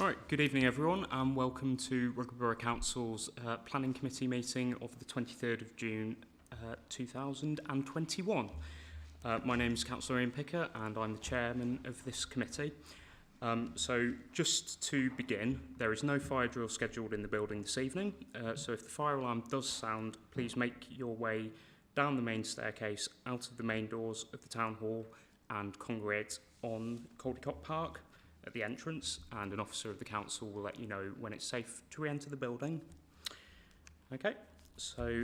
Right, good evening everyone and welcome to Rugby Borough Council's Planning Committee meeting of the 23rd of June 2021. My name is Councillor Ian Picker and I'm the chairman of this committee. So just to begin, there is no fire drill scheduled in the building this evening, so if the fire alarm does sound, please make your way down the main staircase, out of the main doors of the town hall and congregate on Caldecott Park at the entrance, and an officer of the council will let you know when it's safe to re-enter the building. Okay, so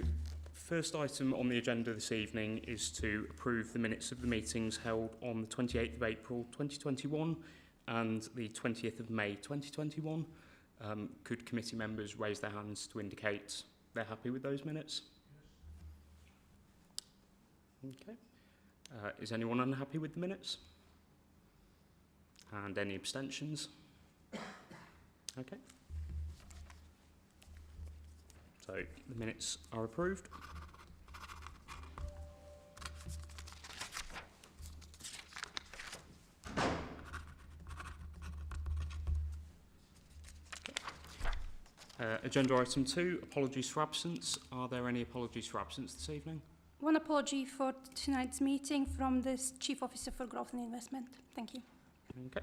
first item on the agenda this evening is to approve the minutes of the meetings held on the 28th of April 2021 and the 20th of May 2021. Could committee members raise their hands to indicate they're happy with those minutes? Okay. Is anyone unhappy with the minutes? And any abstentions? Okay. So the minutes are approved. Agenda item 2, apologies for absence. Are there any apologies for absence this evening? One apology for tonight's meeting from the Chief Officer for Growth and Investment. Thank you. Okay.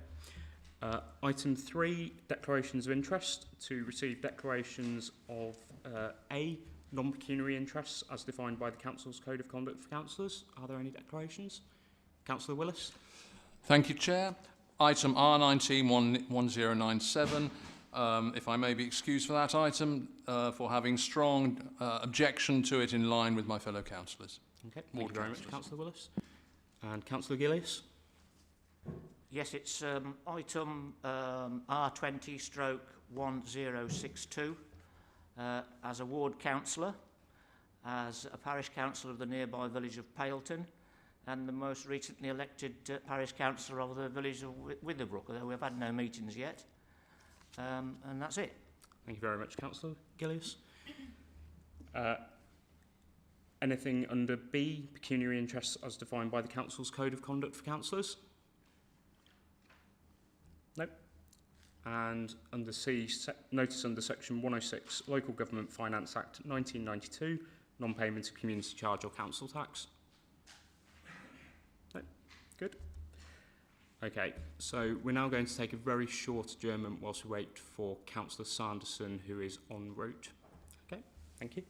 Item 3, declarations of interest. To receive declarations of A, non-pecuniary interests as defined by the Council's Code of Conduct for Councillors. Are there any declarations? Councillor Willis. Thank you, Chair. Item R19-1097. If I may be excused for that item, for having strong objection to it in line with my fellow councillors. Okay, thank you very much, Councillor Willis. And Councillor Gillies. Yes, it's item R20/1062 as a ward councillor, as a parish councillor of the nearby village of Paleton, and the most recently elected parish councillor of the village of Witherbrook, although we've had no meetings yet. And that's it. Thank you very much, Councillor Gillies. Anything under B, pecuniary interests as defined by the Council's Code of Conduct for Councillors? No. And under C, notice under section 106, Local Government Finance Act 1992, non-payment of community charge or council tax? No. Good. Okay, so we're now going to take a very short adjournment whilst we wait for Councillor Sanderson, who is en route. Okay, thank you.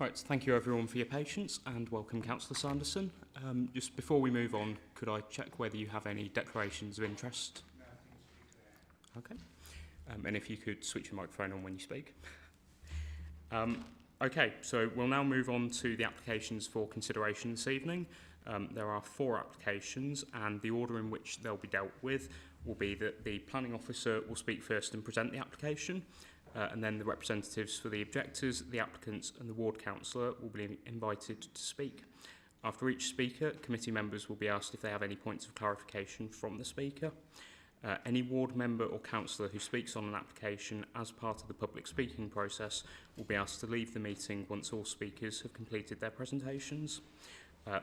Right, thank you everyone for your patience and welcome Councillor Sanderson. Just before we move on, could I check whether you have any declarations of interest? Okay. And if you could switch your microphone on when you speak. Okay, so we'll now move on to the applications for consideration this evening. There are 4 applications, and the order in which they'll be dealt with will be that the planning officer will speak first and present the application, and then the representatives for the objectors, the applicants and the ward councillor will be invited to speak. After each speaker, committee members will be asked if they have any points of clarification from the speaker. Any ward member or councillor who speaks on an application as part of the public speaking process will be asked to leave the meeting once all speakers have completed their presentations.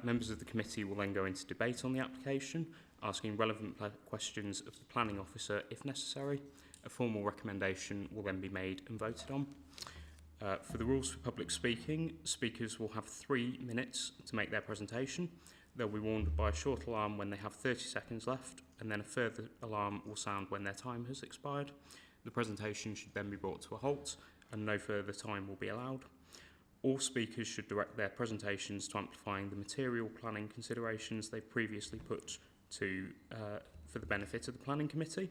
Members of the committee will then go into debate on the application, asking relevant questions of the planning officer if necessary. A formal recommendation will then be made and voted on. For the rules for public speaking, speakers will have 3 minutes to make their presentation. They'll be warned by a short alarm when they have 30 seconds left, and then a further alarm will sound when their time has expired. The presentation should then be brought to a halt, and no further time will be allowed. All speakers should direct their presentations to amplifying the material planning considerations they've previously put to for the benefit of the planning committee,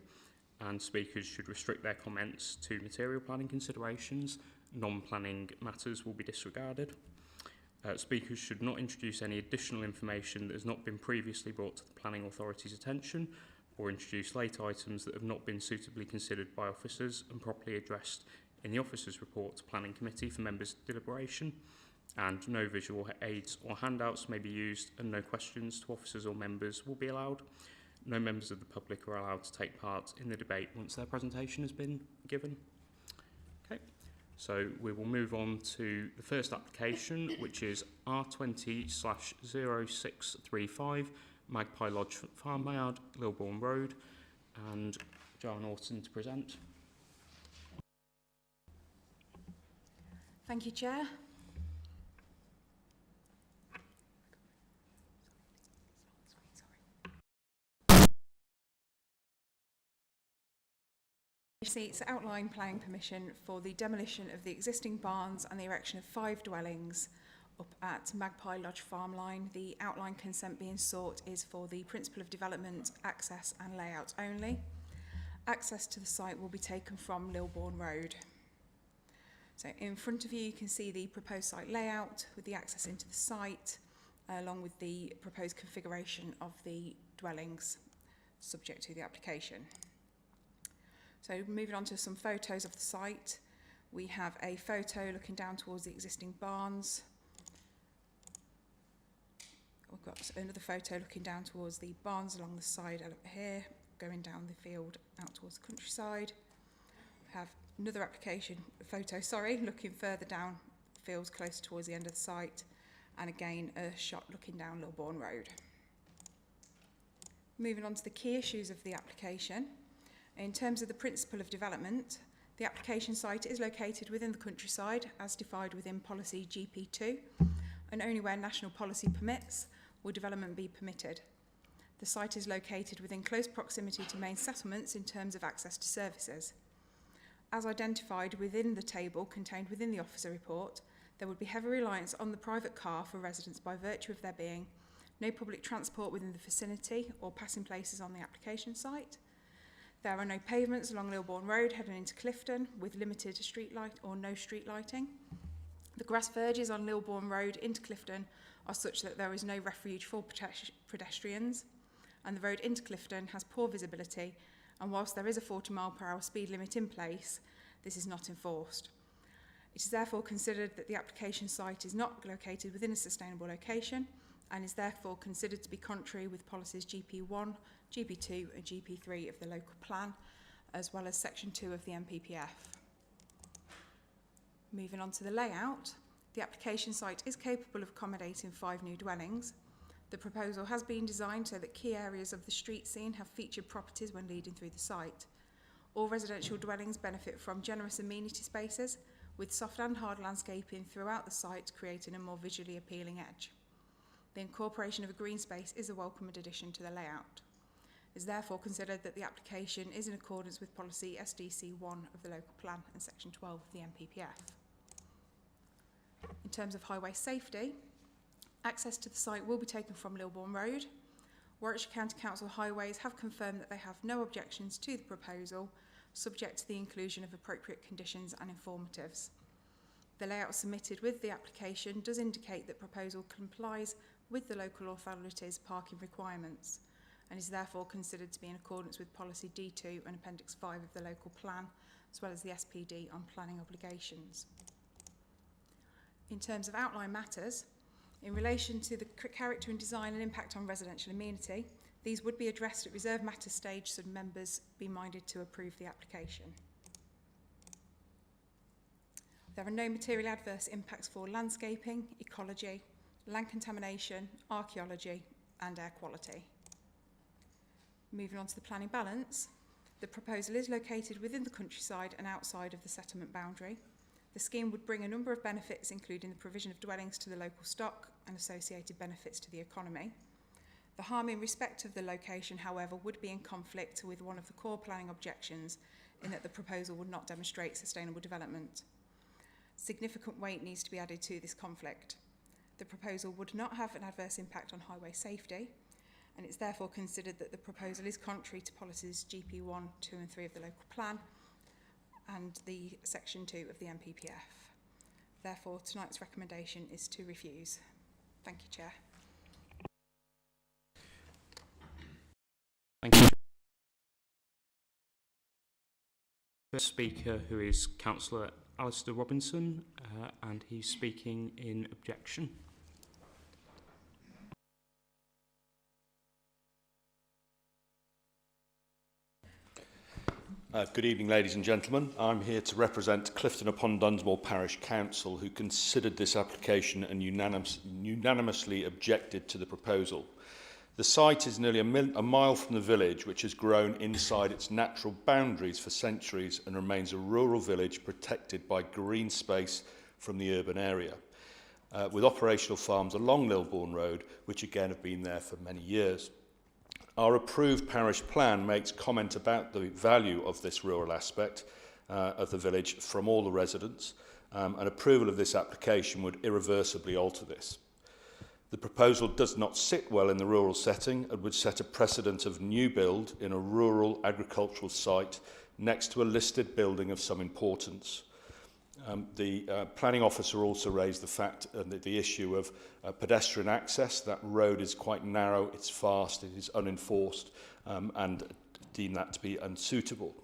and speakers should restrict their comments to material planning considerations. Non-planning matters will be disregarded. Speakers should not introduce any additional information that has not been previously brought to the planning authority's attention, or introduce late items that have not been suitably considered by officers and properly addressed in the officer's report to planning committee for members' deliberation. And no visual aids or handouts may be used, and no questions to officers or members will be allowed. No members of the public are allowed to take part in the debate once their presentation has been given. Okay. So we will move on to the first application, which is R20/0635, Magpie Lodge Farmyard, Lilbourne Road, and John Orton to present. Thank you, Chair. Seeks outline planning permission for the demolition of the existing barns and the erection of 5 dwellings up at Magpie Lodge Farmline. The outline consent being sought is for the principle of development, access and layout only. Access to the site will be taken from Lilbourne Road. So in front of you, you can see the proposed site layout with the access into the site, along with the proposed configuration of the dwellings subject to the application. So moving on to some photos of the site, we have a photo looking down towards the existing barns. We've got another photo looking down towards the barns along the side here, going down the field out towards the countryside. We have another photo, looking further down fields closer towards the end of the site, and again a shot looking down Lilbourne Road. Moving on to the key issues of the application. In terms of the principle of development, the application site is located within the countryside as defined within policy GP2, and only where national policy permits will development be permitted. The site is located within close proximity to main settlements in terms of access to services. As identified within the table contained within the officer report, there would be heavy reliance on the private car for residents by virtue of there being no public transport within the vicinity or passing places on the application site. There are no pavements along Lilbourne Road heading into Clifton with limited street light or no street lighting. The grass verges on Lilbourne Road into Clifton are such that there is no refuge for pedestrians, and the road into Clifton has poor visibility, and whilst there is a 40-mile-per-hour speed limit in place, this is not enforced. It is therefore considered that the application site is not located within a sustainable location and is therefore considered to be contrary with policies GP1, GP2 and GP3 of the local plan, as well as section 2 of the MPPF. Moving on to the layout, the application site is capable of accommodating 5 new dwellings. The proposal has been designed so that key areas of the street scene have featured properties when leading through the site. All residential dwellings benefit from generous amenity spaces, with soft and hard landscaping throughout the site, creating a more visually appealing edge. The incorporation of a green space is a welcomed addition to the layout. It is therefore considered that the application is in accordance with policy SDC1 of the local plan and section 12 of the MPPF. In terms of highway safety, access to the site will be taken from Lilbourne Road. Warwickshire County Council Highways have confirmed that they have no objections to the proposal, subject to the inclusion of appropriate conditions and informatives. The layout submitted with the application does indicate that proposal complies with the local authority's parking requirements and is therefore considered to be in accordance with Policy D2 and Appendix 5 of the local plan, as well as the SPD on planning obligations. In terms of outline matters, in relation to the character and design and impact on residential amenity, these would be addressed at reserved matter stage, so members be minded to approve the application. There are no material adverse impacts for landscaping, ecology, land contamination, archaeology and air quality. Moving on to the planning balance, the proposal is located within the countryside and outside of the settlement boundary. The scheme would bring a number of benefits, including the provision of dwellings to the local stock and associated benefits to the economy. The harm in respect of the location, however, would be in conflict with one of the core planning objections in that the proposal would not demonstrate sustainable development. Significant weight needs to be added to this conflict. The proposal would not have an adverse impact on highway safety, and it's therefore considered that the proposal is contrary to policies GP 1, 2 and 3 of the local plan and the section 2 of the MPPF. Therefore, tonight's recommendation is to refuse. Thank you, Chair. Thank you. First speaker, who is Councillor Alistair Robinson, and he's speaking in objection. Good evening, ladies and gentlemen. I'm here to represent Clifton upon Dunsmore Parish Council, who considered this application and unanimously objected to the proposal. The site is nearly a mile from the village, which has grown inside its natural boundaries for centuries and remains a rural village protected by green space from the urban area, with operational farms along Lilbourne Road, which again have been there for many years. Our approved parish plan makes comment about the value of this rural aspect of the village from all the residents, and approval of this application would irreversibly alter this. The proposal does not sit well in the rural setting and would set a precedent of new build in a rural agricultural site next to a listed building of some importance. The planning officer also raised the fact that the issue of pedestrian access. That road is quite narrow, it's fast, it is unenforced, and deemed that to be unsuitable.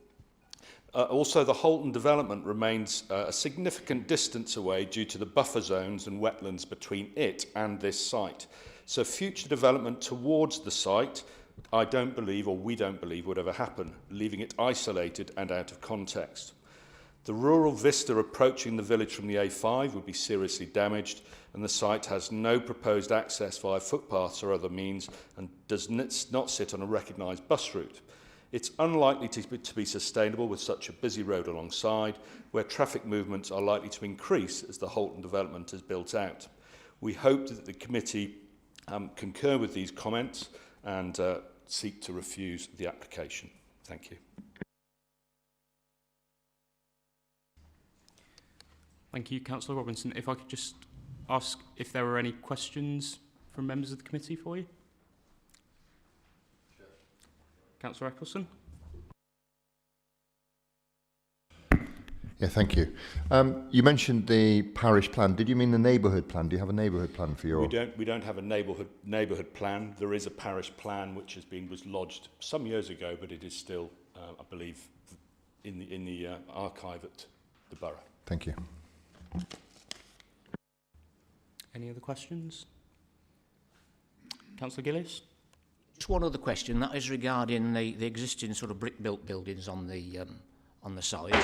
Also, the Holton development remains a significant distance away due to the buffer zones and wetlands between it and this site. So future development towards the site, I don't believe, or we don't believe, would ever happen, leaving it isolated and out of context. The rural vista approaching the village from the A5 would be seriously damaged, and the site has no proposed access via footpaths or other means and does not sit on a recognised bus route. It's unlikely to be sustainable with such a busy road alongside, where traffic movements are likely to increase as the Holton development is built out. We hope that the committee concur with these comments and seek to refuse the application. Thank you. Thank you, Councillor Robinson. If I could just ask if there were any questions from members of the committee for you. Sure. Councillor Eccleston. Yeah, thank you. You mentioned the parish plan. Did you mean the neighbourhood plan? Do you have a neighbourhood plan for your? We don't have a neighbourhood plan. There is a parish plan which was lodged some years ago, but it is still, I believe, in the archive at the borough. Thank you. Any other questions? Councillor Gillies? Just one other question, that is regarding the existing sort of brick-built buildings on the site.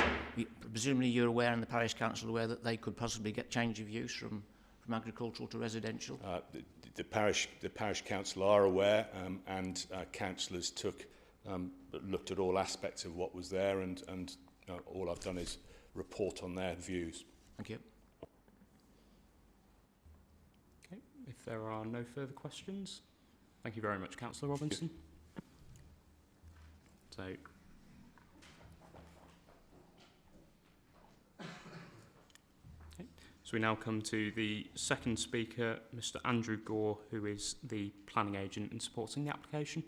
Presumably you're aware, and the parish council aware, that they could possibly get change of use from agricultural to residential? The parish council are aware, and councillors looked at all aspects of what was there, and all I've done is report on their views. Thank you. Okay, if there are no further questions, thank you very much, Councillor Robinson. So, So we now come to the second speaker, Mr. Andrew Gore, who is the planning agent in supporting the application.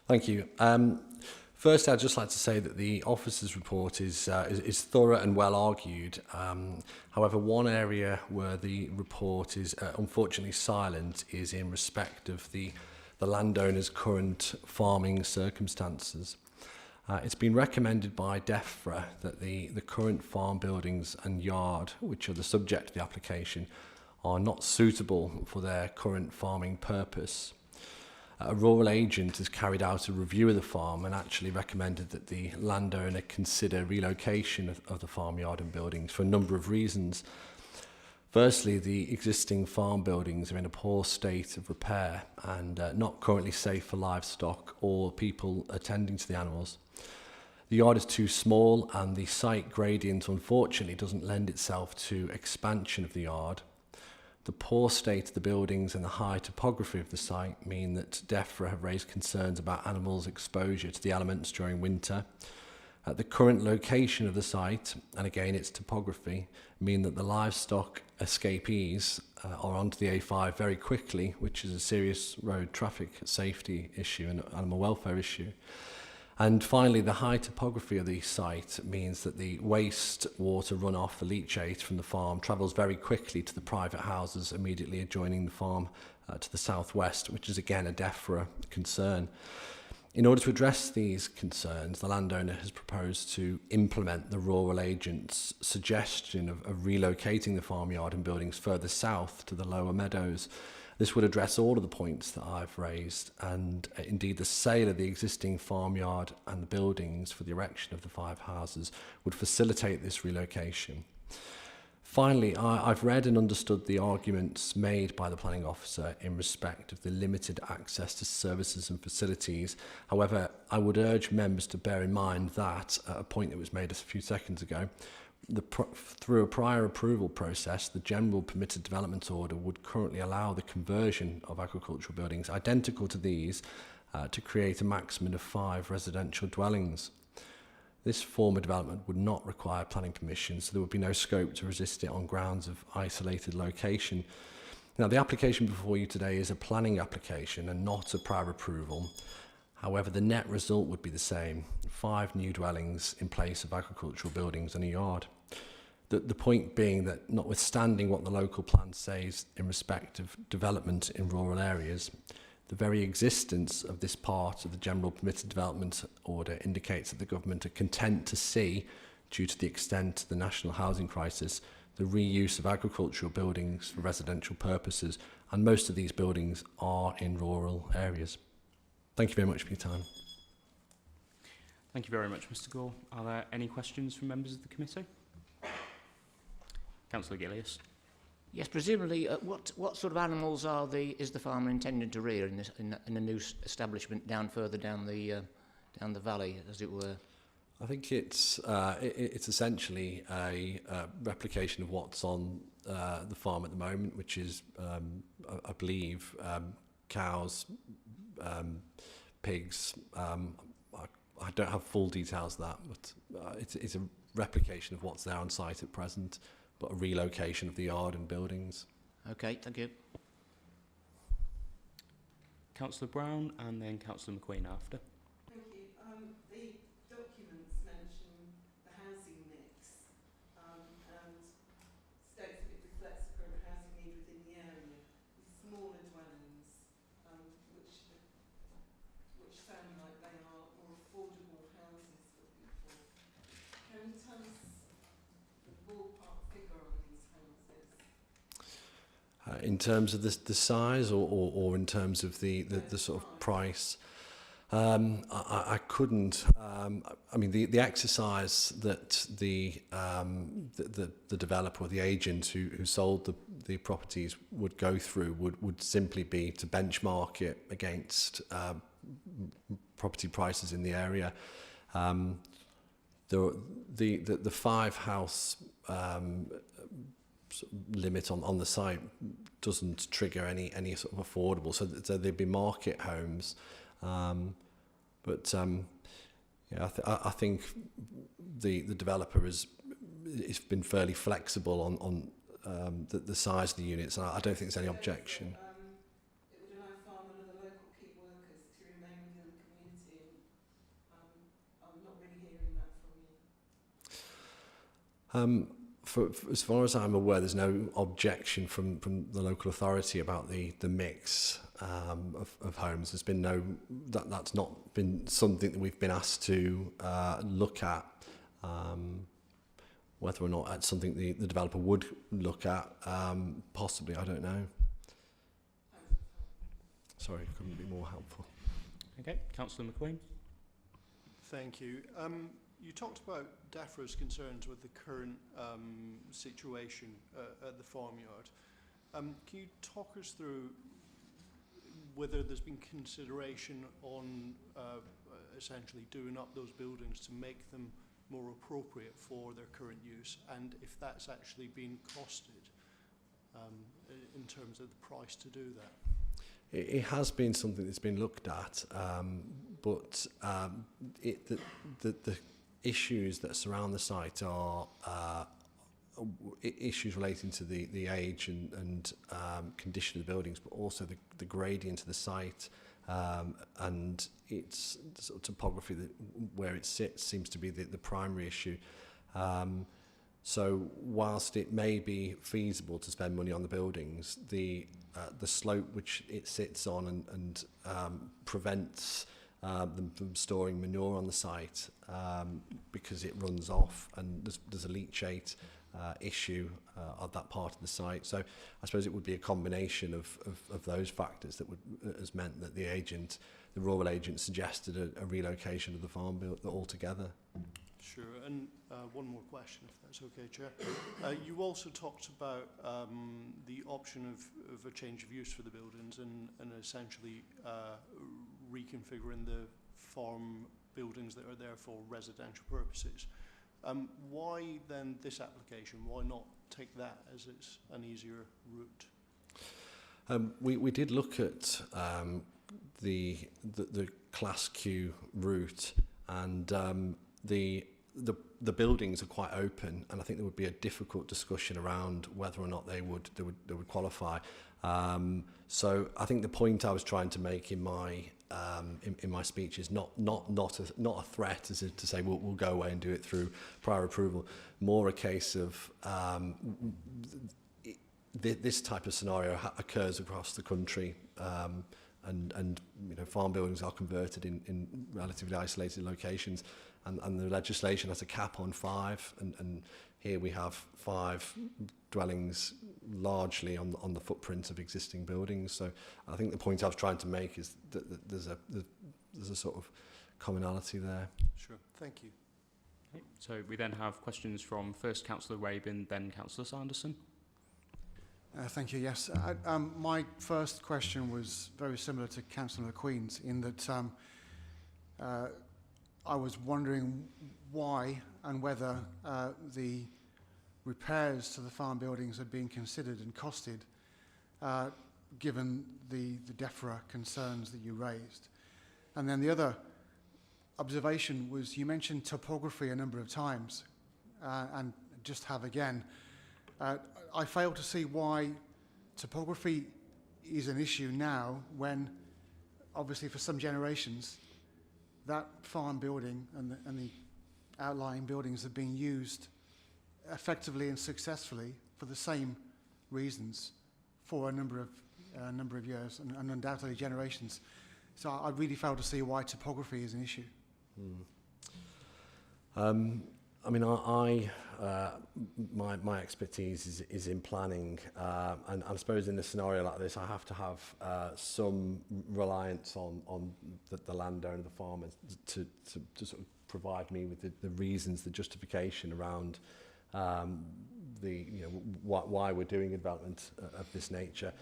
Thank you. First, I'd just like to say that the officer's report is thorough and well argued. However, one area where the report is unfortunately silent is in respect of the landowner's current farming circumstances. It's been recommended by DEFRA that the current farm buildings and yard, which are the subject of the application, are not suitable for their current farming purpose. A rural agent has carried out a review of the farm and actually recommended that the landowner consider relocation of the farmyard and buildings for a number of reasons. Firstly, the existing farm buildings are in a poor state of repair and not currently safe for livestock or people attending to the animals. The yard is too small and the site gradient unfortunately doesn't lend itself to expansion of the yard. The poor state of the buildings and the high topography of the site mean that DEFRA have raised concerns about animals' exposure to the elements during winter. The current location of the site, and again its topography, mean that the livestock escapees are onto the A5 very quickly, which is a serious road traffic safety issue and animal welfare issue. And finally, the high topography of the site means that the waste water runoff, the leachate from the farm, travels very quickly to the private houses immediately adjoining the farm to the southwest, which is again a DEFRA concern. In order to address these concerns, the landowner has proposed to implement the rural agent's suggestion of relocating the farmyard and buildings further south to the lower meadows. This would address all of the points that I've raised, and indeed the sale of the existing farmyard and the buildings for the erection of the 5 houses would facilitate this relocation. Finally, I've read and understood the arguments made by the planning officer in respect of the limited access to services and facilities. However, I would urge members to bear in mind that, a point that was made a few seconds ago, through a prior approval process, the general permitted development order would currently allow the conversion of agricultural buildings identical to these to create a maximum of 5 residential dwellings. This form of development would not require planning permission, so there would be no scope to resist it on grounds of isolated location. Now, the application before you today is a planning application and not a prior approval. However, the net result would be the same: 5 new dwellings in place of agricultural buildings and a yard. The point being that, notwithstanding what the local plan says in respect of development in rural areas, the very existence of this part of the general permitted development order indicates that the government are content to see, due to the extent of the national housing crisis, the reuse of agricultural buildings for residential purposes, and most of these buildings are in rural areas. Thank you very much for your time. Thank you very much, Mr. Gore. Are there any questions from members of the committee? Councillor Gillies. Yes, presumably, what sort of animals is the farmer intending to rear in a new establishment further down the valley, as it were? I think it's essentially a replication of what's on the farm at the moment, which is, I believe, cows, pigs. I don't have full details of that, but it's a replication of what's there on site at present, but a relocation of the yard and buildings. Okay, thank you. Councillor Brown and then Councillor McQueen after. Thank you. The documents mention the housing mix and states that it reflects the current housing need within the area, with smaller dwellings, which sound like they are more affordable houses for people. Can you tell us the ballpark figure on these houses? In terms of the size, or in terms of the sort of price, I couldn't. I mean, the exercise that the developer or the agent who sold the properties would go through would simply be to benchmark it against property prices in the area. The 5 house limit on the site doesn't trigger any sort of affordable. So they'd be market homes. Yeah, I think the developer has been fairly flexible on the size of the units, and I don't think there's any objection. It would allow farm and other local key workers to remain within the community. I'm not really hearing that from you. For as far as I'm aware, there's no objection from the local authority about the mix of homes. There's been that's not been something that we've been asked to look at. Whether or not that's something the developer would look at, possibly, I don't know. Sorry, couldn't be more helpful. Okay, Councillor McQueen. Thank you. You talked about DEFRA's concerns with the current situation at the farmyard. Can you talk us through whether there's been consideration on essentially doing up those buildings to make them more appropriate for their current use, and if that's actually been costed in terms of the price to do that? It has been something that's been looked at, but the issues that surround the site are issues relating to the age and condition of the buildings, but also the gradient of the site, and its sort of topography where it sits seems to be the primary issue. So whilst it may be feasible to spend money on the buildings, the slope which it sits on and prevents them from storing manure on the site because it runs off, and there's a leachate issue of that part of the site. So I suppose it would be a combination of those factors that has meant that the rural agent suggested a relocation of the farm bill altogether. Sure, and one more question, if that's okay, Chair. You also talked about the option of a change of use for the buildings and essentially reconfiguring the farm buildings that are there for residential purposes. Why then this application? Why not take that as it's an easier route? We did look at the Class Q route, and the buildings are quite open, and I think there would be a difficult discussion around whether or not they would qualify. So I think the point I was trying to make in my speech is not a threat, as to say we'll go away and do it through prior approval. More a case of this type of scenario occurs across the country, and farm buildings are converted in relatively isolated locations, and the legislation has a cap on 5, and here we have 5 dwellings largely on the footprint of existing buildings. So I think the point I was trying to make is that there's a sort of commonality there. Sure, thank you. Okay. So we then have questions from first Councillor Rabin, then Councillor Sanderson. Thank you. Yes, my first question was very similar to Councillor McQueen's, in that I was wondering why and whether the repairs to the farm buildings had been considered and costed, given the DEFRA concerns that you raised. And then the other observation was, you mentioned topography a number of times, and just have again. I fail to see why topography is an issue now, when obviously for some generations that farm building and the outlying buildings have been used effectively and successfully for the same reasons for a number of years and undoubtedly generations. So I really fail to see why topography is an issue. I mean, my expertise is in planning, and I suppose in a scenario like this, I have to have some reliance on the landowner, the farmer, to sort of provide me with the reasons, the justification around why we're doing a development of this nature.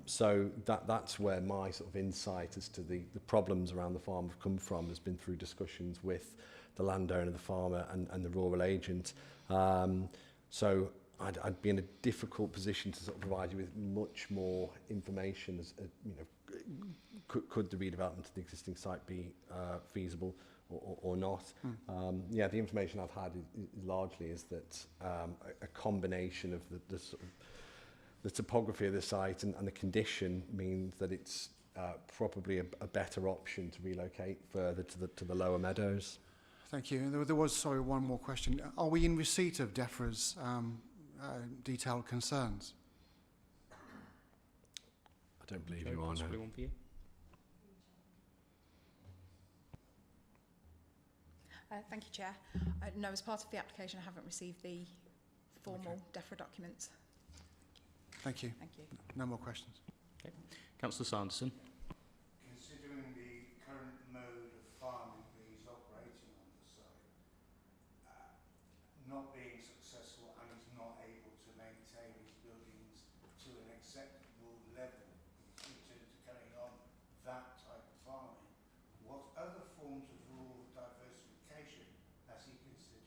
So that's where my sort of insight as to the problems around the farm have come from, has been through discussions with the landowner, the farmer, and the rural agent. So I'd be in a difficult position to sort of provide you with much more information as you know, could the redevelopment of the existing site be feasible or not. Yeah, the information I've had is largely is that a combination of the sort of the topography of the site and the condition means that it's probably a better option to relocate further to the lower meadows. Thank you. There was, sorry, one more question. Are we in receipt of DEFRA's detailed concerns? I don't believe Joe, you are, no. possibly one for you. Thank you, Chair. No, as part of the application, I haven't received the formal DEFRA documents. Thank you. Thank you. No more questions. Okay. Councillor Sanderson. Considering the current mode of farming that he's operating on the site, not being successful and he's not able to maintain his buildings to an acceptable level in terms of carrying on that type of farming, what other forms of rural diversification has he considered?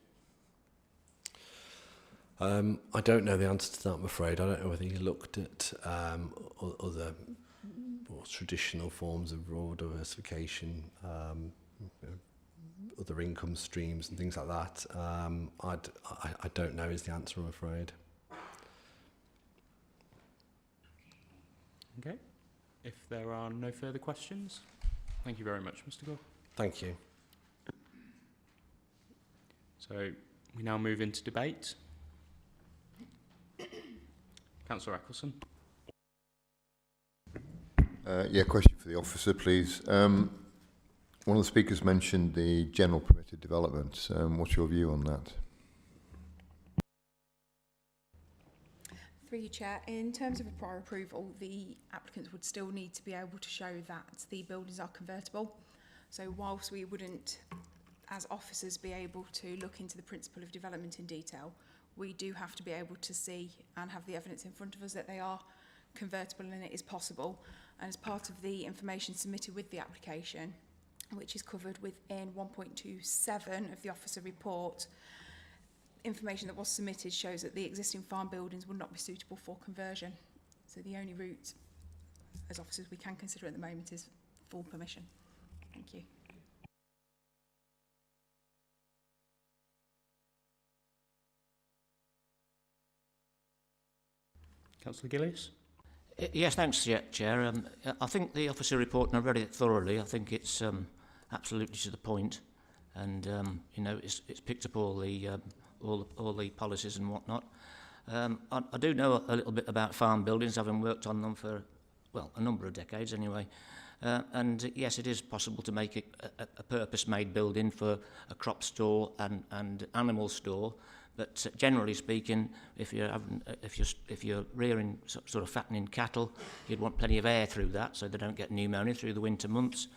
I don't know the answer to that, I'm afraid. I don't know whether he looked at other more traditional forms of rural diversification, you know, other income streams and things like that. I don't know is the answer, I'm afraid. Okay. If there are no further questions, thank you very much, Mr. Gore. Thank you. So we now move into debate. Councillor Eccleston. Yeah, question for the officer, please. One of the speakers mentioned the general permitted development. What's your view on that? Through you, Chair, in terms of a prior approval, the applicants would still need to be able to show that the buildings are convertible. So whilst we wouldn't, as officers, be able to look into the principle of development in detail, we do have to be able to see and have the evidence in front of us that they are convertible and it is possible. And as part of the information submitted with the application, which is covered within 1.27 of the officer report, information that was submitted shows that the existing farm buildings would not be suitable for conversion. So the only route, as officers, we can consider at the moment is full permission. Thank you. Councillor Gillies. Yes, thanks, Chair. I think the officer report, and I've read it thoroughly, I think it's absolutely to the point, and you know, it's picked up all the policies and whatnot. I do know a little bit about farm buildings, having worked on them for, well, a number of decades anyway. And yes, it is possible to make it a purpose-made building for a crop store and animal store. But generally speaking, if you're rearing sort of fattening cattle, you'd want plenty of air through that, so they don't get pneumonia through the winter months.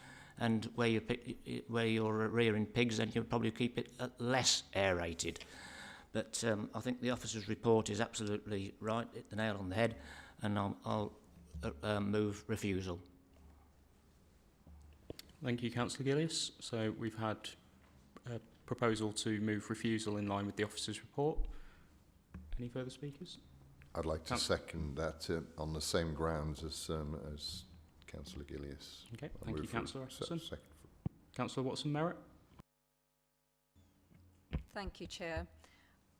And where you're rearing pigs, then you'll probably keep it less aerated. But I think the officer's report is absolutely right, hit the nail on the head, and I'll move refusal. Thank you, Councillor Gillies. So we've had a proposal to move refusal in line with the officer's report. Any further speakers? I'd like to second that on the same grounds as Councillor Gillies. Okay, thank you, Councillor Eccleston. Councillor Watson-Merritt. Thank you, Chair.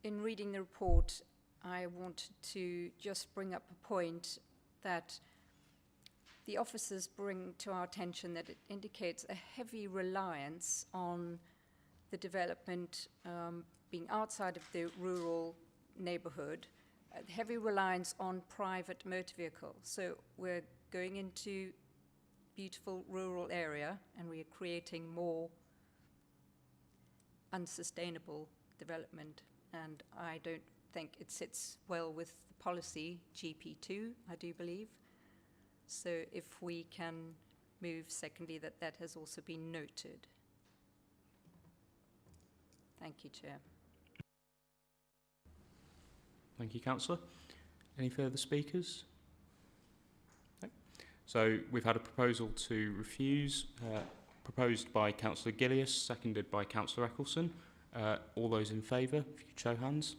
In reading the report, I wanted to just bring up a point that the officers bring to our attention, that it indicates a heavy reliance on the development being outside of the rural neighbourhood, a heavy reliance on private motor vehicles. So we're going into beautiful rural area and we are creating more unsustainable development, and I don't think it sits well with the policy GP2, I do believe. So if we can move secondly, that has also been noted. Thank you, Chair. Thank you, Councillor. Any further speakers? No. So we've had a proposal to refuse, proposed by Councillor Gillies, seconded by Councillor Eccleston. All those in favour, if you could show hands.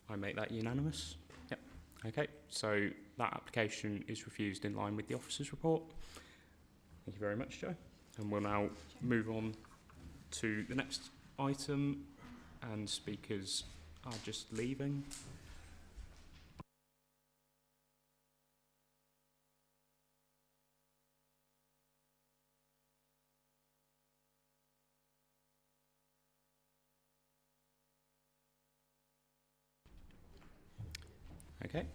I make that unanimous. Yep. Okay, so that application is refused in line with the officer's report. Thank you very much, Joe. And we'll now move on to the next item, and speakers are just leaving. Okay,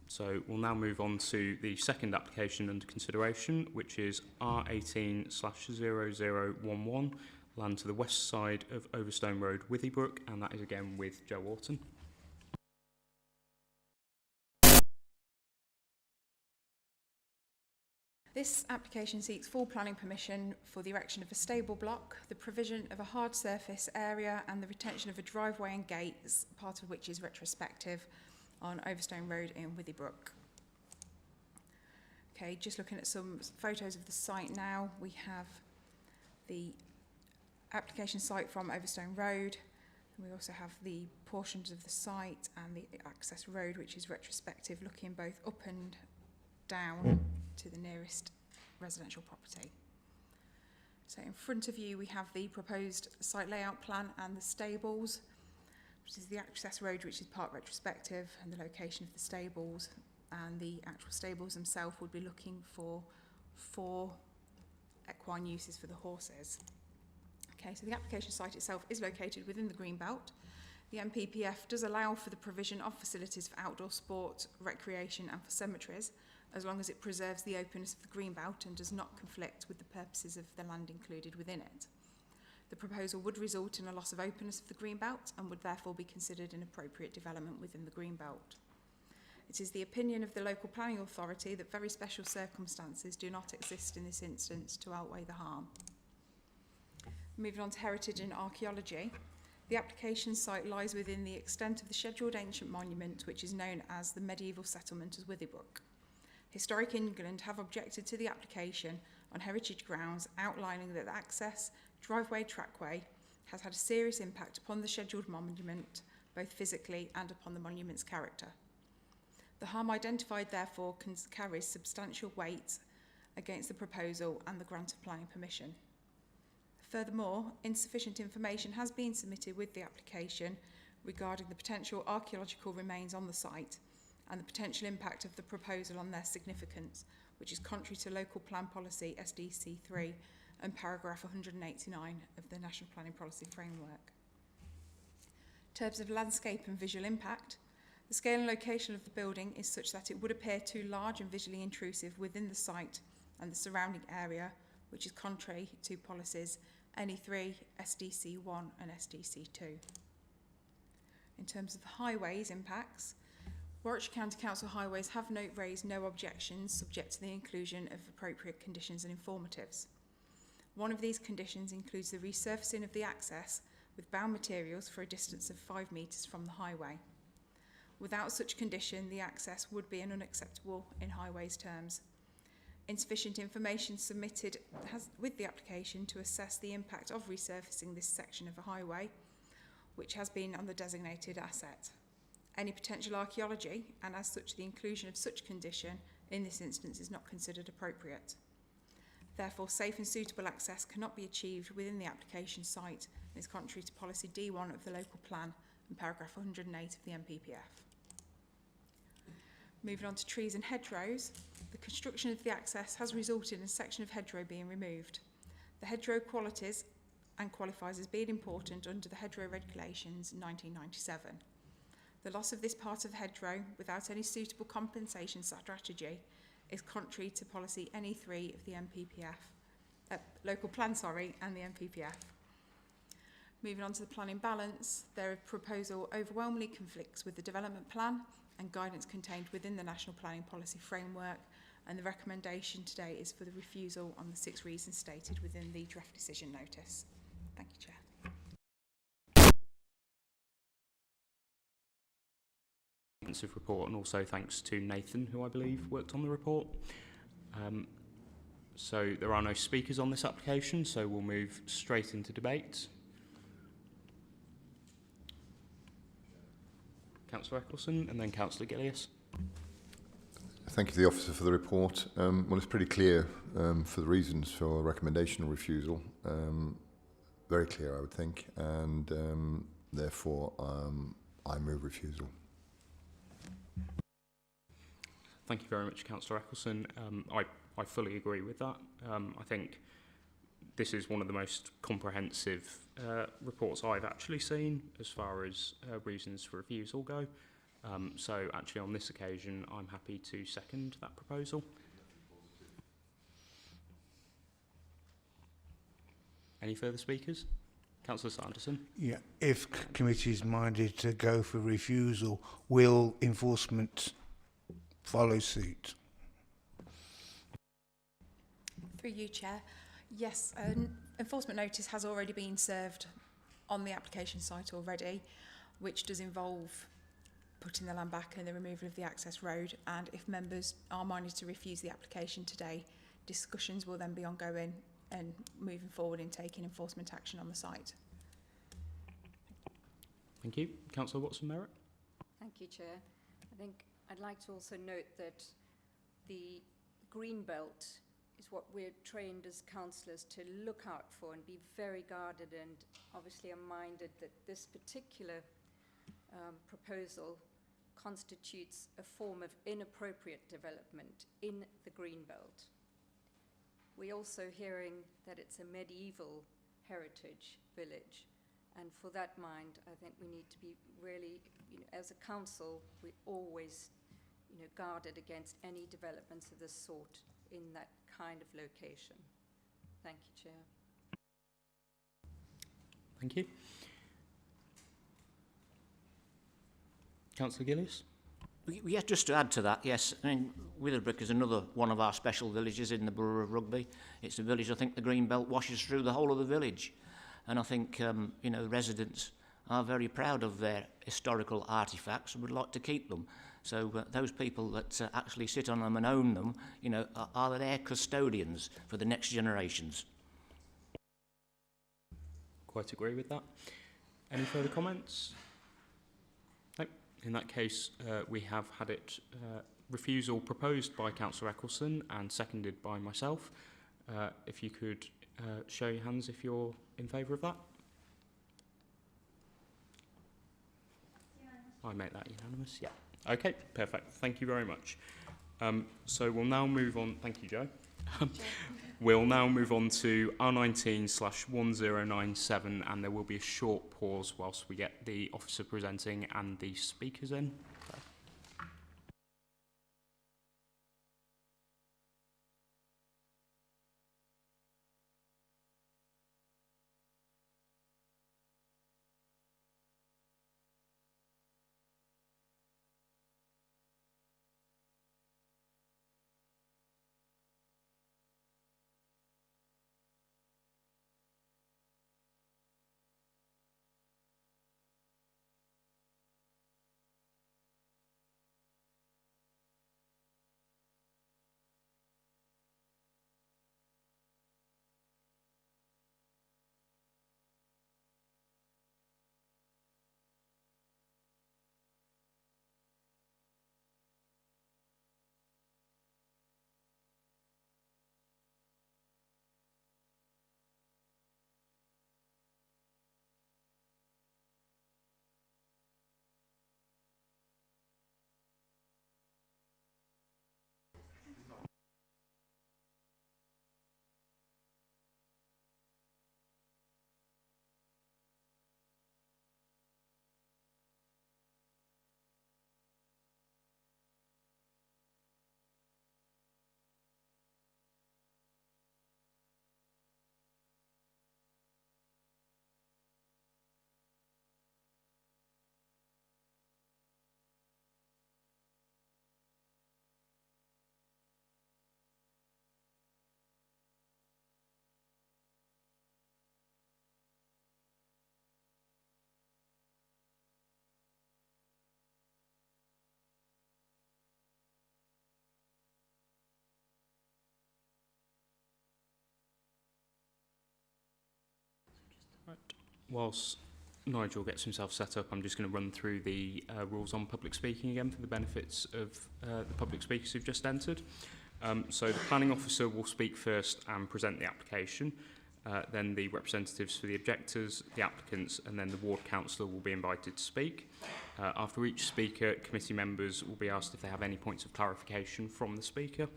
so we'll now move on to the second application under consideration, which is R18/0011, land to the west side of Overstone Road, Withiebrook, and that is again with Joe Orton. This application seeks full planning permission for the erection of a stable block, the provision of a hard surface area and the retention of a driveway and gates, part of which is retrospective, on Overstone Road in Withiebrook. Okay, just looking at some photos of the site now, we have the application site from Overstone Road. We also have the portions of the site and the access road, which is retrospective, looking both up and down to the nearest residential property. So in front of you we have the proposed site layout plan and the stables, which is the access road, which is part retrospective, and the location of the stables, and the actual stables themselves would be looking for 4 equine uses for the horses. Okay, so the application site itself is located within the green belt. The MPPF does allow for the provision of facilities for outdoor sport, recreation and for cemeteries, as long as it preserves the openness of the green belt and does not conflict with the purposes of the land included within it. The proposal would result in a loss of openness of the green belt and would therefore be considered an appropriate development within the green belt. It is the opinion of the local planning authority that very special circumstances do not exist in this instance to outweigh the harm. Moving on to heritage and archaeology, the application site lies within the extent of the scheduled ancient monument, which is known as the medieval settlement as Withiebrook. Historic England have objected to the application on heritage grounds, outlining that the access, driveway, trackway has had a serious impact upon the scheduled monument, both physically and upon the monument's character. The harm identified therefore carries substantial weight against the proposal and the grant of planning permission. Furthermore, insufficient information has been submitted with the application regarding the potential archaeological remains on the site and the potential impact of the proposal on their significance, which is contrary to local plan policy SDC 3 and paragraph 189 of the National Planning Policy Framework. In terms of landscape and visual impact, the scale and location of the building is such that it would appear too large and visually intrusive within the site and the surrounding area, which is contrary to policies NE3, SDC 1 and SDC 2. In terms of the highways impacts, Warwickshire County Council highways have raised no objections subject to the inclusion of appropriate conditions and informatives. One of these conditions includes the resurfacing of the access with bound materials for a distance of 5 metres from the highway. Without such condition, the access would be unacceptable in highways terms. Insufficient information submitted with the application to assess the impact of resurfacing this section of a highway, which has been on the designated asset. Any potential archaeology, and as such the inclusion of such condition in this instance is not considered appropriate. Therefore, safe and suitable access cannot be achieved within the application site and is contrary to policy D1 of the local plan and paragraph 108 of the MPPF. Moving on to trees and hedgerows, the construction of the access has resulted in a section of hedgerow being removed. The hedgerow qualities and qualifies as being important under the hedgerow regulations 1997. The loss of this part of the hedgerow without any suitable compensation strategy is contrary to policy NE3 of the MPPF, local plan, and the MPPF. Moving on to the planning balance, their proposal overwhelmingly conflicts with the development plan and guidance contained within the National Planning Policy Framework, and the recommendation today is for the refusal on the 6 reasons stated within the draft decision notice. Thank you, Chair. Report, and also thanks to Nathan, who I believe worked on the report. So there are no speakers on this application, so we'll move straight into debate. Councillor Eccleston and then Councillor Gillies. Thank you to the officer for the report. Well, it's pretty clear for the reasons for recommendation or refusal. Very clear, I would think, and therefore I move refusal. Thank you very much, Councillor Eccleston. I fully agree with that. I think this is one of the most comprehensive reports I've actually seen as far as reasons for refusal go. So actually on this occasion, I'm happy to second that proposal. Any further speakers? Councillor Sanderson. Yeah, if committee is minded to go for refusal, will enforcement follow suit? Through you, Chair. Yes, an enforcement notice has already been served on the application site already, which does involve putting the land back and the removal of the access road. And if members are minded to refuse the application today, discussions will then be ongoing and moving forward in taking enforcement action on the site. Thank you. Councillor Watson-Merritt. Thank you, Chair. I think I'd like to also note that the green belt is what we're trained as councillors to look out for and be very guarded, and obviously I'm minded that this particular proposal constitutes a form of inappropriate development in the green belt. We're also hearing that it's a medieval heritage village, and for that mind, I think we need to be really, as a council, we're always, guarded against any developments of this sort in that kind of location. Thank you, Chair. Thank you. Councillor Gillies. Yeah, just to add to that, yes, I mean, Witherbrook is another one of our special villages in the Borough of Rugby. It's a village, I think the green belt washes through the whole of the village. And I think, residents are very proud of their historical artefacts and would like to keep them. So those people that actually sit on them and own them, are their custodians for the next generations. Quite agree with that. Any further comments? No. In that case, we have had it refusal proposed by Councillor Eccleston and seconded by myself. If you could show your hands if you're in favour of that. I make that unanimous. Yeah. Okay, perfect. Thank you very much. So we'll now move on. Thank you, Joe. We'll now move on to R19/1097, and there will be a short pause whilst we get the officer presenting and the speakers in. Right. Whilst Nigel gets himself set up, I'm just going to run through the rules on public speaking again for the benefits of the public speakers who've just entered. So the planning officer will speak first and present the application. Then the representatives for the objectors, the applicants, and then the ward councillor will be invited to speak. After each speaker, committee members will be asked if they have any points of clarification from the speaker.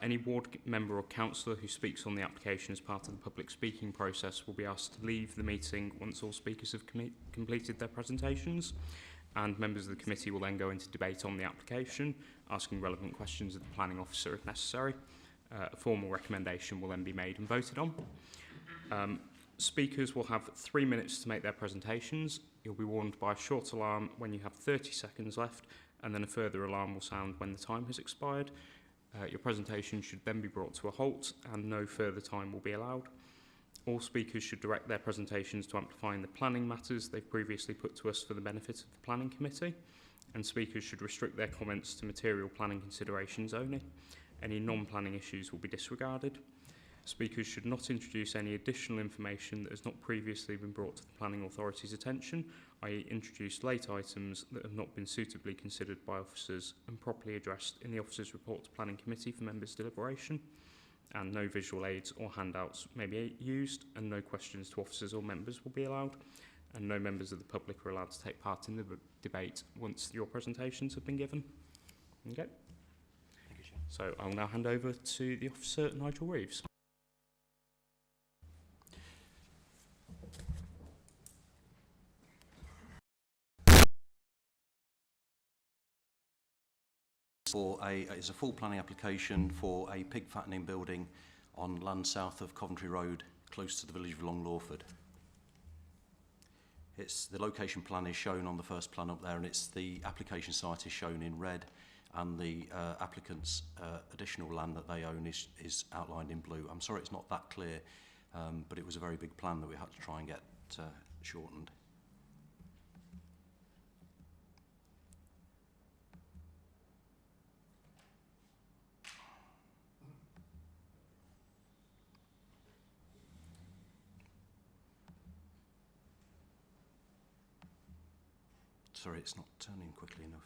Any ward member or councillor who speaks on the application as part of the public speaking process will be asked to leave the meeting once all speakers have completed their presentations, and members of the committee will then go into debate on the application, asking relevant questions of the planning officer if necessary. A formal recommendation will then be made and voted on. Speakers will have 3 minutes to make their presentations. You'll be warned by a short alarm when you have 30 seconds left, and then a further alarm will sound when the time has expired. Your presentation should then be brought to a halt and no further time will be allowed. All speakers should direct their presentations to amplifying the planning matters they've previously put to us for the benefit of the planning committee, and speakers should restrict their comments to material planning considerations only. Any non-planning issues will be disregarded. Speakers should not introduce any additional information that has not previously been brought to the planning authority's attention, i.e. introduce late items that have not been suitably considered by officers and properly addressed in the officer's report to planning committee for members' deliberation. And no visual aids or handouts may be used, and no questions to officers or members will be allowed, and no members of the public are allowed to take part in the debate once your presentations have been given. Okay. So I'll now hand over to the officer, Nigel Reeves. It's a full planning application for a pig fattening building on land south of Coventry Road, close to the village of Long Lawford. The location plan is shown on the first plan up there, and the application site is shown in red, and the applicant's additional land that they own is outlined in blue. I'm sorry it's not that clear, but it was a very big plan that we had to try and get shortened. Sorry, it's not turning quickly enough.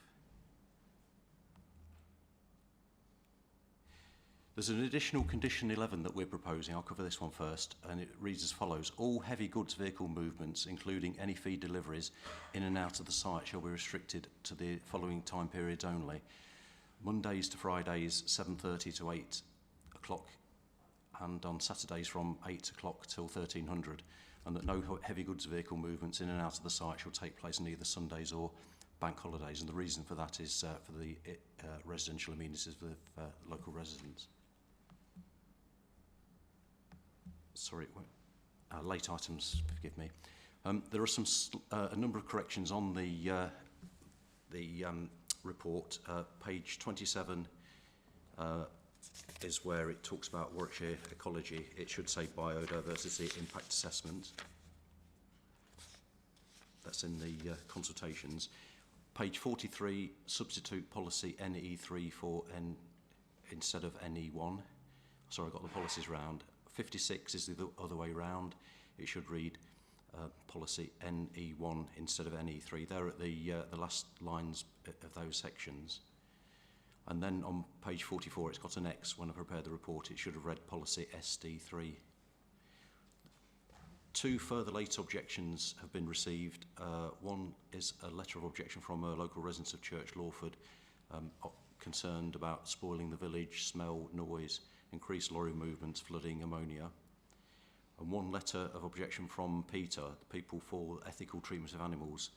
There's an additional condition 11 that we're proposing. I'll cover this one first, and it reads as follows. All heavy goods vehicle movements, including any feed deliveries in and out of the site, shall be restricted to the following time periods only. Mondays to Fridays, 7:30 to 8 o'clock, and on Saturdays from 8 o'clock till 1300. And that no heavy goods vehicle movements in and out of the site shall take place on either Sundays or bank holidays. And the reason for that is for the residential amenities of the local residents. Sorry, late items, forgive me. There are a number of corrections on the report. Page 27 is where it talks about Warwickshire ecology. It should say biodiversity impact assessment. That's in the consultations. Page 43, substitute policy NE3 for N instead of NE1. Sorry, I got the policies round. 56 is the other way round. It should read policy NE1 instead of NE3. They're at the last lines of those sections. And then on page 44, it's got an X. When I prepared the report, it should have read policy SD3. 2 further late objections have been received. One is a letter of objection from a local resident of Church Lawford, concerned about spoiling the village, smell, noise, increased lorry movements, flooding, ammonia. And 1 letter of objection from Peter, the People for Ethical Treatment of Animals.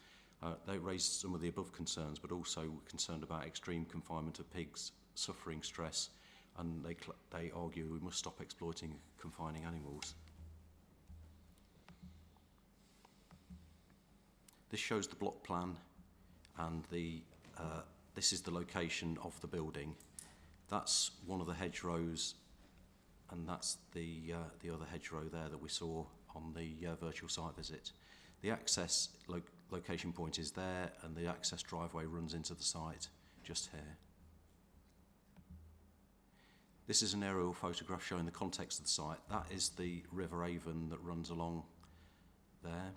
They raised some of the above concerns, but also were concerned about extreme confinement of pigs, suffering stress, and they argue we must stop exploiting confining animals. This shows the block plan, and this is the location of the building. That's one of the hedgerows, and that's the other hedgerow there that we saw on the virtual site visit. The access location point is there, and the access driveway runs into the site just here. This is an aerial photograph showing the context of the site. That is the River Avon that runs along there.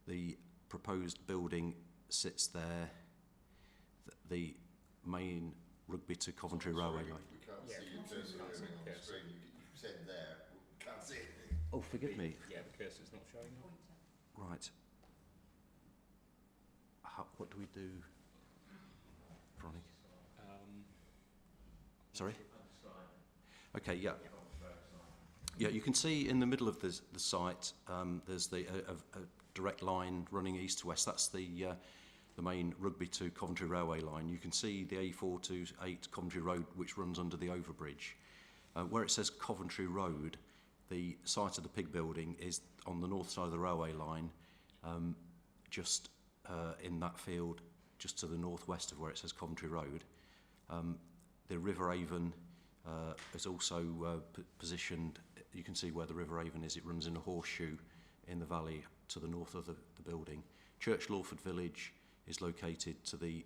The proposed building sits there, the main Rugby to Coventry Railway line. We can't see you cursor on the screen. You said there, we can't see anything. Oh, forgive me. Yeah, the cursor's not showing up. Right. What do we do, Veronica? Sorry? Okay, yeah. Yeah, you can see in the middle of the site, there's a direct line running east to west. That's the main Rugby to Coventry Railway line. You can see the A428 Coventry Road, which runs under the overbridge. Where it says Coventry Road, the site of the pig building is on the north side of the railway line, just in that field, just to the northwest of where it says Coventry Road. The River Avon is also positioned. You can see where the River Avon is. It runs in a horseshoe in the valley to the north of the building. Church Lawford Village is located to the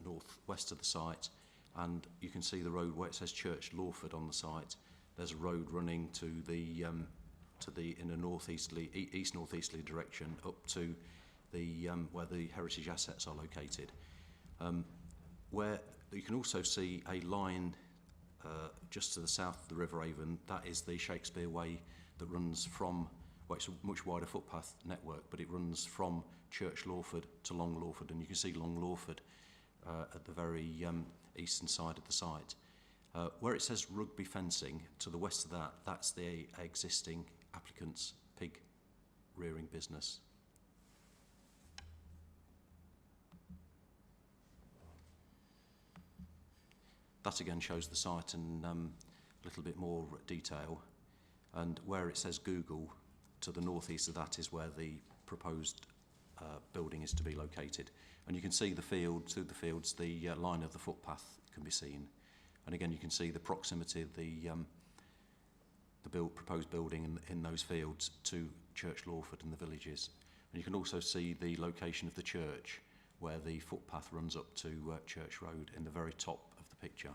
northwest of the site, and you can see the road where it says Church Lawford on the site. There's a road running to the in a east northeasterly direction up to the where the heritage assets are located. Where you can also see a line just to the south of the River Avon. That is the Shakespeare Way that runs from, well, it's a much wider footpath network, but it runs from Church Lawford to Long Lawford, and you can see Long Lawford at the very eastern side of the site. Where it says Rugby fencing, to the west of that, that's the existing applicant's pig rearing business. That again shows the site in a little bit more detail. And where it says Google, to the northeast of that is where the proposed building is to be located. And you can see the field, through the fields, the line of the footpath can be seen. And again, you can see the proximity of the proposed building in those fields to Church Lawford and the villages. And you can also see the location of the church, where the footpath runs up to Church Road in the very top of the picture.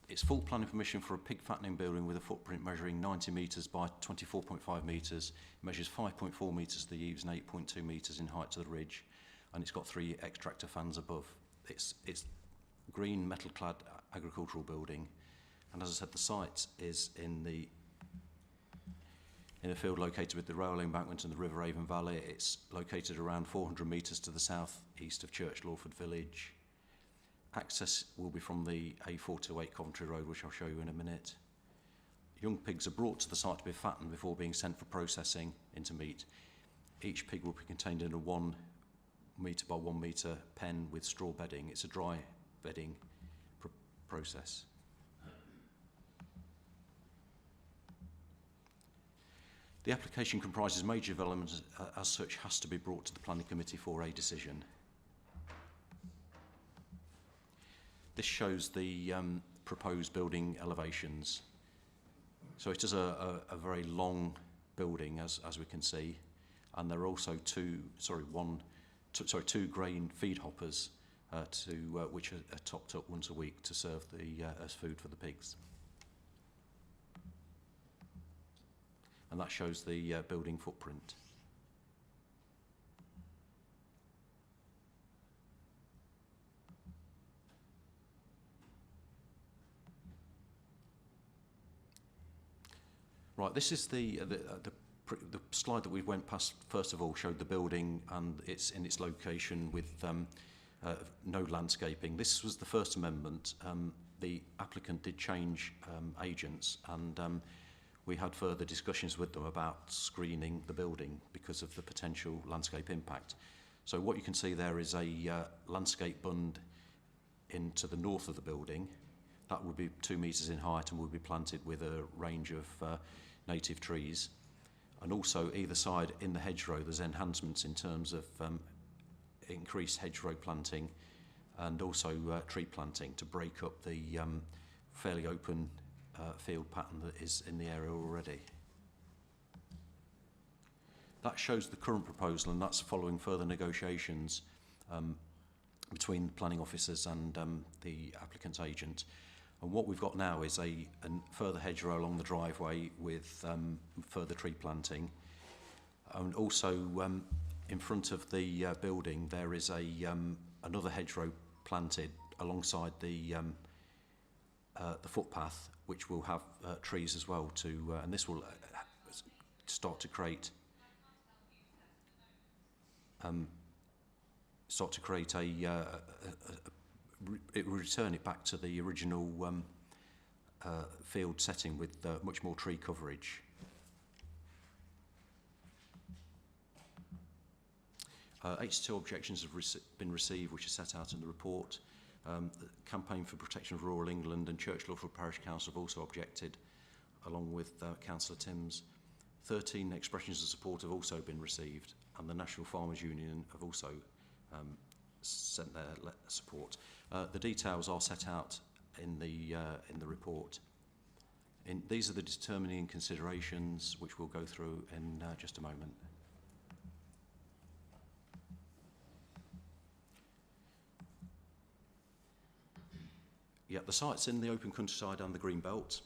It's full planning permission for a pig fattening building with a footprint measuring 90 metres by 24.5 metres, measures 5.4 metres to the eaves and 8.2 metres in height to the ridge, and it's got 3 extractor fans above. It's green metal-clad agricultural building, and as I said, the site is in a field located with the railway embankment and the River Avon Valley. It's located around 400 metres to the south east of Church Lawford Village. Access will be from the A428 Coventry Road, which I'll show you in a minute. Young pigs are brought to the site to be fattened before being sent for processing into meat. Each pig will be contained in a 1 metre by 1 metre pen with straw bedding. It's a dry bedding process. The application comprises major developments, as such has to be brought to the Planning Committee for a decision. This shows the proposed building elevations. So it is a very long building, as we can see, and there are also two grain feed hoppers which are topped up once a week to serve as food for the pigs. And that shows the building footprint. Right, this is the slide that we went past. First of all, showed the building and it's in its location with no landscaping. This was the first amendment. The applicant did change agents, and we had further discussions with them about screening the building because of the potential landscape impact. So what you can see there is a landscape bund into the north of the building. That would be 2 metres in height and would be planted with a range of native trees. And also either side in the hedgerow there's enhancements in terms of increased hedgerow planting and also tree planting to break up the fairly open field pattern that is in the area already. That shows the current proposal, and that's following further negotiations between planning officers and the applicant's agent. And what we've got now is a further hedgerow along the driveway with further tree planting. And also in front of the building there is another hedgerow planted alongside the footpath, which will have trees as well and this will start to create it will return it back to the original field setting with much more tree coverage. 82 objections have been received, which are set out in the report. The Campaign for Protection of Rural England and Church Lawford Parish Council have also objected, along with Councillor Timms. 13 expressions of support have also been received, and the National Farmers Union have also sent their support. The details are set out in the report. These are the determining considerations, which we'll go through in just a moment. Yeah, the site's in the open countryside and the green belt.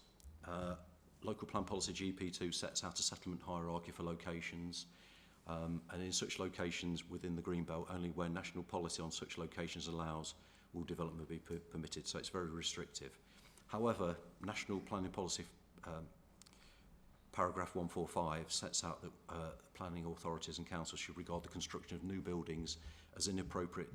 Local Plan Policy GP2 sets out a settlement hierarchy for locations, and in such locations within the green belt, only where national policy on such locations allows will development be permitted, so it's very restrictive. However, National Planning Policy paragraph 145 sets out that planning authorities and councils should regard the construction of new buildings as inappropriate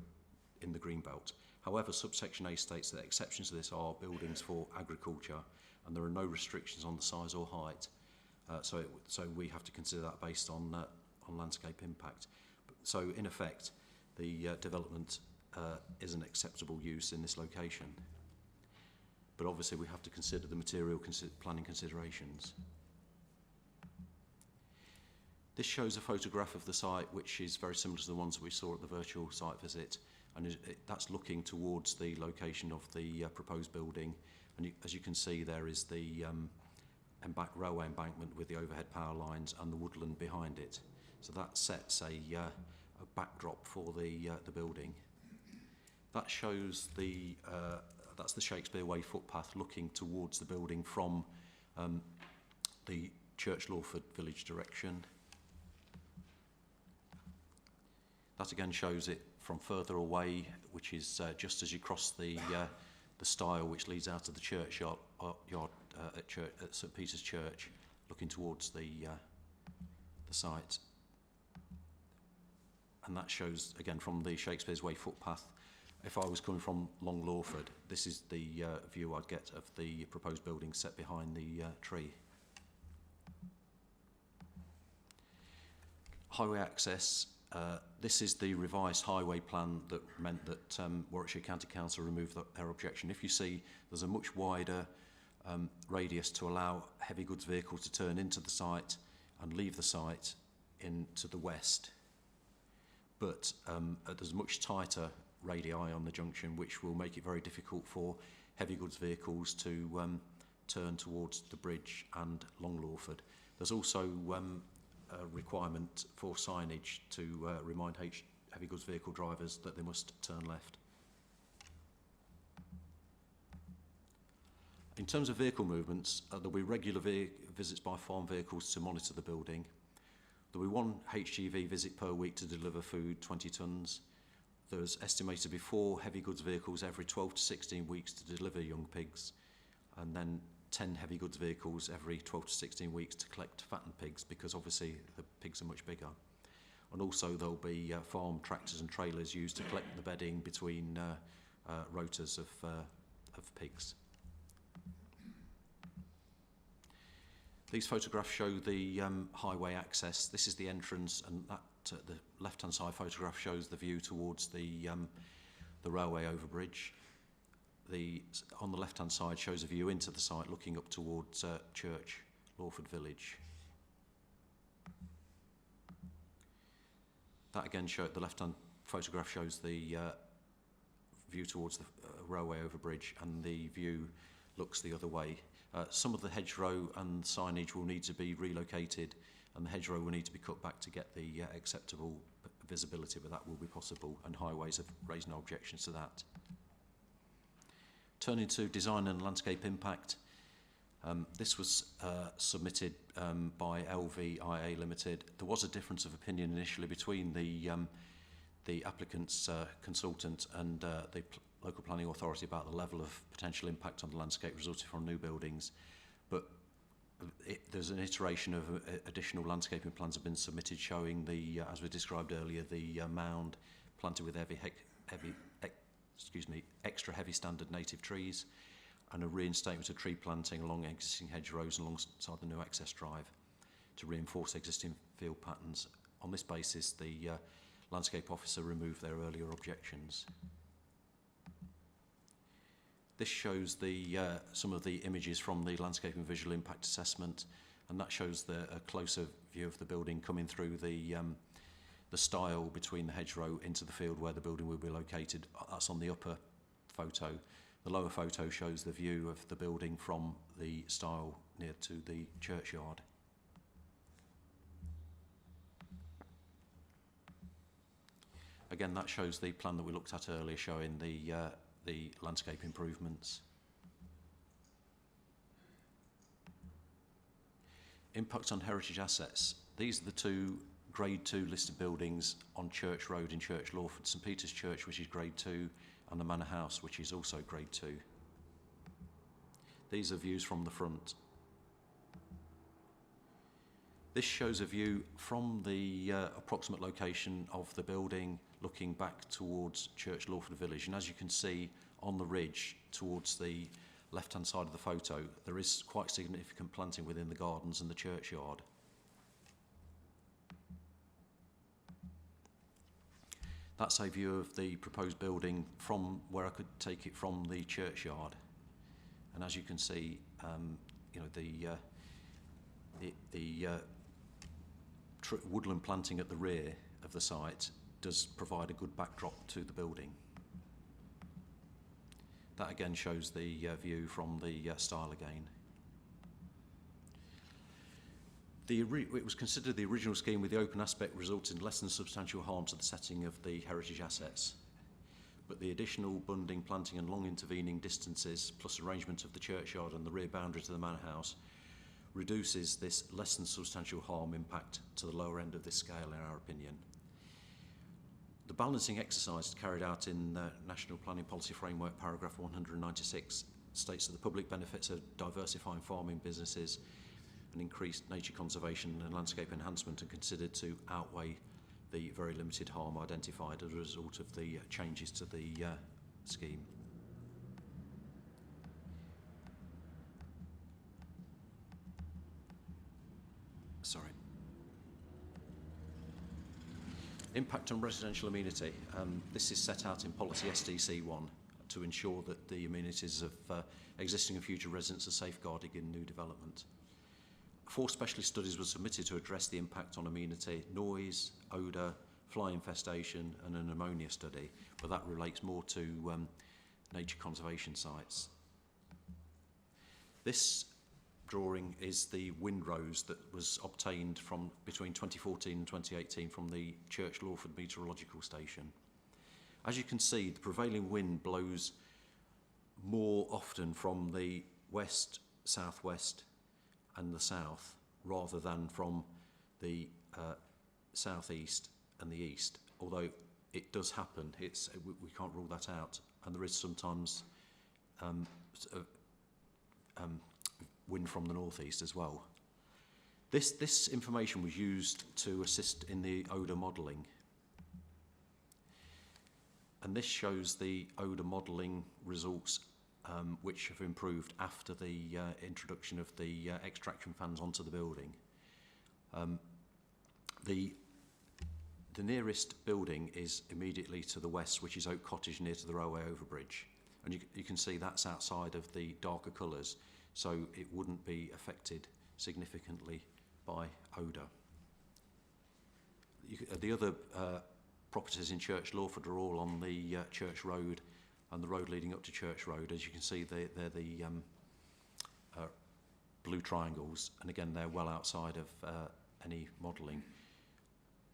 in the green belt. However, subsection A states that exceptions to this are buildings for agriculture, and there are no restrictions on the size or height. So we have to consider that based on landscape impact. So in effect, the development is an acceptable use in this location. But obviously we have to consider the material planning considerations. This shows a photograph of the site which is very similar to the ones that we saw at the virtual site visit, and that's looking towards the location of the proposed building. And as you can see, there is the railway embankment with the overhead power lines and the woodland behind it. So that sets a backdrop for the building. That shows that's the Shakespeare Way footpath looking towards the building from the Church Lawford village direction. That again shows it from further away, which is just as you cross the stile which leads out of the churchyard at St Peter's Church, looking towards the site. And that shows again from the Shakespeare's Way footpath. If I was coming from Long Lawford, this is the view I'd get of the proposed building set behind the tree. Highway access. This is the revised highway plan that meant that Warwickshire County Council removed their objection. If you see, there's a much wider radius to allow heavy goods vehicles to turn into the site and leave the site into the west. But there's much tighter radii on the junction, which will make it very difficult for heavy goods vehicles to turn towards the bridge and Long Lawford. There's also a requirement for signage to remind heavy goods vehicle drivers that they must turn left. In terms of vehicle movements, there'll be regular visits by farm vehicles to monitor the building. There'll be one HGV visit per week to deliver food, 20 tonnes. There's estimated to be 4 heavy goods vehicles every 12 to 16 weeks to deliver young pigs, and then 10 heavy goods vehicles every 12 to 16 weeks to collect fattened pigs, because obviously the pigs are much bigger. And also there'll be farm tractors and trailers used to collect the bedding between rotas of pigs. These photographs show the highway access. This is the entrance, and that the left-hand side photograph shows the view towards the railway overbridge. On the left-hand side shows a view into the site looking up towards Church Lawford Village. That again the left-hand photograph shows the view towards the railway overbridge, and the view looks the other way. Some of the hedgerow and signage will need to be relocated and the hedgerow will need to be cut back to get the acceptable visibility, but that will be possible, and highways have raised no objections to that. Turning to design and landscape impact, this was submitted by LVIA Limited. There was a difference of opinion initially between the applicant's consultant and the local planning authority about the level of potential impact on the landscape resulting from new buildings, but there's an iteration of additional landscaping plans have been submitted showing the, as we described earlier, the mound planted with extra heavy standard native trees, and a reinstatement of tree planting along existing hedgerows alongside the new access drive to reinforce existing field patterns. On this basis, the landscape officer removed their earlier objections. This shows the some of the images from the landscape and visual impact assessment, and that shows a closer view of the building coming through the stile between the hedgerow into the field where the building will be located. That's on the upper photo. The lower photo shows the view of the building from the stile near to the churchyard. Again, that shows the plan that we looked at earlier, showing the landscape improvements. Impact on heritage assets. These are the two Grade 2 listed buildings on Church Road in Church Lawford, St Peter's Church, which is Grade 2, and the Manor House, which is also Grade 2. These are views from the front. This shows a view from the approximate location of the building looking back towards Church Lawford Village, and as you can see on the ridge towards the left-hand side of the photo, there is quite significant planting within the gardens and the churchyard. That's a view of the proposed building from where I could take it from the churchyard, and as you can see, you know, the woodland planting at the rear of the site does provide a good backdrop to the building. That again shows the view from the stile again. It was considered the original scheme with the open aspect resulted in less than substantial harm to the setting of the heritage assets. But the additional bunding, planting and long intervening distances, plus arrangement of the churchyard and the rear boundary to the manor house, reduces this less than substantial harm impact to the lower end of this scale, in our opinion. The balancing exercise carried out in the National Planning Policy Framework, paragraph 196, states that the public benefits of diversifying farming businesses and increased nature conservation and landscape enhancement are considered to outweigh the very limited harm identified as a result of the changes to the scheme. Sorry. Impact on residential amenity. This is set out in policy SDC1 to ensure that the amenities of existing and future residents are safeguarded in new development. 4 specialist studies were submitted to address the impact on amenity: noise, odour, fly infestation and an ammonia study, but that relates more to nature conservation sites. This drawing is the windrows that was obtained from between 2014 and 2018 from the Church Lawford Meteorological Station. As you can see, the prevailing wind blows more often from the west, southwest and the south rather than from the southeast and the east, although it does happen. We can't rule that out, and there is sometimes wind from the northeast as well. This information was used to assist in the odour modelling, and this shows the odour modelling results which have improved after the introduction of the extraction fans onto the building. The nearest building is immediately to the west, which is Oak Cottage near to the railway overbridge, and you can see that's outside of the darker colours, so it wouldn't be affected significantly by odour. The other properties in Church Lawford are all on the Church Road and the road leading up to Church Road. As you can see, they're the blue triangles, and again they're well outside of any modelling.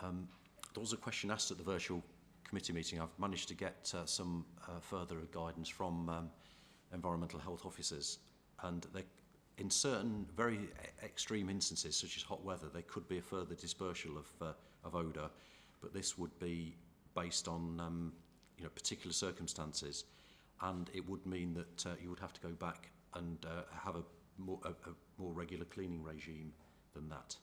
There was a question asked at the virtual committee meeting. I've managed to get some further guidance from environmental health officers, and in certain very extreme instances, such as hot weather, there could be a further dispersal of odour, but this would be based on particular circumstances, and it would mean that you would have to go back and have a more regular cleaning regime than that.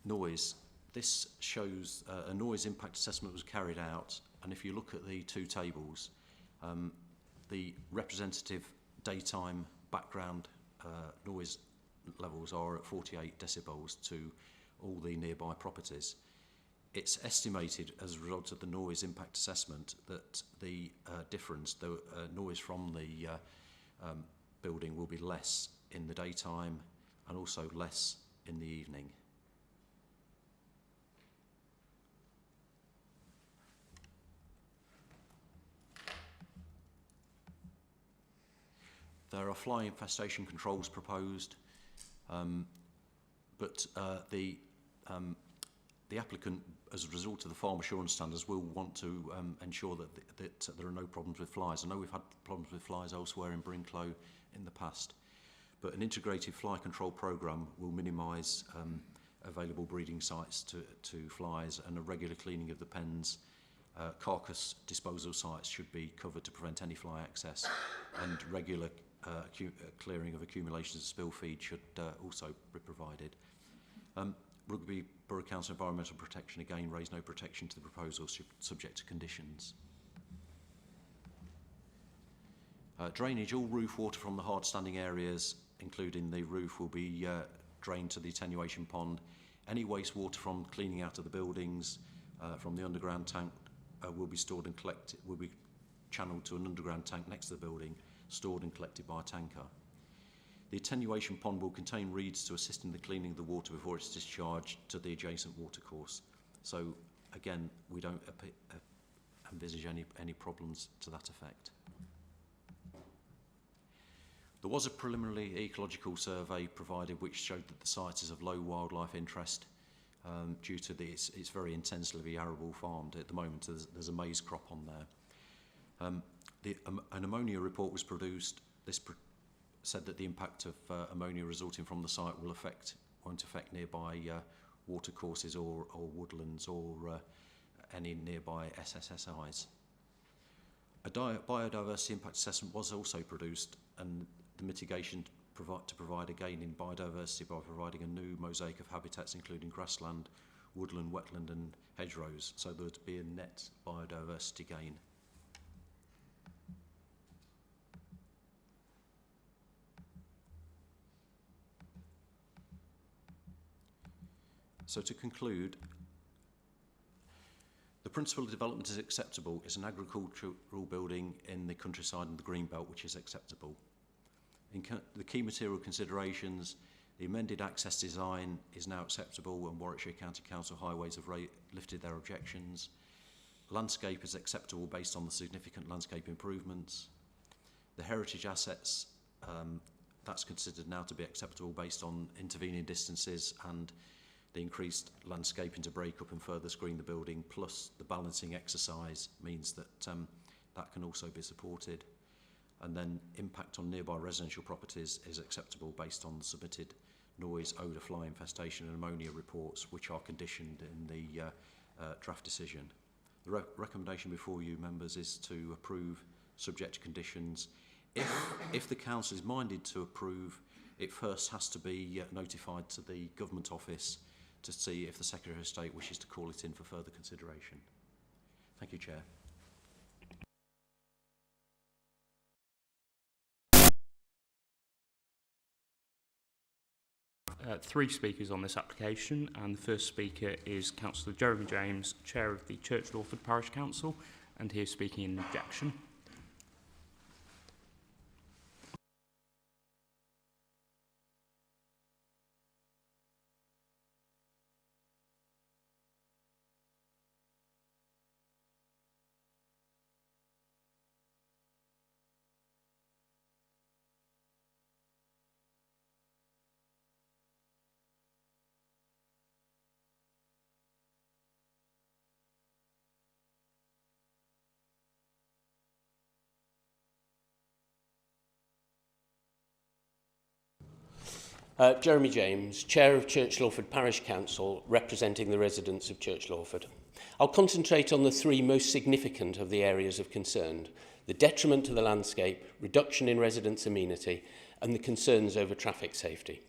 Noise. This shows a noise impact assessment was carried out, and if you look at the two tables, the representative daytime background noise levels are at 48 decibels to all the nearby properties. It's estimated as a result of the noise impact assessment that the difference, the noise from the building will be less in the daytime and also less in the evening. There are fly infestation controls proposed, but the applicant, as a result of the farm assurance standards, will want to ensure that there are no problems with flies. I know we've had problems with flies elsewhere in Brinklow in the past, but an integrated fly control programme will minimise available breeding sites to flies, and a regular cleaning of the pens. Carcass disposal sites should be covered to prevent any fly access, and regular clearing of accumulations of spill feed should also be provided. Rugby Borough Council Environmental Protection again raised no protection to the proposal subject to conditions. Drainage. All roof water from the hard standing areas, including the roof, will be drained to the attenuation pond. Any wastewater from cleaning out of the buildings from the underground tank will be stored and collected, will be channeled to an underground tank next to the building, stored and collected by a tanker. The attenuation pond will contain reeds to assist in the cleaning of the water before it's discharged to the adjacent watercourse. So again, we don't envisage any problems to that effect. There was a preliminary ecological survey provided which showed that the site is of low wildlife interest due to it's very intensively arable farmed at the moment. There's a maize crop on there. An ammonia report was produced. This said that the impact of ammonia resulting from the site won't affect nearby watercourses or woodlands or any nearby SSSIs. A biodiversity impact assessment was also produced, and the mitigation to provide again in biodiversity by providing a new mosaic of habitats including grassland, woodland, wetland and hedgerows, so there would be a net biodiversity gain. So to conclude, the principle of development is acceptable. It's an agricultural building in the countryside and the green belt which is acceptable. In the key material considerations, the amended access design is now acceptable, and Warwickshire County Council Highways have lifted their objections. Landscape is acceptable based on the significant landscape improvements. The heritage assets, that's considered now to be acceptable based on intervening distances and the increased landscaping to break up and further screen the building, plus the balancing exercise means that that can also be supported. And then impact on nearby residential properties is acceptable based on the submitted noise, odour, fly infestation and ammonia reports, which are conditioned in the draft decision. The recommendation before you, members, is to approve subject to conditions. If the council is minded to approve, it first has to be notified to the government office to see if the Secretary of State wishes to call it in for further consideration. Thank you, Chair. Three speakers on this application, and the first speaker is Councillor Jeremy James, Chair of the Church Lawford Parish Council, and he is speaking in objection. Jeremy James, Chair of Church Lawford Parish Council, representing the residents of Church Lawford. I'll concentrate on the three most significant of the areas of concern: the detriment to the landscape, reduction in residents' amenity, and the concerns over traffic safety.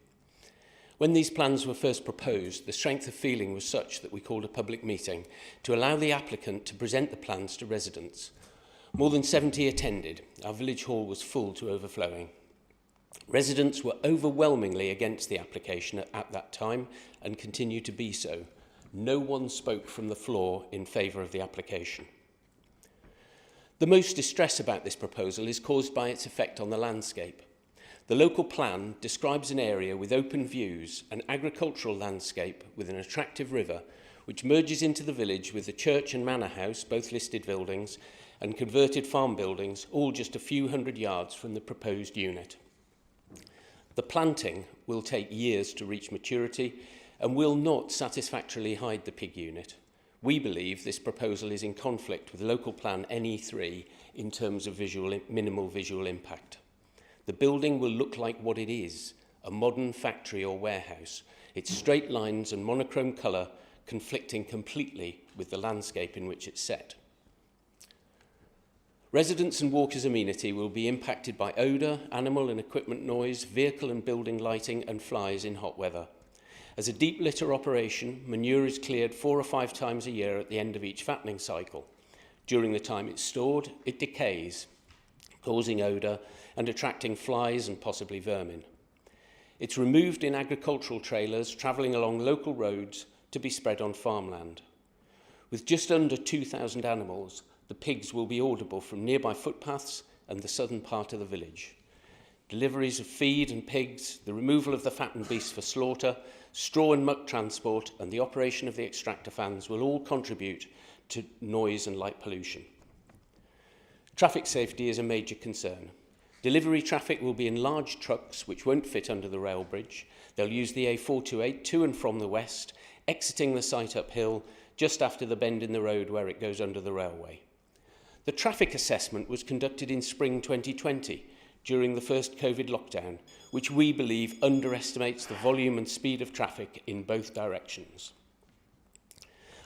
When these plans were first proposed, the strength of feeling was such that we called a public meeting to allow the applicant to present the plans to residents. More than 70 attended. Our village hall was full to overflowing. Residents were overwhelmingly against the application at that time and continue to be so. No one spoke from the floor in favour of the application. The most distress about this proposal is caused by its effect on the landscape. The local plan describes an area with open views, an agricultural landscape with an attractive river, which merges into the village with the church and manor house, both listed buildings, and converted farm buildings, all just a few hundred yards from the proposed unit. The planting will take years to reach maturity and will not satisfactorily hide the pig unit. We believe this proposal is in conflict with local plan NE3 in terms of minimal visual impact. The building will look like what it is, a modern factory or warehouse, its straight lines and monochrome colour conflicting completely with the landscape in which it's set. Residents and walkers' amenity will be impacted by odour, animal and equipment noise, vehicle and building lighting and flies in hot weather. As a deep litter operation, manure is cleared 4 or 5 times a year at the end of each fattening cycle. During the time it's stored, it decays, causing odour and attracting flies and possibly vermin. It's removed in agricultural trailers travelling along local roads to be spread on farmland. With just under 2,000 animals, the pigs will be audible from nearby footpaths and the southern part of the village. Deliveries of feed and pigs, the removal of the fattened beasts for slaughter, straw and muck transport, and the operation of the extractor fans will all contribute to noise and light pollution. Traffic safety is a major concern. Delivery traffic will be in large trucks which won't fit under the rail bridge. They'll use the A428 to and from the west, exiting the site uphill just after the bend in the road where it goes under the railway. The traffic assessment was conducted in spring 2020 during the first COVID lockdown, which we believe underestimates the volume and speed of traffic in both directions.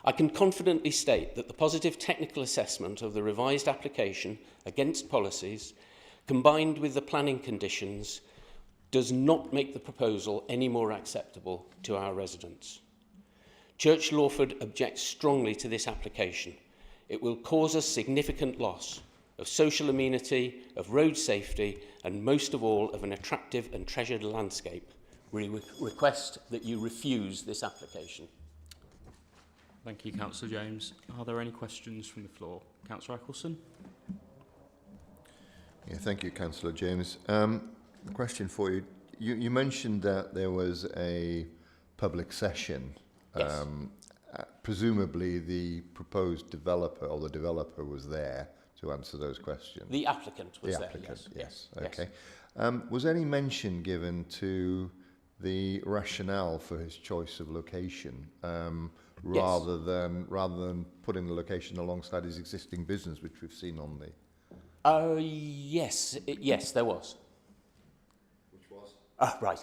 I can confidently state that the positive technical assessment of the revised application against policies, combined with the planning conditions, does not make the proposal any more acceptable to our residents. Church Lawford objects strongly to this application. It will cause us significant loss of social amenity, of road safety, and most of all, of an attractive and treasured landscape. We request that you refuse this application. Thank you, Councillor James. Are there any questions from the floor? Councillor Eccleston? Yeah, thank you, Councillor James. A question for you. You mentioned that there was a public session. Yes. Presumably the proposed developer or the developer was there to answer those questions. The applicant was the there, applicant, yes. Okay. Was any mention given to the rationale for his choice of location, rather than putting the location alongside his existing business, which we've seen on the... Yes, there was. Which was? Right.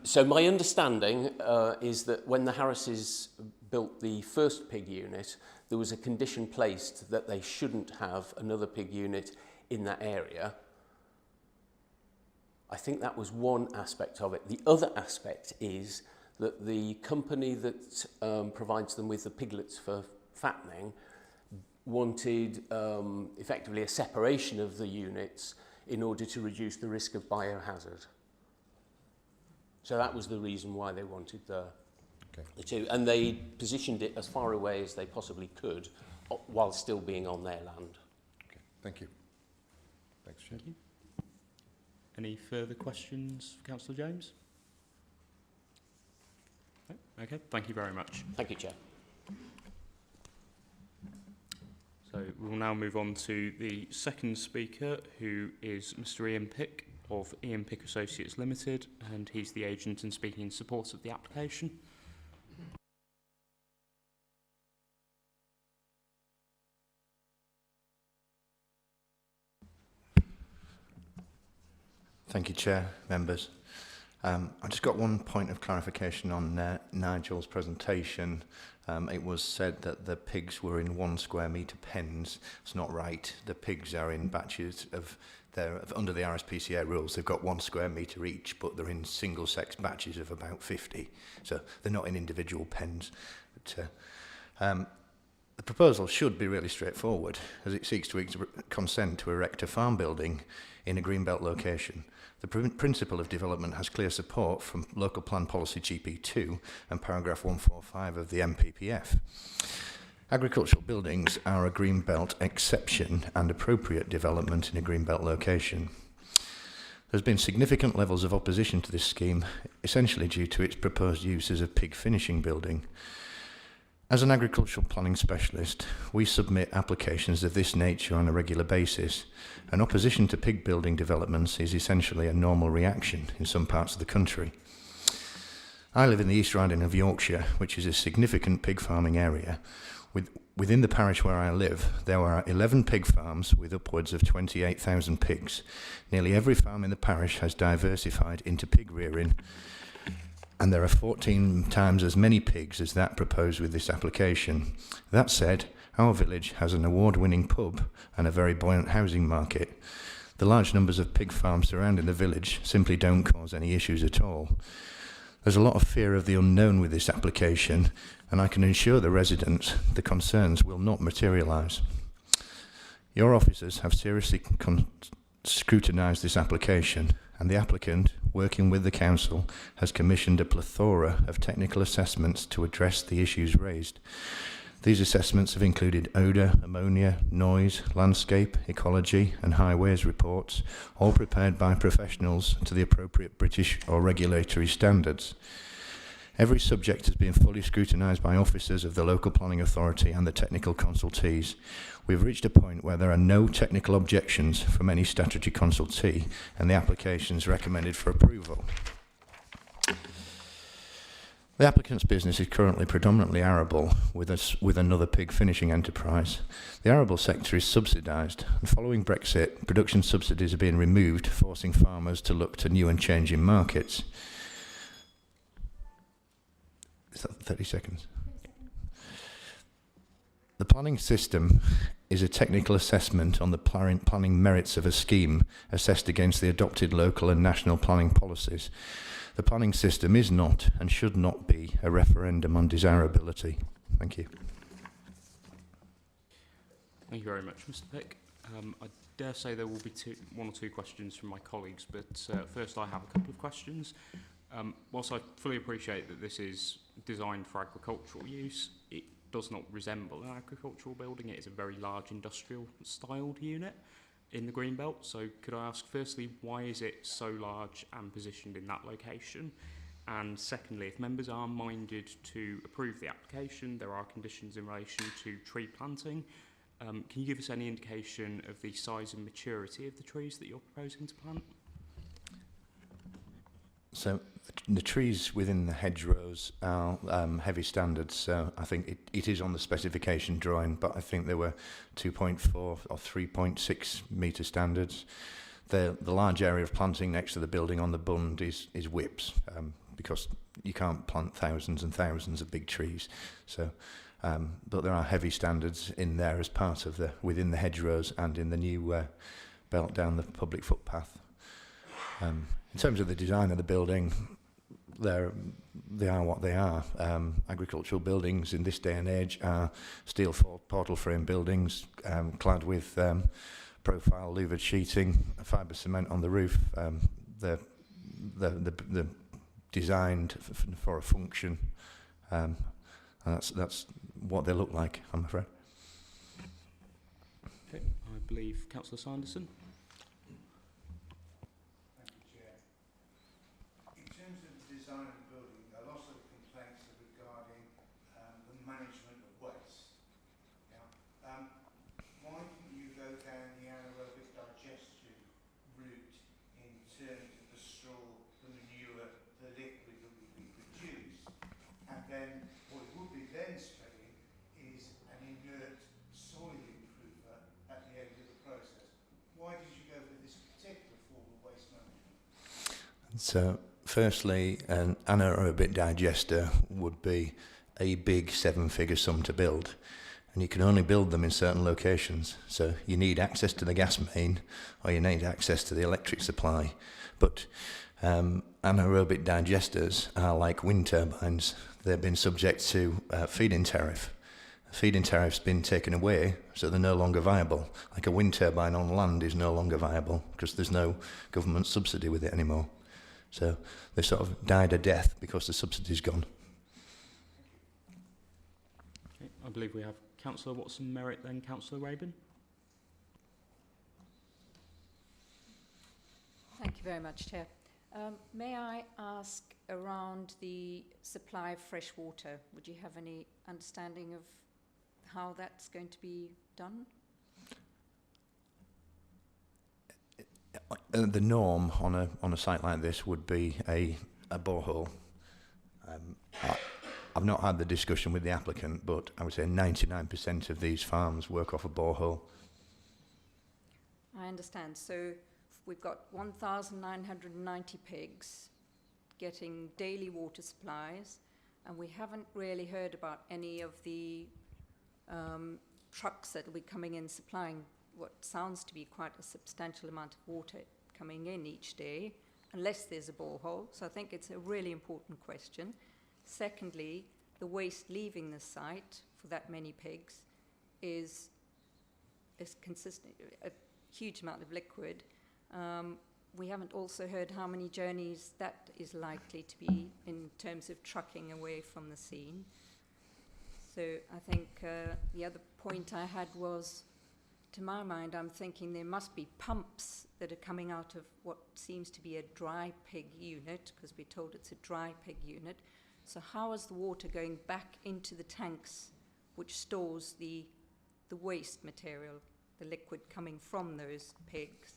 So my understanding is that when the Harrises built the first pig unit, there was a condition placed that they shouldn't have another pig unit in that area. I think that was one aspect of it. The other aspect is that the company that provides them with the piglets for fattening wanted effectively a separation of the units in order to reduce the risk of biohazard. So that was the reason why they wanted the two. And they positioned it as far away as they possibly could while still being on their land. Okay, thank you. Thanks, Chair. Thank you. Any further questions for Councillor James? No? Okay, thank you very much. Thank you, Chair. So we will now move on to the second speaker, who is Mr. Ian Pick of Ian Pick Associates Limited, and he's the agent and speaking in support of the application. Thank you, Chair, members. I just got one point of clarification on Nigel's presentation. It was said that the pigs were in 1 square metre pens. It's not right. The pigs are in batches of, under the RSPCA rules, they've got 1 square metre each, but they're in single-sex batches of about 50. So they're not in individual pens. But, the proposal should be really straightforward, as it seeks to consent to erect a farm building in a greenbelt location. The principle of development has clear support from Local Plan Policy GP2 and paragraph 145 of the MPPF. Agricultural buildings are a greenbelt exception and appropriate development in a greenbelt location. There's been significant levels of opposition to this scheme, essentially due to its proposed use as a pig finishing building. As an agricultural planning specialist, we submit applications of this nature on a regular basis, and opposition to pig building developments is essentially a normal reaction in some parts of the country. I live in the East Riding of Yorkshire, which is a significant pig farming area. Within the parish where I live, there are 11 pig farms with upwards of 28,000 pigs. Nearly every farm in the parish has diversified into pig rearing, and there are 14 times as many pigs as that proposed with this application. That said, our village has an award-winning pub and a very buoyant housing market. The large numbers of pig farms surrounding the village simply don't cause any issues at all. There's a lot of fear of the unknown with this application, and I can assure the residents the concerns will not materialise. Your officers have seriously scrutinised this application, and the applicant, working with the council, has commissioned a plethora of technical assessments to address the issues raised. These assessments have included odour, ammonia, noise, landscape, ecology and highways reports, all prepared by professionals to the appropriate British or regulatory standards. Every subject has been fully scrutinised by officers of the local planning authority and the technical consultees. We've reached a point where there are no technical objections from any statutory consultee, and the application is recommended for approval. The applicant's business is currently predominantly arable, with another pig finishing enterprise. The arable sector is subsidised, and following Brexit, production subsidies are being removed, forcing farmers to look to new and changing markets. Is that 30 seconds? The planning system is a technical assessment on the planning merits of a scheme assessed against the adopted local and national planning policies. The planning system is not and should not be a referendum on desirability. Thank you. Thank you very much, Mr. Pick. I dare say there will be one or two questions from my colleagues, but first I have a couple of questions. Whilst I fully appreciate that this is designed for agricultural use, it does not resemble an agricultural building. It is a very large industrial styled unit in the Greenbelt. So could I ask firstly, why is it so large and positioned in that location? And secondly, if members are minded to approve the application, there are conditions in relation to tree planting. Can you give us any indication of the size and maturity of the trees that you're proposing to plant? So the trees within the hedgerows are heavy standards, so I think it is on the specification drawing, but I think there were 2.4 or 3.6 metre standards. The large area of planting next to the building on the bund is whips, because you can't plant thousands and thousands of big trees. So, but there are heavy standards in there as part of within the hedgerows and in the new belt down the public footpath. In terms of the design of the building, they are what they are. Agricultural buildings in this day and age are steel portal frame buildings clad with profile louvered sheeting, fibre cement on the roof. They're designed for a function, and that's what they look like, I'm afraid. Okay, I believe Councillor Sanderson. So Firstly, an anaerobic digester would be a big 7-figure sum to build, and you can only build them in certain locations. So you need access to the gas main, or you need access to the electric supply. But anaerobic digesters are like wind turbines. They've been subject to feed-in tariff. Feed-in tariff's been taken away, so they're no longer viable. Like a wind turbine on land is no longer viable because there's no government subsidy with it anymore. So they sort of died a death because the subsidy's gone. Okay, I believe we have Councillor Watson-Merritt, then Councillor Rabin. Thank you very much, Chair. May I ask around the supply of fresh water? Would you have any understanding of how that's going to be done? The norm on a site like this would be a borehole. I've not had the discussion with the applicant, but I would say 99% of these farms work off a borehole. I understand. So we've got 1,990 pigs getting daily water supplies, and we haven't really heard about any of the trucks that will be coming in supplying what sounds to be quite a substantial amount of water coming in each day, unless there's a borehole. So I think it's a really important question. Secondly, the waste leaving the site for that many pigs is consistent, a huge amount of liquid. We haven't also heard how many journeys that is likely to be in terms of trucking away from the scene. So I think the other point I had was, to my mind, I'm thinking there must be pumps that are coming out of what seems to be a dry pig unit, because we're told it's a dry pig unit. So how is the water going back into the tanks which stores the waste material, the liquid coming from those pigs?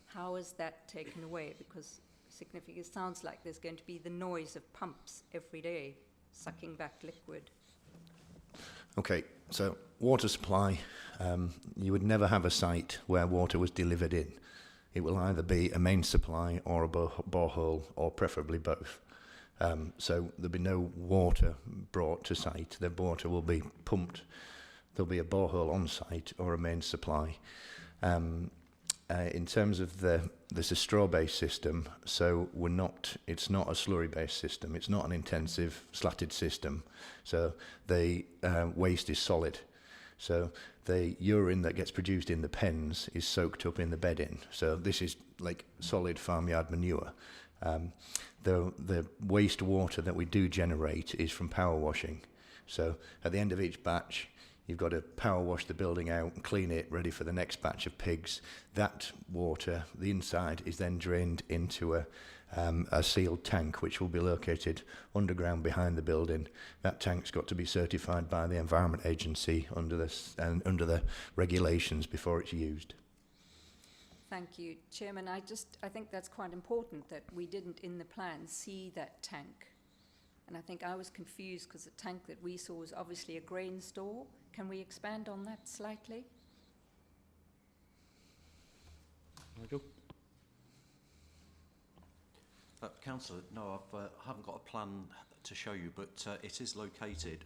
How is that taken away? Because significantly, it sounds like there's going to be the noise of pumps every day sucking back liquid. Okay, so water supply, you would never have a site where water was delivered in. It will either be a main supply or a borehole, or preferably both. So there'll be no water brought to site. The water will be pumped. There'll be a borehole on site or a main supply. In terms of there's a straw-based system, so it's not a slurry-based system. It's not an intensive slatted system. So the waste is solid. So the urine that gets produced in the pens is soaked up in the bedding. So this is like solid farmyard manure. The wastewater that we do generate is from power washing. So at the end of each batch, you've got to power wash the building out and clean it, ready for the next batch of pigs. That water, the inside, is then drained into a sealed tank, which will be located underground behind the building. That tank's got to be certified by the Environment Agency under the regulations before it's used. Thank you, Chairman. I think that's quite important that we didn't in the plan see that tank. And I think I was confused because the tank that we saw was obviously a grain store. Can we expand on that slightly? Nigel? Councillor, no, I haven't got a plan to show you, but it is located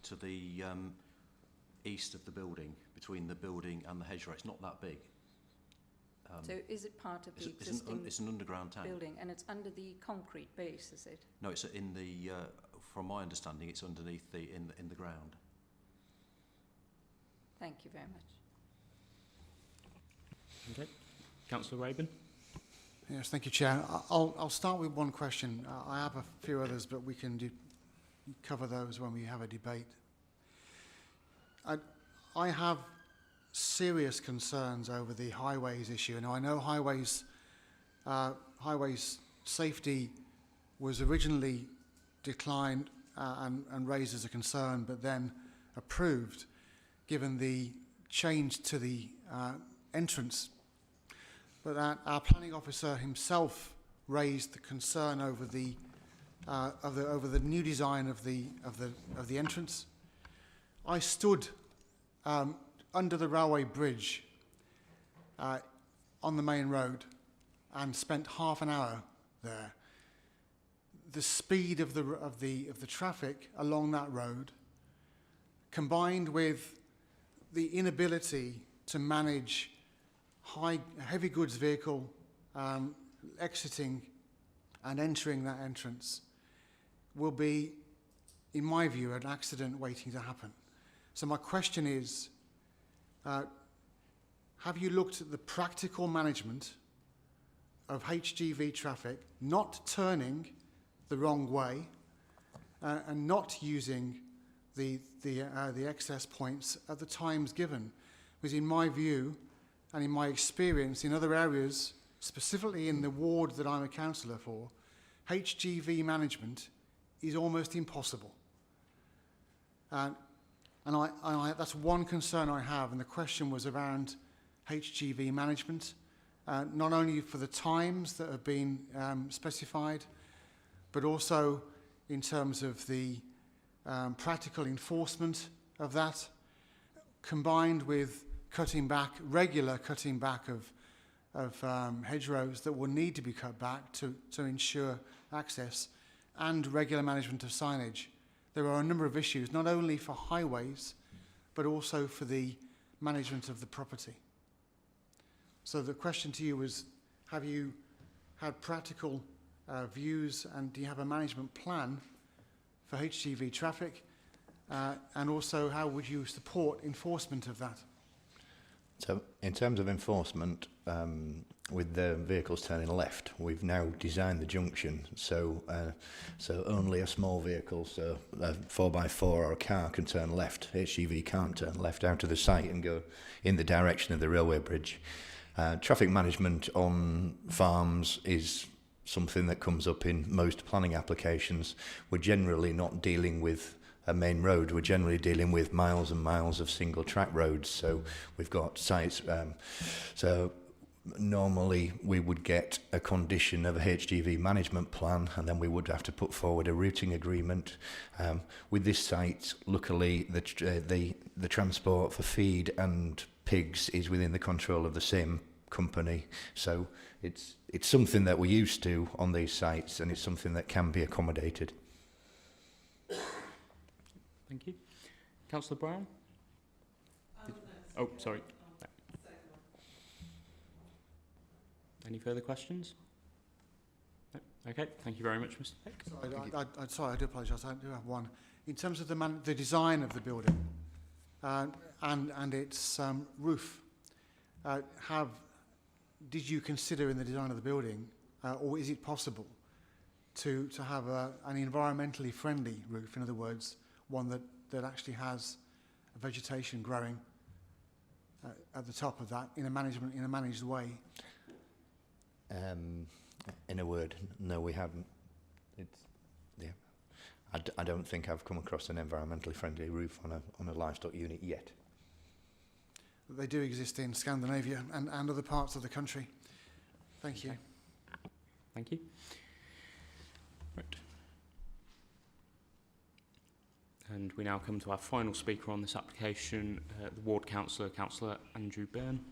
to the east of the building, between the building and the hedgerow. It's not that big. So is it part of the existing it's an underground tank building, and it's under the concrete base, is it? No, it's in the. From my understanding, it's underneath in the ground. Thank you very much. Okay, Councillor Rabin. Yes, thank you, Chair. I'll start with one question. I have a few others, but we can cover those when we have a debate. I have serious concerns over the highways issue. Now, I know highways safety was originally declined and raised as a concern, but then approved, given the change to the entrance. But our planning officer himself raised the concern over the new design of the entrance. I stood under the railway bridge on the main road and spent half an hour there. the speed of the traffic along that road, combined with the inability to manage heavy goods vehicle exiting and entering that entrance, will be, in my view, an accident waiting to happen. So my question is, have you looked at the practical management of HGV traffic not turning the wrong way and not using the excess points at the times given? Because in my view and in my experience in other areas, specifically in the ward that I'm a councillor for, HGV management is almost impossible. And that's one concern I have, and the question was around HGV management, not only for the times that have been specified, but also in terms of the practical enforcement of that, combined with regular cutting back of hedgerows that will need to be cut back to ensure access, and regular management of signage. There are a number of issues, not only for highways, but also for the management of the property. So the question to you was, have you had practical views, and do you have a management plan for HGV traffic? And also, how would you support enforcement of that? So in terms of enforcement, with the vehicles turning left, we've now designed the junction so only a small vehicle, so a 4x4 or a car, can turn left. HGV can't turn left out of the site and go in the direction of the railway bridge. Traffic management on farms is something that comes up in most planning applications. We're generally not dealing with a main road. We're generally dealing with miles and miles of single track roads. So we've got sites. So normally we would get a condition of a HGV management plan, and then we would have to put forward a routing agreement. With this site, luckily the transport for feed and pigs is within the control of the same company. So it's something that we're used to on these sites, and it's something that can be accommodated. Thank you. Councillor Brown? Oh, sorry. Any further questions? No? Okay, thank you very much, Mr. Peck. Sorry, I do apologise. I do have one. In terms of the design of the building and its roof, did you consider in the design of the building, or is it possible to have an environmentally friendly roof? In other words, one that actually has vegetation growing at the top of that in a managed way. In a word, no, we haven't. I don't think I've come across an environmentally friendly roof on a livestock unit yet. They do exist in Scandinavia and other parts of the country. Thank you. Okay. Thank you. Right. And we now come to our final speaker on this application, the Ward Councillor, Councillor Andrew Byrne.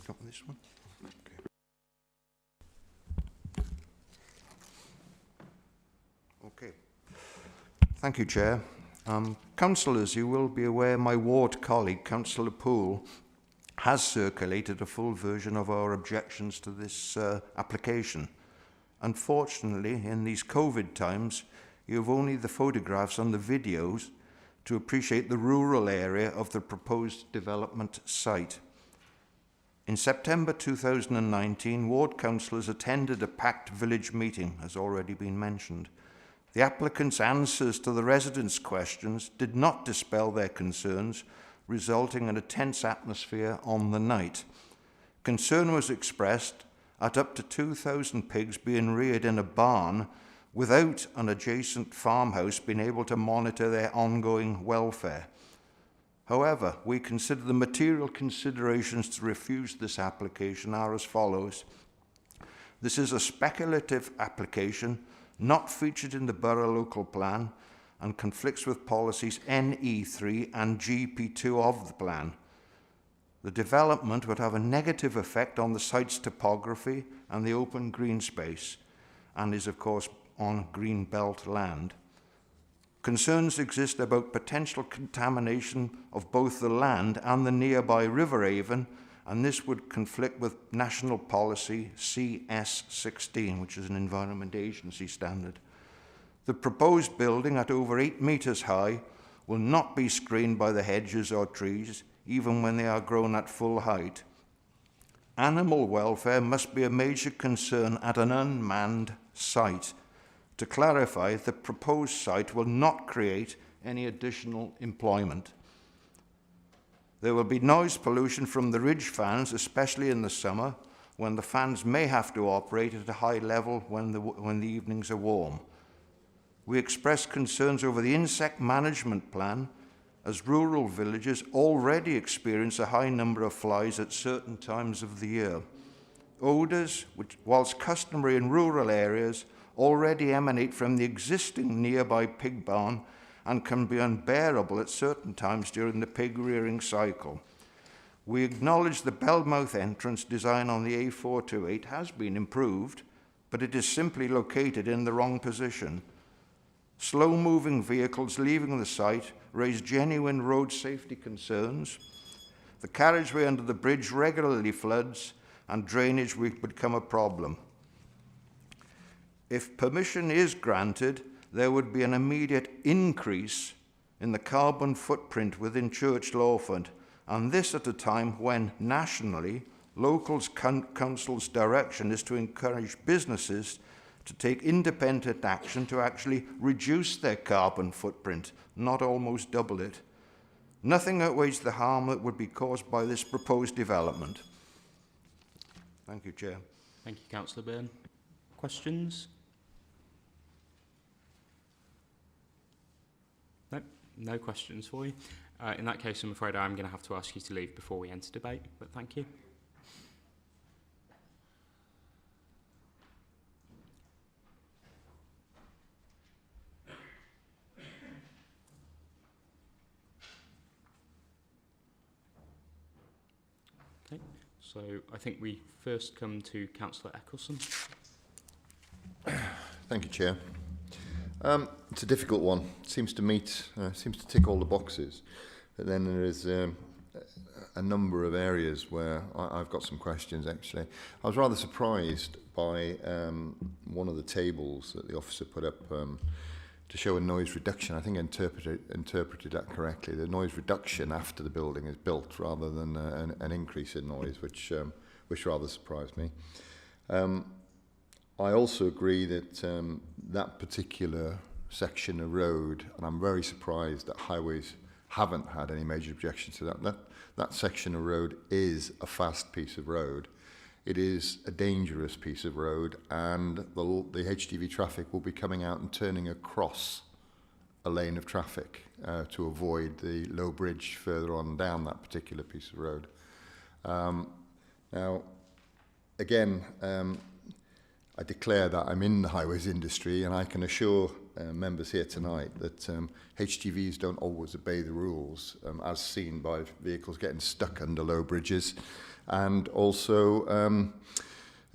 Got this one? Okay. Thank you, Chair. Councillors, you will be aware my ward colleague, Councillor Poole, has circulated a full version of our objections to this application. Unfortunately, in these COVID times, you have only the photographs and the videos to appreciate the rural area of the proposed development site. In September 2019, ward councillors attended a packed village meeting, as already been mentioned. The applicants' answers to the residents' questions did not dispel their concerns, resulting in a tense atmosphere on the night. Concern was expressed at up to 2,000 pigs being reared in a barn without an adjacent farmhouse being able to monitor their ongoing welfare. However, we consider the material considerations to refuse this application are as follows. This is a speculative application not featured in the Borough Local Plan and conflicts with policies NE3 and GP2 of the plan. The development would have a negative effect on the site's topography and the open green space, and is of course on green belt land. Concerns exist about potential contamination of both the land and the nearby River Avon, and this would conflict with National Policy CS16, which is an Environment Agency standard. The proposed building, at over 8 metres high, will not be screened by the hedges or trees, even when they are grown at full height. Animal welfare must be a major concern at an unmanned site. To clarify, the proposed site will not create any additional employment. There will be noise pollution from the ridge fans, especially in the summer, when the fans may have to operate at a high level when the evenings are warm. We express concerns over the insect management plan, as rural villages already experience a high number of flies at certain times of the year. Odours, which, whilst customary in rural areas, already emanate from the existing nearby pig barn and can be unbearable at certain times during the pig rearing cycle. We acknowledge the Bellmouth entrance design on the A428 has been improved, but it is simply located in the wrong position. Slow-moving vehicles leaving the site raise genuine road safety concerns. The carriageway under the bridge regularly floods, and drainage will become a problem. If permission is granted, there would be an immediate increase in the carbon footprint within Church Lawford, and this at a time when, nationally, local council's direction is to encourage businesses to take independent action to actually reduce their carbon footprint, not almost double it. Nothing outweighs the harm that would be caused by this proposed development. Thank you, Chair. Thank you, Councillor Byrne. Questions? No, no questions for you. In that case, I'm afraid I'm going to have to ask you to leave before we enter debate, but thank you. Okay, so I think we first come to Councillor Eccleston. Thank you, Chair. It's a difficult one. It seems to tick all the boxes, but then there is a number of areas where I've got some questions, actually. I was rather surprised by one of the tables that the officer put up to show a noise reduction. I think I interpreted that correctly. The noise reduction after the building is built rather than an increase in noise, which rather surprised me. I also agree that that particular section of road, and I'm very surprised that highways haven't had any major objections to that section of road is a fast piece of road. It is a dangerous piece of road, and the HGV traffic will be coming out and turning across a lane of traffic to avoid the low bridge further on down that particular piece of road. Now, again, I declare that I'm in the highways industry, and I can assure members here tonight that HGVs don't always obey the rules, as seen by vehicles getting stuck under low bridges, and also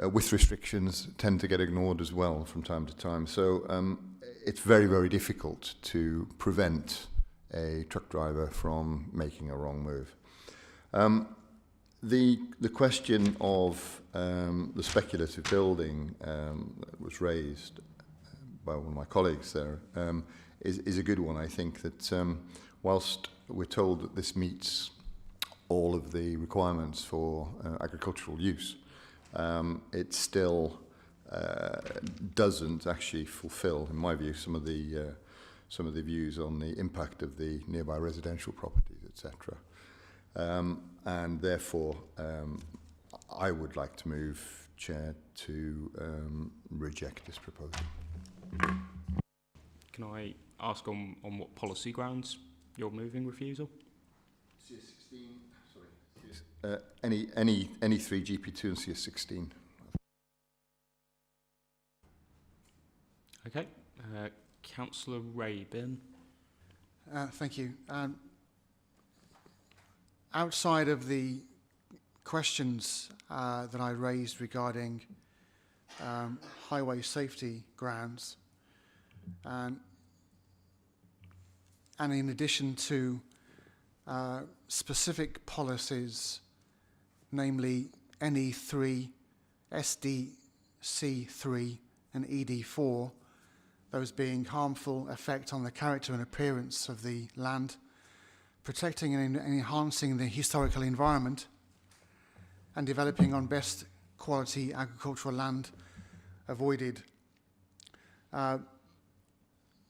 width restrictions tend to get ignored as well from time to time. So it's very, very difficult to prevent a truck driver from making a wrong move. The question of the speculative building that was raised by one of my colleagues there is a good one. I think that whilst we're told that this meets all of the requirements for agricultural use, it still doesn't actually fulfil, in my view, some of the views on the impact of the nearby residential properties, etc. And therefore, I would like to move, Chair, to reject this proposal. Can I ask on what policy grounds you're moving refusal? CS16, sorry. Any 3 GP2 and CS16. Okay. Councillor Rabin. Thank you. Outside of the questions that I raised regarding highway safety grounds, and in addition to specific policies, namely NE3, SDC3 and ED4, those being harmful effect on the character and appearance of the land, protecting and enhancing the historical environment, and developing on best quality agricultural land avoided.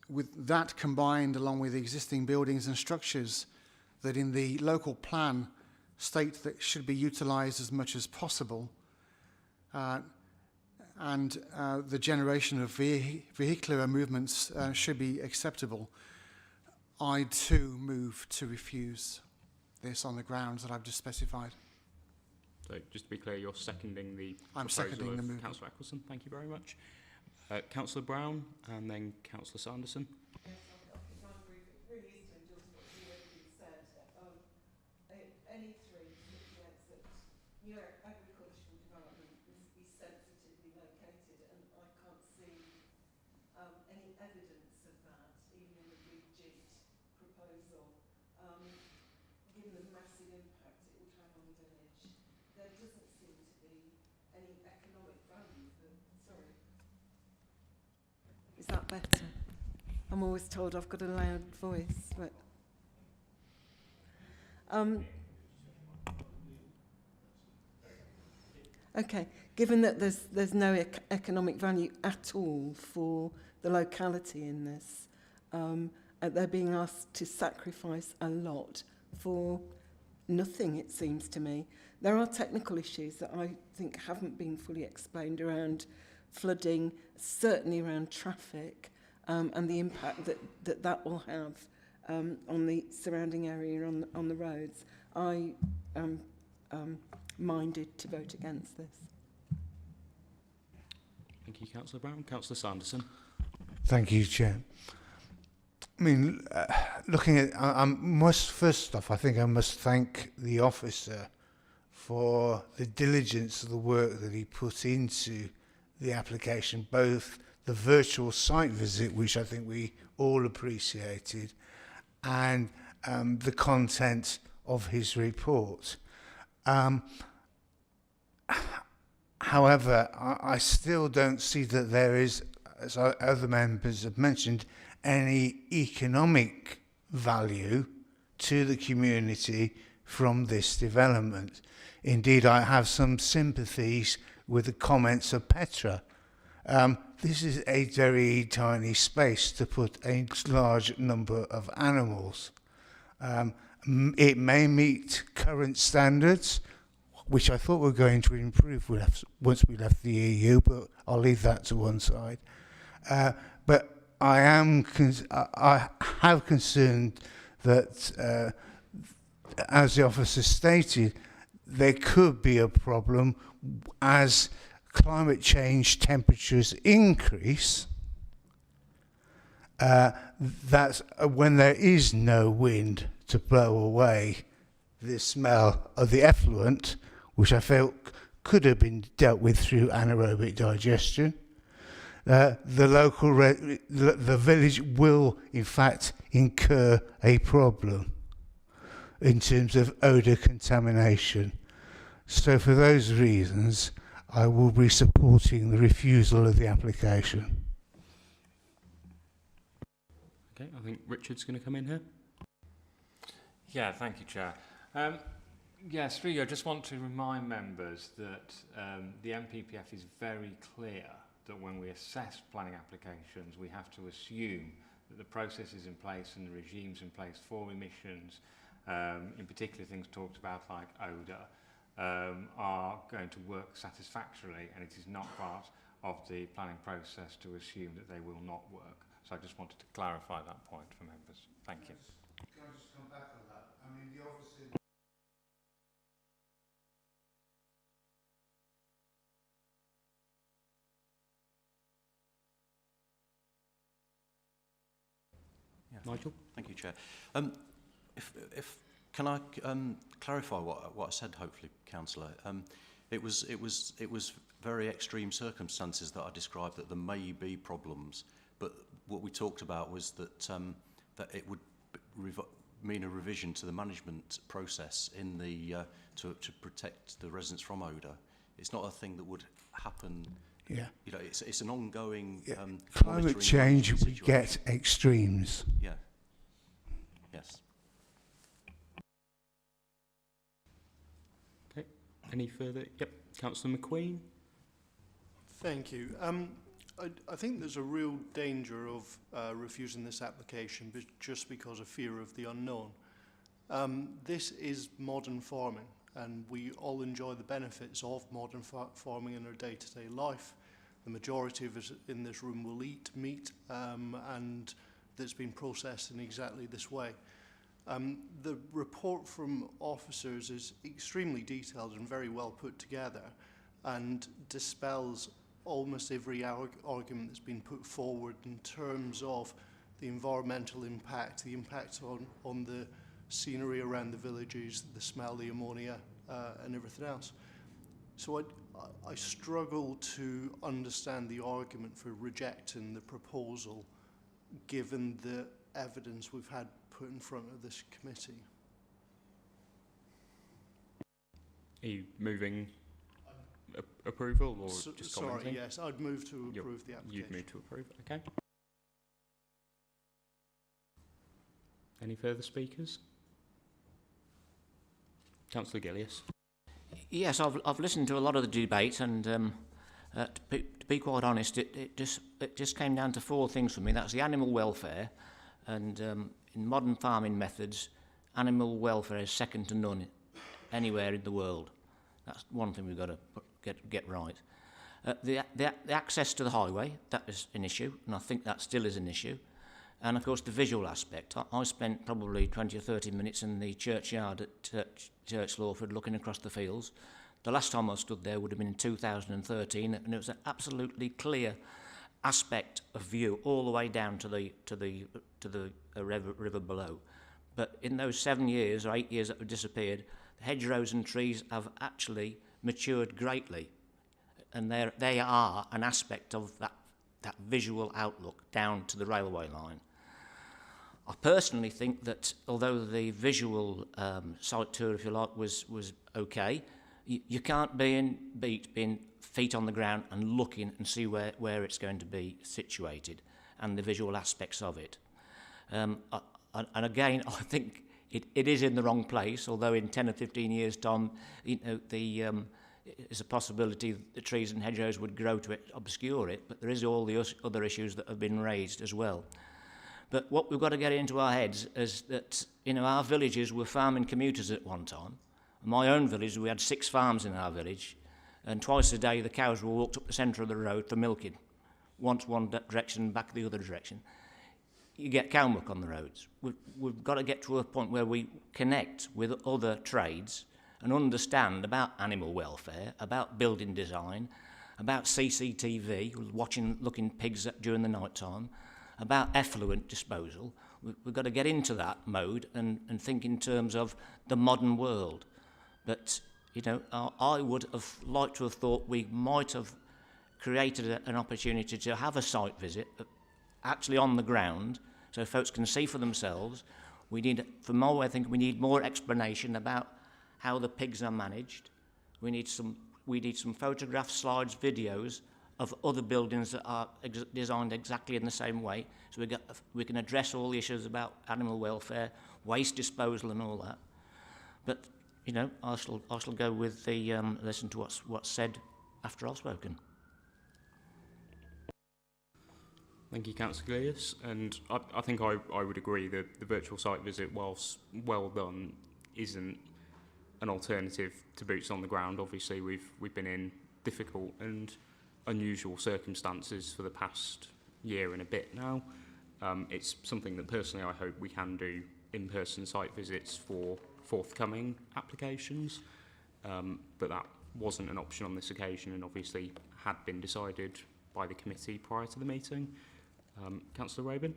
With that combined along with existing buildings and structures that in the local plan state that should be utilised as much as possible, and the generation of vehicular movements should be acceptable, I too move to refuse this on the grounds that I've just specified. So just to be clear, you're seconding the I'm proposal seconding the of movement. Councillor Eccleston. Thank you very much. Councillor Brown and then Councillor Sanderson. Yes, I'll keep mine brief. It really is to endorse what's already been said. Any three stipulates that new agricultural development must be sensitively located, and I can't see any evidence of that, even in the rejig proposal. Given the massive impact it would have on the village, there doesn't seem to be any economic value for. Sorry. Is that better? I'm always told I've got a loud voice, but okay. Given that there's no economic value at all for the locality in this, they're being asked to sacrifice a lot for nothing, it seems to me. There are technical issues that I think haven't been fully explained around flooding, certainly around traffic, and the impact that will have on the surrounding area on the roads. I am minded to vote against this. Thank you, Councillor Brown. Councillor Sanderson. Thank you, Chair. I mean, looking at, first off, I think I must thank the officer for the diligence of the work that he put into the application, both the virtual site visit, which I think we all appreciated, and the content of his report. However, I still don't see that there is, as other members have mentioned, any economic value to the community from this development. Indeed, I have some sympathies with the comments of Petra. This is a very tiny space to put a large number of animals. It may meet current standards, which I thought were going to improve once we left the EU, but I'll leave that to one side. But I have concerned that, as the officer stated, there could be a problem as climate change temperatures increase. That's when there is no wind to blow away the smell of the effluent, which I felt could have been dealt with through anaerobic digestion. The village will, in fact, incur a problem in terms of odour contamination. So for those reasons, I will be supporting the refusal of the application. Okay, I think Richard's going to come in here. Yeah, thank you, Chair. Yes, through you, I just want to remind members that the MPPF is very clear that when we assess planning applications, we have to assume that the processes in place and the regimes in place for emissions, in particular things talked about like odour, are going to work satisfactorily, and it is not part of the planning process to assume that they will not work. So I just wanted to clarify that point for members. Thank you. Can I just come back on that? I mean, the officer Nigel? Thank you, Chair. If can I clarify what I said? Hopefully, Councillor. It was very extreme circumstances that I described that there may be problems, but what we talked about was that that it would mean a revision to the management process in the to protect the residents from odour. It's not a thing that would happen. Yeah. You know, it's an ongoing. Yeah. Climate change, we get extremes. Yeah. Yes. Okay. Any further? Yep. Councillor McQueen. Thank you. I think there's a real danger of refusing this application just because of fear of the unknown. This is modern farming, and we all enjoy the benefits of modern farming in our day-to-day life. The majority of us in this room will eat meat, and that's been processed in exactly this way. The report from officers is extremely detailed and very well put together, and dispels almost every argument that's been put forward in terms of the environmental impact, the impact on the scenery around the villages, the smell, the ammonia, and everything else. So I struggle to understand the argument for rejecting the proposal, given the evidence we've had put in front of this committee. Are you moving approval or just sorry, commenting? yes, I'd move to approve the application. You'd move to approve, okay. Any further speakers? Councillor Gillies. Yes, I've listened to a lot of the debate, and to be quite honest, it just came down to four things for me. That's the animal welfare, and in modern farming methods, animal welfare is second to none anywhere in the world. That's one thing we've got to get right. The access to the highway, that is an issue, and I think that still is an issue. And of course the visual aspect. I spent probably 20 or 30 minutes in the churchyard at Church Lawford looking across the fields. The last time I stood there would have been in 2013, and it was an absolutely clear aspect of view all the way down to the river below. But in those 7 years or 8 years that have disappeared, the hedgerows and trees have actually matured greatly, and they are an aspect of that visual outlook down to the railway line. I personally think that although the visual site tour, if you like, was okay, you can't beat being feet on the ground and looking and see where it's going to be situated and the visual aspects of it. And again, I think it is in the wrong place, although in 10 or 15 years' time, you know, there's a possibility that the trees and hedgerows would grow to obscure it, but there is all the other issues that have been raised as well. But what we've got to get into our heads is that, you know, our villages were farming commuters at one time. In my own village, we had 6 farms in our village, and twice a day the cows were walked up the centre of the road for milking, once one direction, back the other direction. You get cow muck on the roads. We've got to get to a point where we connect with other trades and understand about animal welfare, about building design, about CCTV, looking pigs during the night time, about effluent disposal. We've got to get into that mode and think in terms of the modern world. But, you know, I would have liked to have thought we might have created an opportunity to have a site visit actually on the ground so folks can see for themselves. We need, from my way of thinking, we need more explanation about how the pigs are managed. We need some photographs, slides, videos of other buildings that are designed exactly in the same way, so we can address all the issues about animal welfare, waste disposal and all that. But, you know, I shall go with the listen to what's said after I've spoken. Thank you, Councillor Gillies. And I think I would agree that the virtual site visit, whilst well done, isn't an alternative to boots on the ground. Obviously, we've been in difficult and unusual circumstances for the past year and a bit now. It's something that personally I hope we can do in-person site visits for forthcoming applications, but that wasn't an option on this occasion and obviously had been decided by the committee prior to the meeting. Councillor Rabin?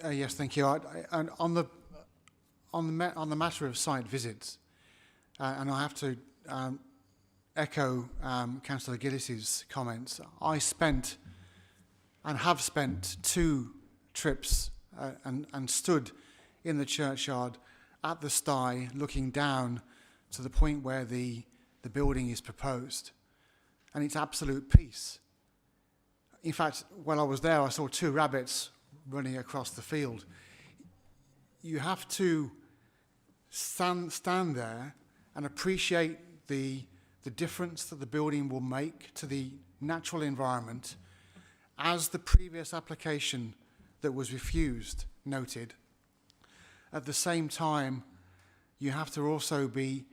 Yes, thank you. And on the matter of site visits, and I have to echo Councillor Gillis's comments. I spent and have spent 2 trips and stood in the churchyard at the sty, looking down to the point where the building is proposed, and it's absolute peace. In fact, while I was there, I saw 2 rabbits running across the field. You have to stand there and appreciate the difference that the building will make to the natural environment, as the previous application that was refused noted. At the same time, you have to also be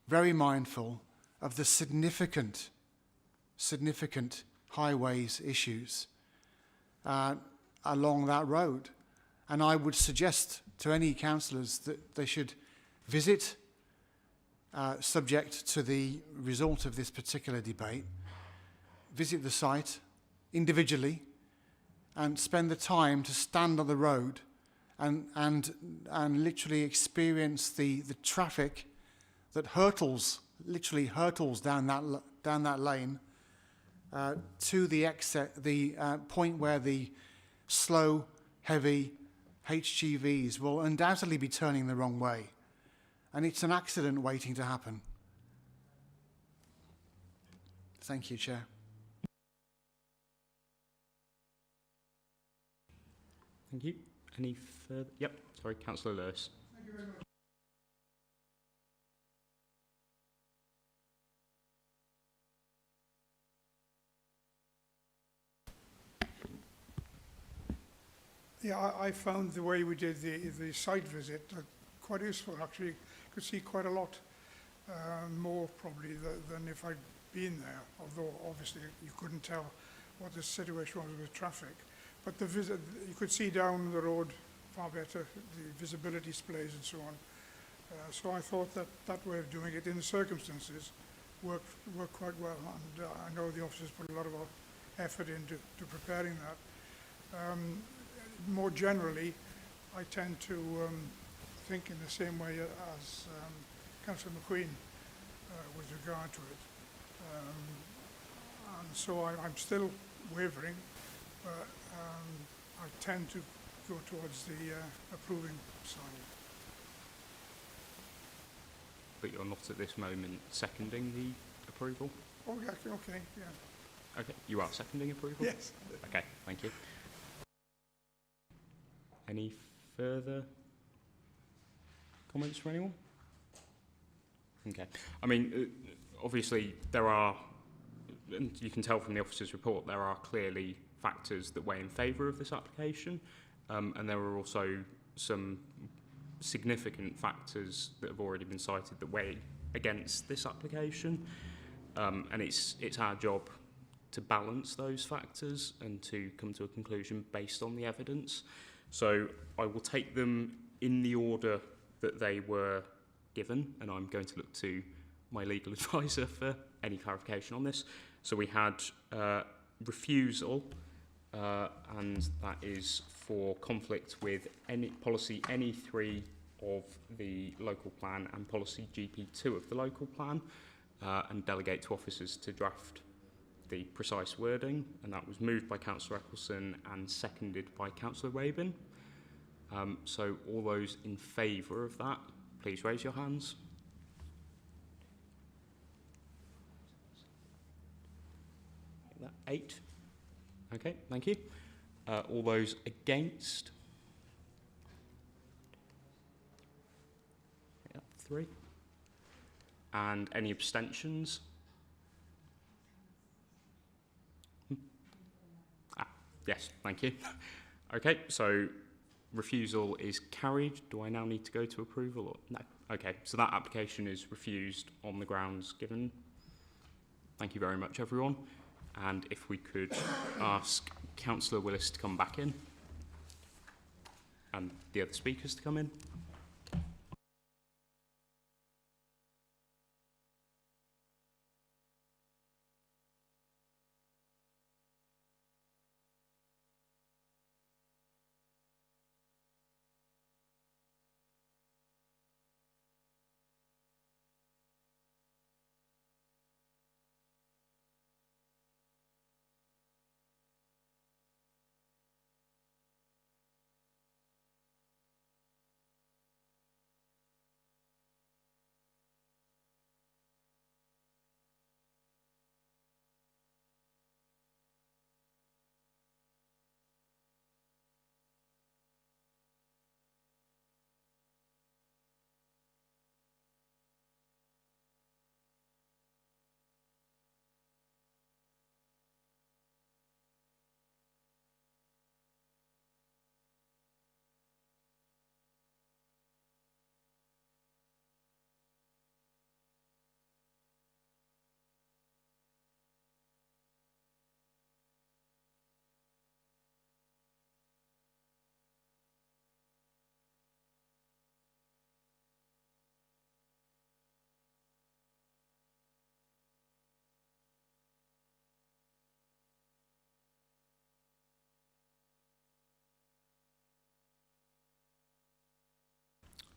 very mindful of the significant highways issues along that road. And I would suggest to any councillors that they should visit, subject to the result of this particular debate, visit the site individually and spend the time to stand on the road and literally experience the traffic that literally hurtles down that lane to the point where the slow, heavy HGVs will undoubtedly be turning the wrong way. And it's an accident waiting to happen. Thank you, Chair. Thank you. Any further? Yep, sorry, Councillor Lewis. Thank you very much. Yeah, I found the way we did the site visit quite useful, actually. Could see quite a lot more probably than if I'd been there, although obviously you couldn't tell what the situation was with traffic. But the visit, you could see down the road far better, the visibility displays and so on. So I thought that way of doing it in the circumstances worked quite well, and I know the officers put a lot of effort into preparing that. More generally, I tend to think in the same way as Councillor McQueen with regard to it. And so I'm still wavering, but I tend to go towards the approving side. But you're not at this moment seconding the approval? Oh, yeah, okay, yeah. Okay, you are seconding approval? Yes. Okay, thank you. Any further comments from anyone? Okay. I mean, obviously there are, and you can tell from the officer's report, there are clearly factors that weigh in favour of this application, and there are also some significant factors that have already been cited that weigh against this application, and it's our job to balance those factors and to come to a conclusion based on the evidence. So I will take them in the order that they were given, and I'm going to look to my legal advisor for any clarification on this. So we had refusal, and that is for conflict with policy NE3 of the local plan and policy GP2 of the local plan, and delegate to officers to draft the precise wording, and that was moved by Councillor Eccleston and seconded by Councillor Rabin. So all those in favour of that, please raise your hands. That 8. Okay, thank you. All those against? 3. And any abstentions? Yes, thank you. Okay, so refusal is carried. Do I now need to go to approval? Or no? Okay, so that application is refused on the grounds given. Thank you very much, everyone. And if we could ask Councillor Willis to come back in and the other speakers to come in.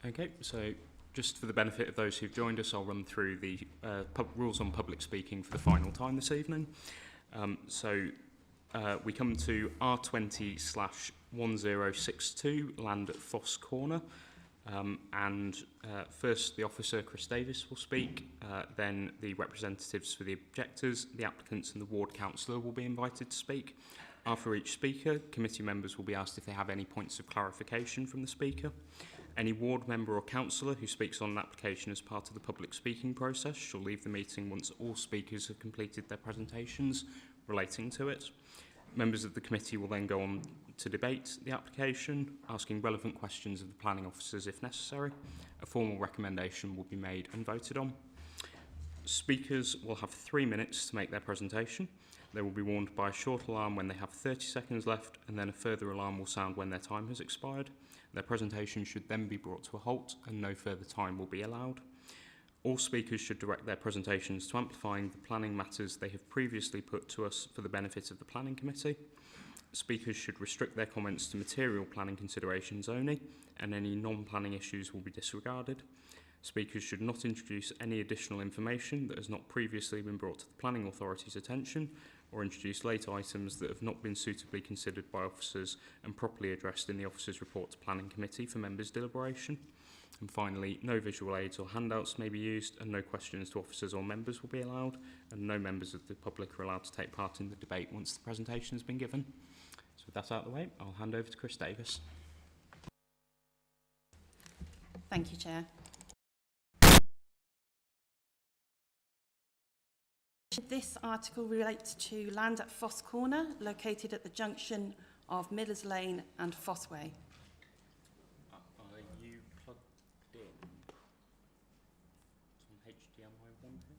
Okay, so just for the benefit of those who've joined us, I'll run through the rules on public speaking for the final time this evening. We come to R20/1062, land at Foss Corner. First, the officer, Chris Davis, will speak. Then the representatives for the objectors, the applicants and the ward councillor will be invited to speak. After each speaker, committee members will be asked if they have any points of clarification from the speaker. Any ward member or councillor who speaks on an application as part of the public speaking process shall leave the meeting once all speakers have completed their presentations relating to it. Members of the committee will then go on to debate the application, asking relevant questions of the planning officers if necessary. A formal recommendation will be made and voted on. Speakers will have 3 minutes to make their presentation. They will be warned by a short alarm when they have 30 seconds left, and then a further alarm will sound when their time has expired. Their presentation should then be brought to a halt and no further time will be allowed. All speakers should direct their presentations to amplifying the planning matters they have previously put to us for the benefit of the planning committee. Speakers should restrict their comments to material planning considerations only, and any non-planning issues will be disregarded. Speakers should not introduce any additional information that has not previously been brought to the planning authority's attention, or introduce late items that have not been suitably considered by officers and properly addressed in the officer's report to planning committee for members' deliberation. And finally, no visual aids or handouts may be used, and no questions to officers or members will be allowed, and no members of the public are allowed to take part in the debate once the presentation has been given. So with that out of the way, I'll hand over to Chris Davis. Thank you, Chair. This article relates to land at Foss Corner, located at the junction of Millers Lane and Fossway. Are you plugged in? It's on HDMI 1 here.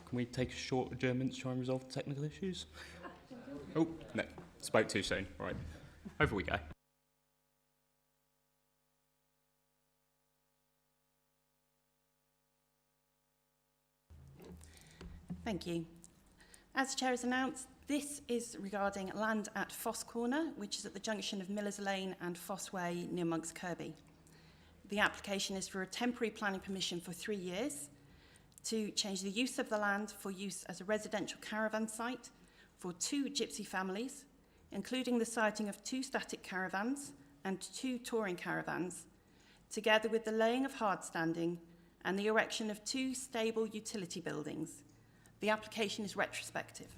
Can we take a short adjournment to try and resolve the technical issues? Oh, no, spoke too soon. Right, over we go. Thank you. As the Chair has announced, this is regarding land at Foss Corner, which is at the junction of Millers Lane and Fossway near Monks Kirby. The application is for a temporary planning permission for 3 years to change the use of the land for use as a residential caravan site for 2 gypsy families, including the siting of 2 static caravans and 2 touring caravans, together with the laying of hardstanding and the erection of 2 stable utility buildings. The application is retrospective.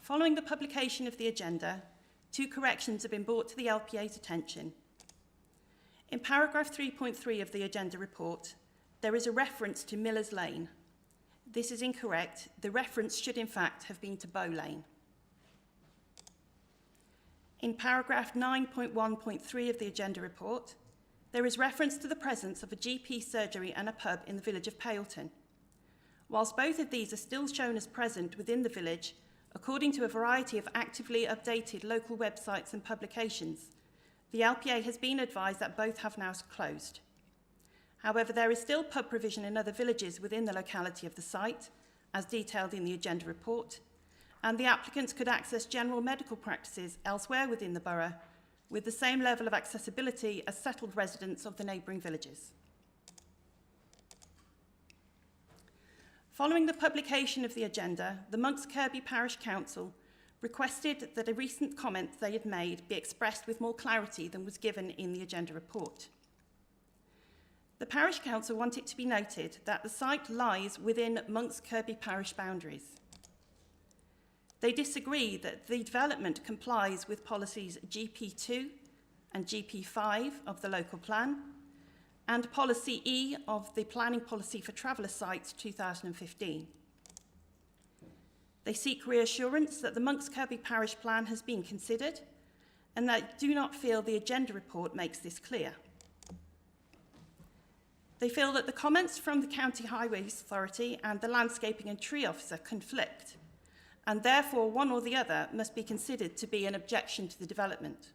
Following the publication of the agenda, 2 corrections have been brought to the LPA's attention. In paragraph 3.3 of the agenda report, there is a reference to Millers Lane. This is incorrect. The reference should in fact have been to Bow Lane. In paragraph 9.1.3 of the agenda report, there is reference to the presence of a GP surgery and a pub in the village of Paleton. Whilst both of these are still shown as present within the village, according to a variety of actively updated local websites and publications, the LPA has been advised that both have now closed. However, there is still pub provision in other villages within the locality of the site, as detailed in the agenda report, and the applicants could access general medical practices elsewhere within the borough with the same level of accessibility as settled residents of the neighbouring villages. Following the publication of the agenda, the Monks Kirby Parish Council requested that a recent comment they had made be expressed with more clarity than was given in the agenda report. The Parish Council want it to be noted that the site lies within Monks Kirby parish boundaries. They disagree that the development complies with policies GP2 and GP5 of the local plan and policy E of the Planning Policy for Traveller Sites 2015. They seek reassurance that the Monks Kirby parish plan has been considered and they do not feel the agenda report makes this clear. They feel that the comments from the County Highways Authority and the Landscaping and Tree Officer conflict, and therefore one or the other must be considered to be an objection to the development.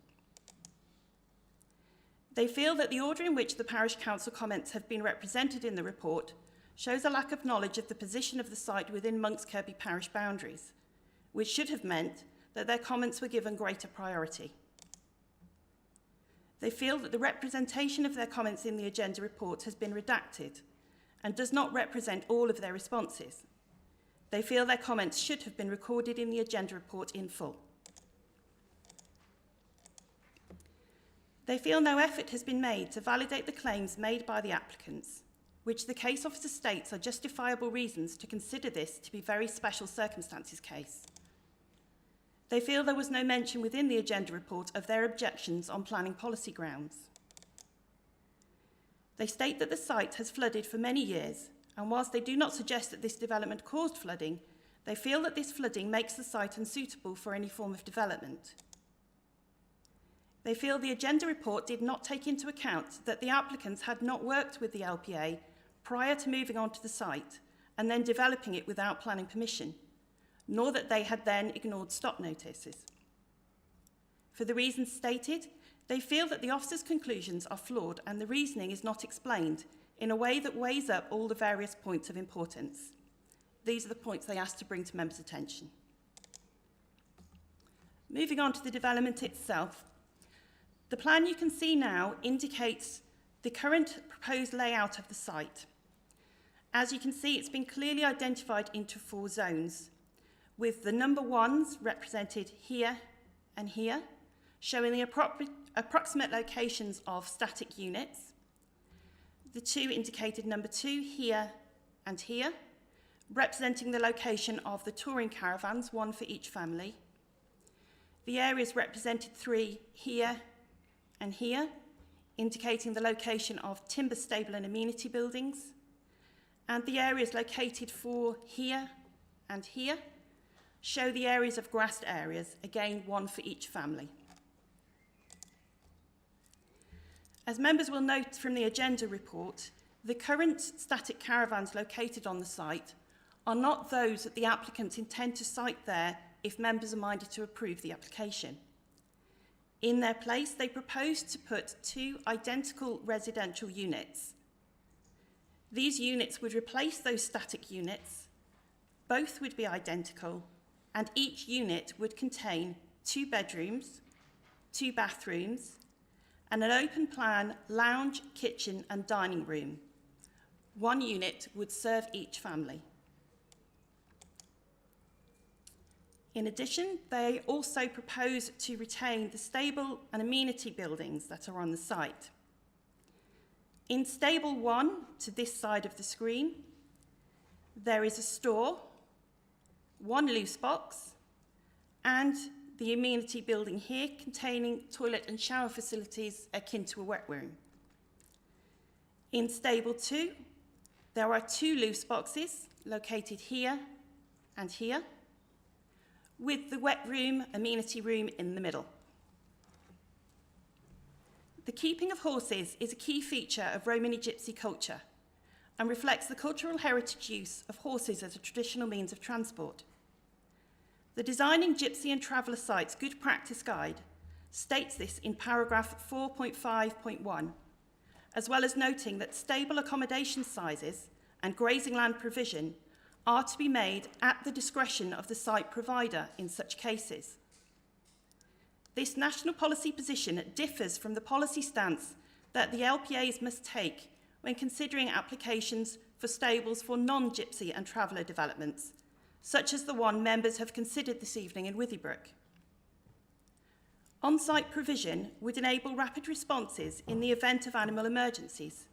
They feel that the order in which the Parish Council comments have been represented in the report shows a lack of knowledge of the position of the site within Monks Kirby parish boundaries, which should have meant that their comments were given greater priority. They feel that the representation of their comments in the agenda report has been redacted and does not represent all of their responses. They feel their comments should have been recorded in the agenda report in full. They feel no effort has been made to validate the claims made by the applicants, which the case officer states are justifiable reasons to consider this to be very special circumstances case. They feel there was no mention within the agenda report of their objections on planning policy grounds. They state that the site has flooded for many years, and whilst they do not suggest that this development caused flooding, they feel that this flooding makes the site unsuitable for any form of development. They feel the agenda report did not take into account that the applicants had not worked with the LPA prior to moving onto the site and then developing it without planning permission, nor that they had then ignored stop notices. For the reasons stated, they feel that the officer's conclusions are flawed and the reasoning is not explained in a way that weighs up all the various points of importance. These are the points they ask to bring to members' attention. Moving on to the development itself, the plan you can see now indicates the current proposed layout of the site. As you can see, it's been clearly identified into 4 zones, with the number 1s represented here and here, showing the approximate locations of static units. The 2 indicated number 2 here and here, representing the location of the touring caravans, 1 for each family. The areas represented 3 here and here, indicating the location of timber stable and amenity buildings. And the areas located 4 here and here show the areas of grassed areas, again 1 for each family. As members will note from the agenda report, the current static caravans located on the site are not those that the applicants intend to site there if members are minded to approve the application. In their place, they propose to put 2 identical residential units. These units would replace those static units, both would be identical, and each unit would contain 2 bedrooms, 2 bathrooms, and an open plan lounge, kitchen and dining room. 1 unit would serve each family. In addition, they also propose to retain the stable and amenity buildings that are on the site. In stable 1, to this side of the screen, there is a store, 1 loose box, and the amenity building here containing toilet and shower facilities akin to a wet room. In stable 2, there are 2 loose boxes located here and here, with the wet room, amenity room in the middle. The keeping of horses is a key feature of Romany Gypsy culture and reflects the cultural heritage use of horses as a traditional means of transport. The Designing Gypsy and Traveller Sites Good Practice Guide states this in paragraph 4.5.1, as well as noting that stable accommodation sizes and grazing land provision are to be made at the discretion of the site provider in such cases. This national policy position differs from the policy stance that the LPAs must take when considering applications for stables for non-gypsy and traveller developments, such as the one members have considered this evening in Withybrooke. On-site provision would enable rapid responses in the event of animal emergencies.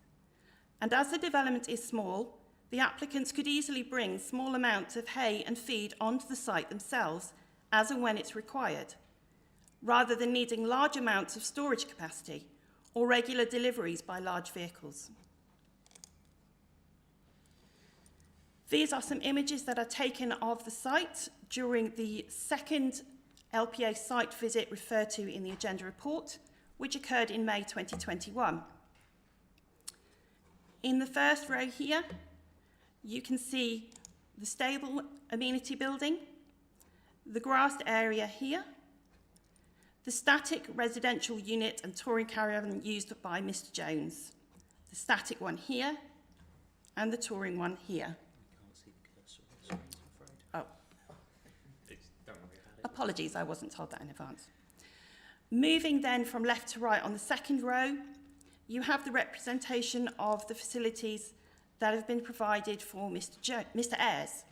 and as the development is small, the applicants could easily bring small amounts of hay and feed onto the site themselves as and when it's required, rather than needing large amounts of storage capacity or regular deliveries by large vehicles. These are some images that are taken of the site during the second LPA site visit referred to in the agenda report, which occurred in May 2021. In the first row here, you can see the stable amenity building, the grassed area here, the static residential unit and touring caravan used by Mr. Jones, the static one here, and the touring one here. Oh. Apologies, I wasn't told that in advance. Moving then from left to right on the second row, you have the representation of the facilities that have been provided for Mr. Ayres.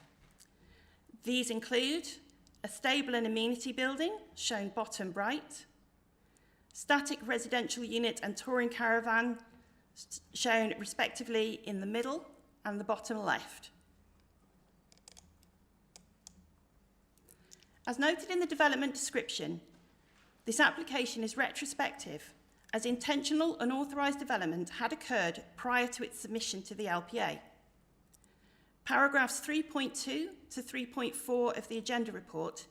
These include a stable and amenity building, shown bottom right, static residential unit and touring caravan, shown respectively in the middle and the bottom left. As noted in the development description, this application is retrospective, as intentional unauthorised development had occurred prior to its submission to the LPA. Paragraphs 3.2 to 3.4 of the agenda report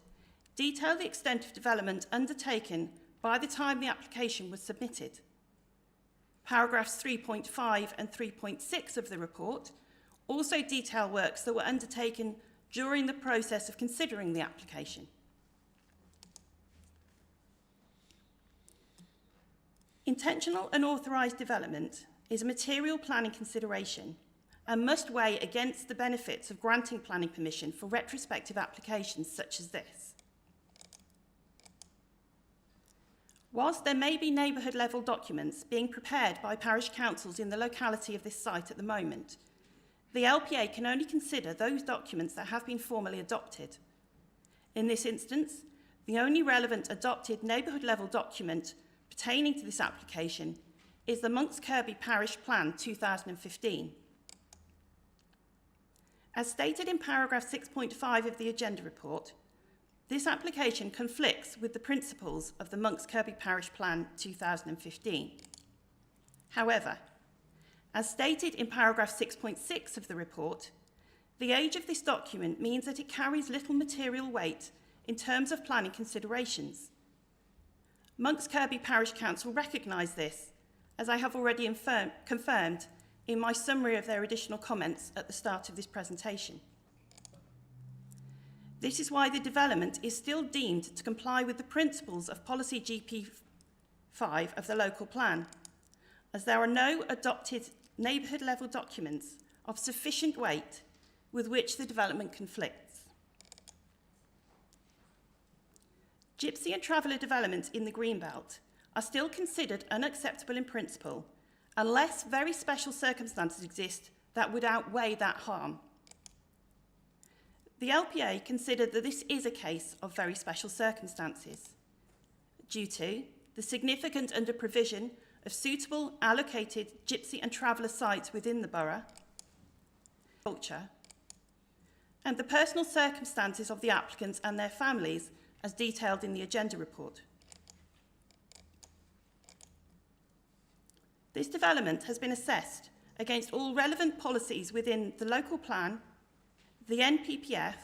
detail the extent of development undertaken by the time the application was submitted. Paragraphs 3.5 and 3.6 of the report also detail works that were undertaken during the process of considering the application. Intentional unauthorised development is a material planning consideration and must weigh against the benefits of granting planning permission for retrospective applications such as this. Whilst there may be neighbourhood level documents being prepared by parish councils in the locality of this site at the moment, the LPA can only consider those documents that have been formally adopted. In this instance, the only relevant adopted neighbourhood level document pertaining to this application is the Monks Kirby Parish Plan 2015. As stated in paragraph 6.5 of the agenda report, this application conflicts with the principles of the Monks Kirby Parish Plan 2015. However, as stated in paragraph 6.6 of the report, the age of this document means that it carries little material weight in terms of planning considerations. Monks Kirby Parish Council recognise this, as I have already confirmed in my summary of their additional comments at the start of this presentation. This is why the development is still deemed to comply with the principles of Policy GP 5 of the local plan, as there are no adopted neighbourhood level documents of sufficient weight with which the development conflicts. Gypsy and traveller developments in the Greenbelt are still considered unacceptable in principle unless very special circumstances exist that would outweigh that harm. The LPA considered that this is a case of very special circumstances due to the significant under-provision of suitable allocated gypsy and traveller sites within the borough, culture, and the personal circumstances of the applicants and their families as detailed in the agenda report. This development has been assessed against all relevant policies within the local plan, the NPPF,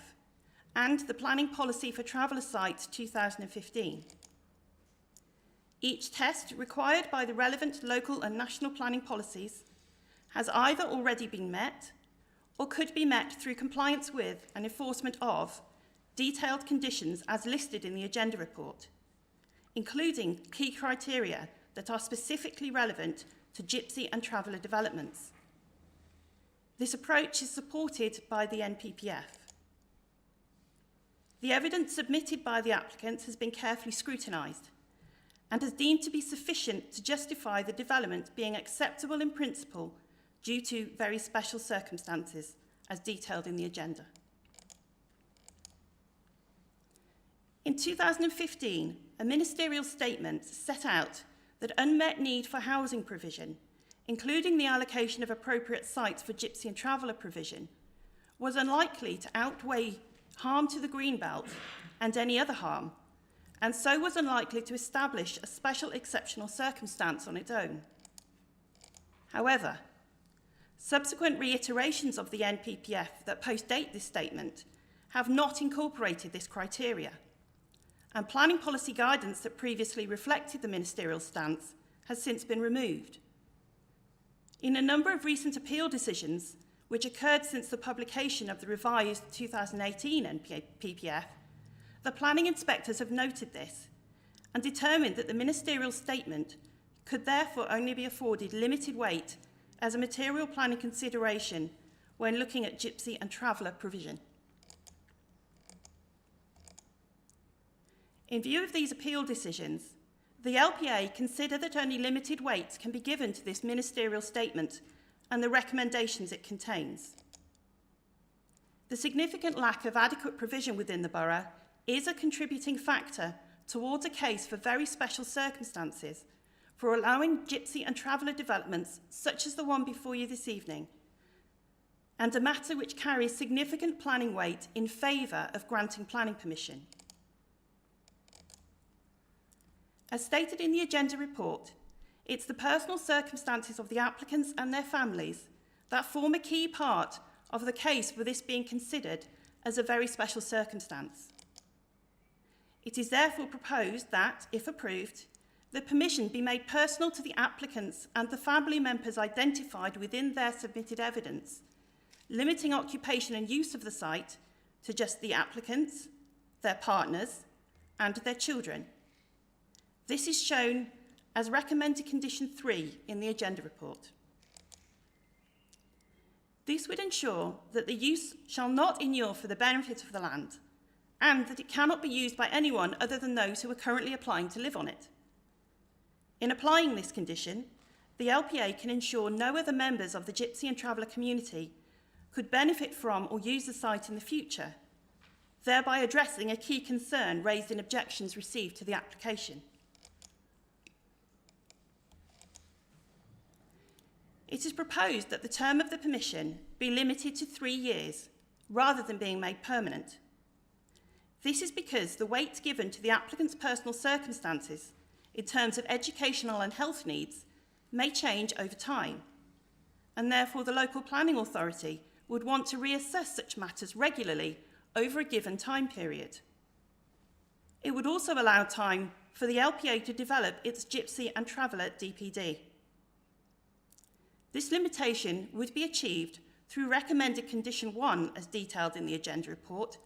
and the Planning Policy for Traveller Sites 2015. Each test required by the relevant local and national planning policies has either already been met or could be met through compliance with and enforcement of detailed conditions as listed in the agenda report, including key criteria that are specifically relevant to gypsy and traveller developments. This approach is supported by the NPPF. The evidence submitted by the applicants has been carefully scrutinised and is deemed to be sufficient to justify the development being acceptable in principle due to very special circumstances, as detailed in the agenda. In 2015, a ministerial statement set out that unmet need for housing provision including the allocation of appropriate sites for gypsy and traveller provision, was unlikely to outweigh harm to the greenbelt and any other harm, and so was unlikely to establish a special exceptional circumstance on its own. However, subsequent reiterations of the NPPF that post-date this statement have not incorporated this criteria, and planning policy guidance that previously reflected the ministerial stance has since been removed. In a number of recent appeal decisions, which occurred since the publication of the revised 2018 NPPF, the planning inspectors have noted this and determined that the ministerial statement could therefore only be afforded limited weight as a material planning consideration when looking at gypsy and traveller provision. In view of these appeal decisions, the LPA consider that only limited weight can be given to this ministerial statement and the recommendations it contains. The significant lack of adequate provision within the borough is a contributing factor towards a case for very special circumstances for allowing gypsy and traveller developments such as the one before you this evening, and a matter which carries significant planning weight in favour of granting planning permission. As stated in the agenda report, it's the personal circumstances of the applicants and their families that form a key part of the case for this being considered as a very special circumstance. It is therefore proposed that, if approved, the permission be made personal to the applicants and the family members identified within their submitted evidence, limiting occupation and use of the site to just the applicants, their partners, and their children. This is shown as recommended condition 3 in the agenda report. This would ensure that the use shall not inure for the benefit of the land, and that it cannot be used by anyone other than those who are currently applying to live on it. In applying this condition, the LPA can ensure no other members of the gypsy and traveller community could benefit from or use the site in the future, thereby addressing a key concern raised in objections received to the application. It is proposed that the term of the permission be limited to 3 years, rather than being made permanent. This is because the weight given to the applicant's personal circumstances in terms of educational and health needs may change over time, and therefore the local planning authority would want to reassess such matters regularly over a given time period. It would also allow time for the LPA to develop its gypsy and traveller DPD. This limitation would be achieved through recommended condition 1 as detailed in the agenda report,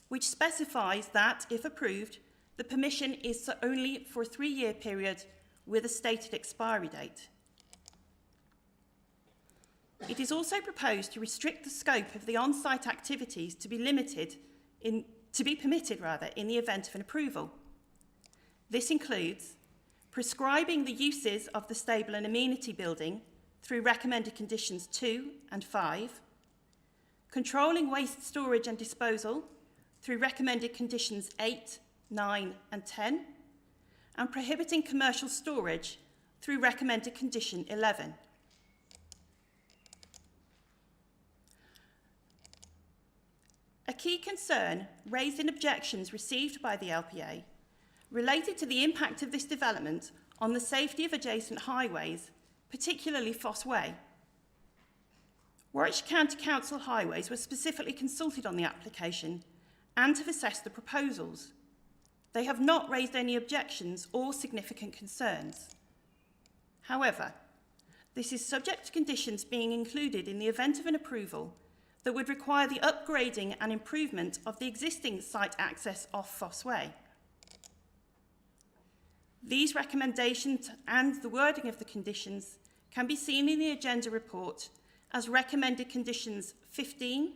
which specifies that, if approved, the permission is only for a 3-year period with a stated expiry date. It is also proposed to restrict the scope of the on-site activities to be permitted in the event of an approval. This includes prescribing the uses of the stable and amenity building through recommended conditions 2 and 5, controlling waste storage and disposal through recommended conditions 8, 9 and 10, and prohibiting commercial storage through recommended condition 11. A key concern raised in objections received by the LPA related to the impact of this development on the safety of adjacent highways, particularly Foss Way. Warwickshire County Council Highways were specifically consulted on the application and have assessed the proposals. They have not raised any objections or significant concerns. However, this is subject to conditions being included in the event of an approval that would require the upgrading and improvement of the existing site access off Foss Way. These recommendations and the wording of the conditions can be seen in the agenda report as recommended conditions 15,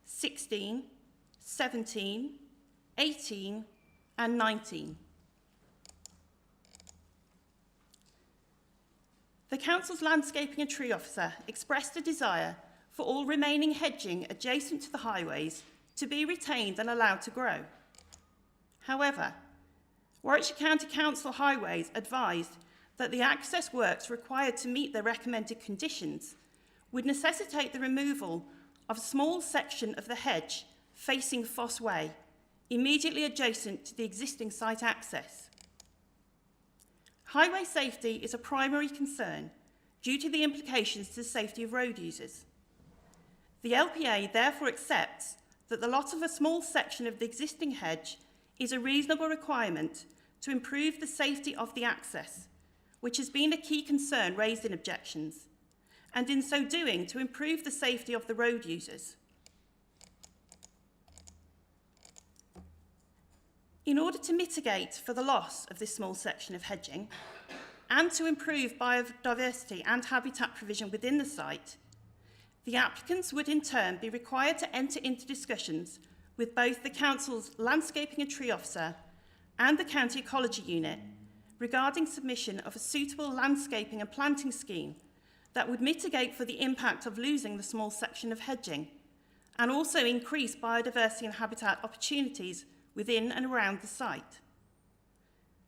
16, 17, 18 and 19. The Council's Landscaping and Tree Officer expressed a desire for all remaining hedging adjacent to the highways to be retained and allowed to grow. However, Warwickshire County Council Highways advised that the access works required to meet the recommended conditions would necessitate the removal of a small section of the hedge facing Foss Way, immediately adjacent to the existing site access. Highway safety is a primary concern due to the implications to the safety of road users. The LPA therefore accepts that the lot of a small section of the existing hedge is a reasonable requirement to improve the safety of the access, which has been a key concern raised in objections, and in so doing to improve the safety of the road users. In order to mitigate for the loss of this small section of hedging and to improve biodiversity and habitat provision within the site, the applicants would in turn be required to enter into discussions with both the Council's Landscaping and Tree Officer and the County Ecology Unit regarding submission of a suitable landscaping and planting scheme that would mitigate for the impact of losing the small section of hedging and also increase biodiversity and habitat opportunities within and around the site.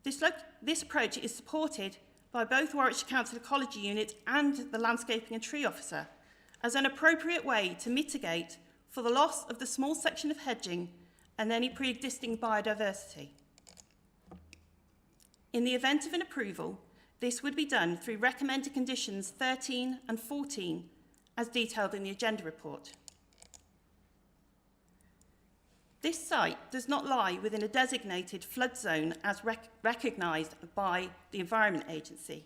This approach is supported by both Warwickshire Council Ecology Unit and the Landscaping and Tree Officer as an appropriate way to mitigate for the loss of the small section of hedging and any pre-existing biodiversity. In the event of an approval, this would be done through recommended conditions 13 and 14 as detailed in the agenda report. This site does not lie within a designated flood zone as recognised by the Environment Agency,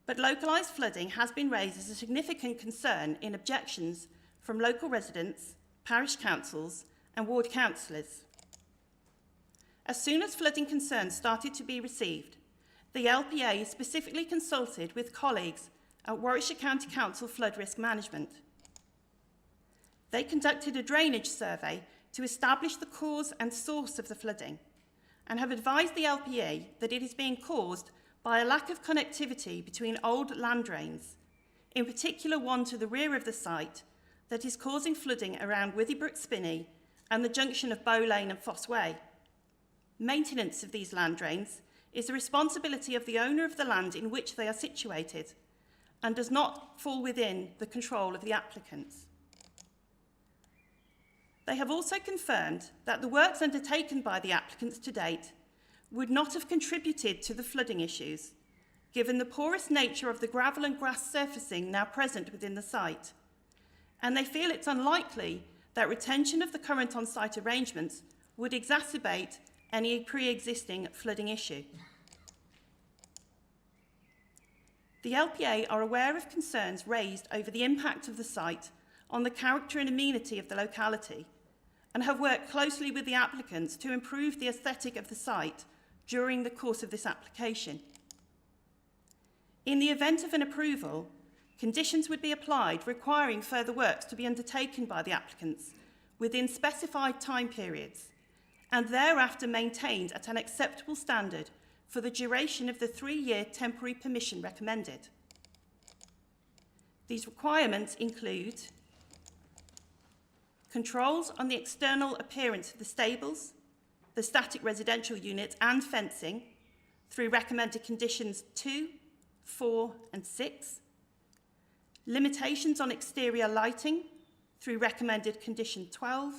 but localised flooding has been raised as a significant concern in objections from local residents, parish councils and ward councillors. As soon as flooding concerns started to be received, the LPA specifically consulted with colleagues at Warwickshire County Council Flood Risk Management. They conducted a drainage survey to establish the cause and source of the flooding and have advised the LPA that it is being caused by a lack of connectivity between old land drains, in particular one to the rear of the site that is causing flooding around Withybrook Spinney and the junction of Bow Lane and Foss Way. Maintenance of these land drains is the responsibility of the owner of the land in which they are situated and does not fall within the control of the applicants. They have also confirmed that the works undertaken by the applicants to date would not have contributed to the flooding issues, given the porous nature of the gravel and grass surfacing now present within the site, and they feel it's unlikely that retention of the current on-site arrangements would exacerbate any pre-existing flooding issue. The LPA are aware of concerns raised over the impact of the site on the character and amenity of the locality and have worked closely with the applicants to improve the aesthetic of the site during the course of this application. In the event of an approval, conditions would be applied requiring further works to be undertaken by the applicants within specified time periods and thereafter maintained at an acceptable standard for the duration of the 3-year temporary permission recommended. These requirements include controls on the external appearance of the stables, the static residential unit and fencing through recommended conditions 2, 4 and 6, limitations on exterior lighting through recommended condition 12,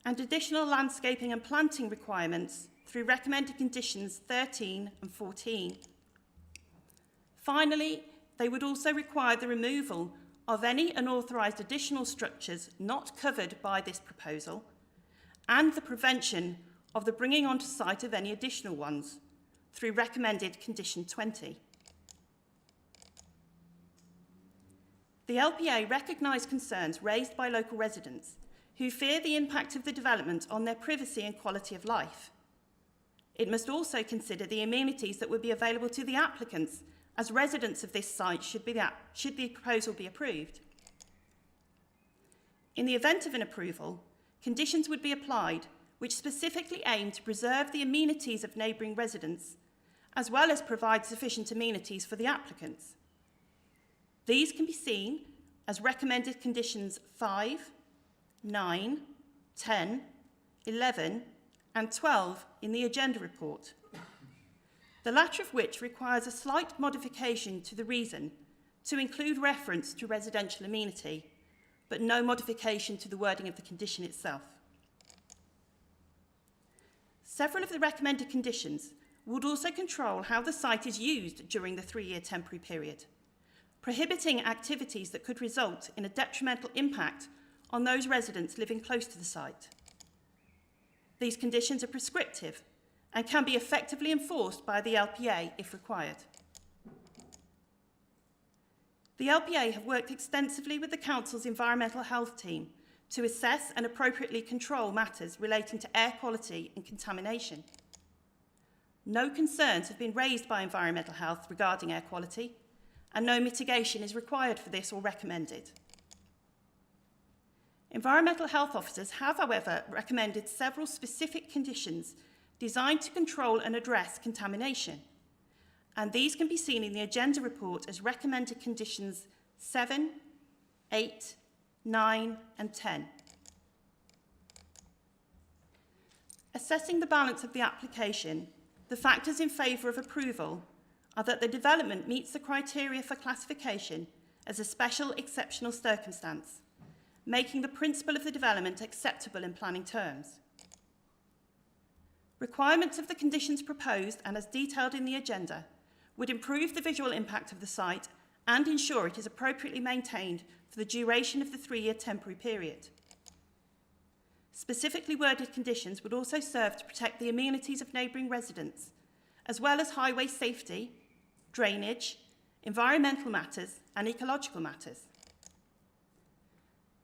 and additional landscaping and planting requirements through recommended conditions 13 and 14. Finally, they would also require the removal of any unauthorised additional structures not covered by this proposal and the prevention of the bringing onto site of any additional ones through recommended condition 20. The LPA recognise concerns raised by local residents who fear the impact of the development on their privacy and quality of life. It must also consider the amenities that would be available to the applicants as residents of this site should the proposal be approved. In the event of an approval, conditions would be applied which specifically aim to preserve the amenities of neighbouring residents, as well as provide sufficient amenities for the applicants. These can be seen as recommended conditions 5, 9, 10, 11 and 12 in the agenda report. the latter of which requires a slight modification to the reason to include reference to residential amenity, but no modification to the wording of the condition itself. Several of the recommended conditions would also control how the site is used during the 3-year temporary period, prohibiting activities that could result in a detrimental impact on those residents living close to the site. These conditions are prescriptive and can be effectively enforced by the LPA if required. The LPA have worked extensively with the Council's environmental health team to assess and appropriately control matters relating to air quality and contamination. No concerns have been raised by environmental health regarding air quality, and no mitigation is required for this or recommended. Environmental health officers have, however, recommended several specific conditions designed to control and address contamination, and these can be seen in the agenda report as recommended conditions 7, 8, 9 and 10. Assessing the balance of the application, the factors in favour of approval are that the development meets the criteria for classification as a special exceptional circumstance, making the principle of the development acceptable in planning terms. Requirements of the conditions proposed and as detailed in the agenda would improve the visual impact of the site and ensure it is appropriately maintained for the duration of the 3-year temporary period. Specifically worded conditions would also serve to protect the amenities of neighbouring residents, as well as highway safety, drainage, environmental matters and ecological matters.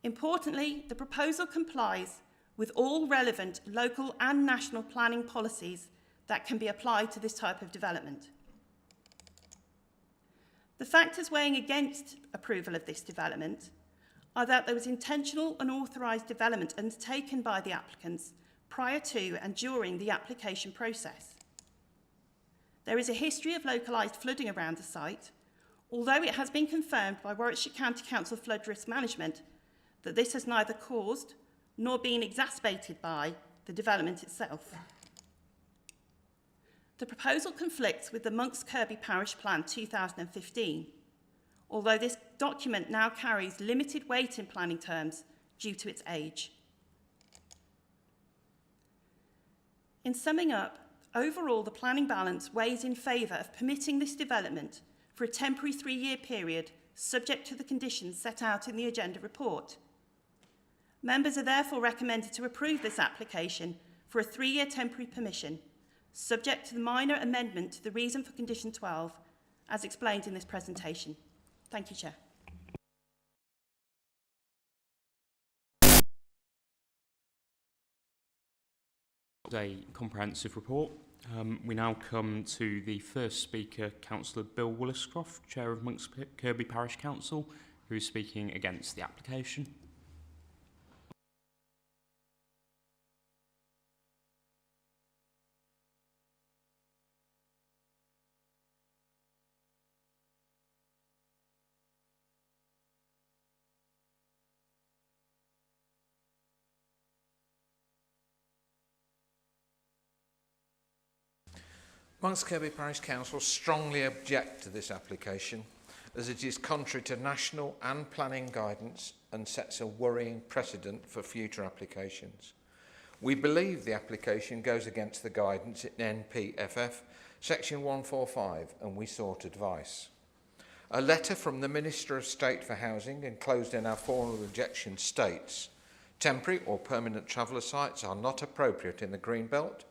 Importantly, the proposal complies with all relevant local and national planning policies that can be applied to this type of development. The factors weighing against approval of this development are that there was intentional and authorised development undertaken by the applicants prior to and during the application process. There is a history of localised flooding around the site, although it has been confirmed by Warwickshire County Council Flood Risk Management that this has neither caused nor been exacerbated by the development itself. The proposal conflicts with the Monks Kirby Parish Plan 2015, although this document now carries limited weight in planning terms due to its age. In summing up, overall the planning balance weighs in favour of permitting this development for a temporary 3-year period subject to the conditions set out in the agenda report. Members are therefore recommended to approve this application for a 3-year temporary permission, subject to the minor amendment to the reason for condition 12, as explained in this presentation. Thank you, Chair. A comprehensive report. We now come to the first speaker, Councillor Bill Williscroft, Chair of Monks Kirby Parish Council, who is speaking against the application. Monks Kirby Parish Council strongly object to this application as it is contrary to national and planning guidance and sets a worrying precedent for future applications. We believe the application goes against the guidance in NPFF section 145 and we sought advice. A letter from the Minister of State for Housing enclosed in our formal rejection states temporary or permanent traveller sites are not appropriate in the Greenbelt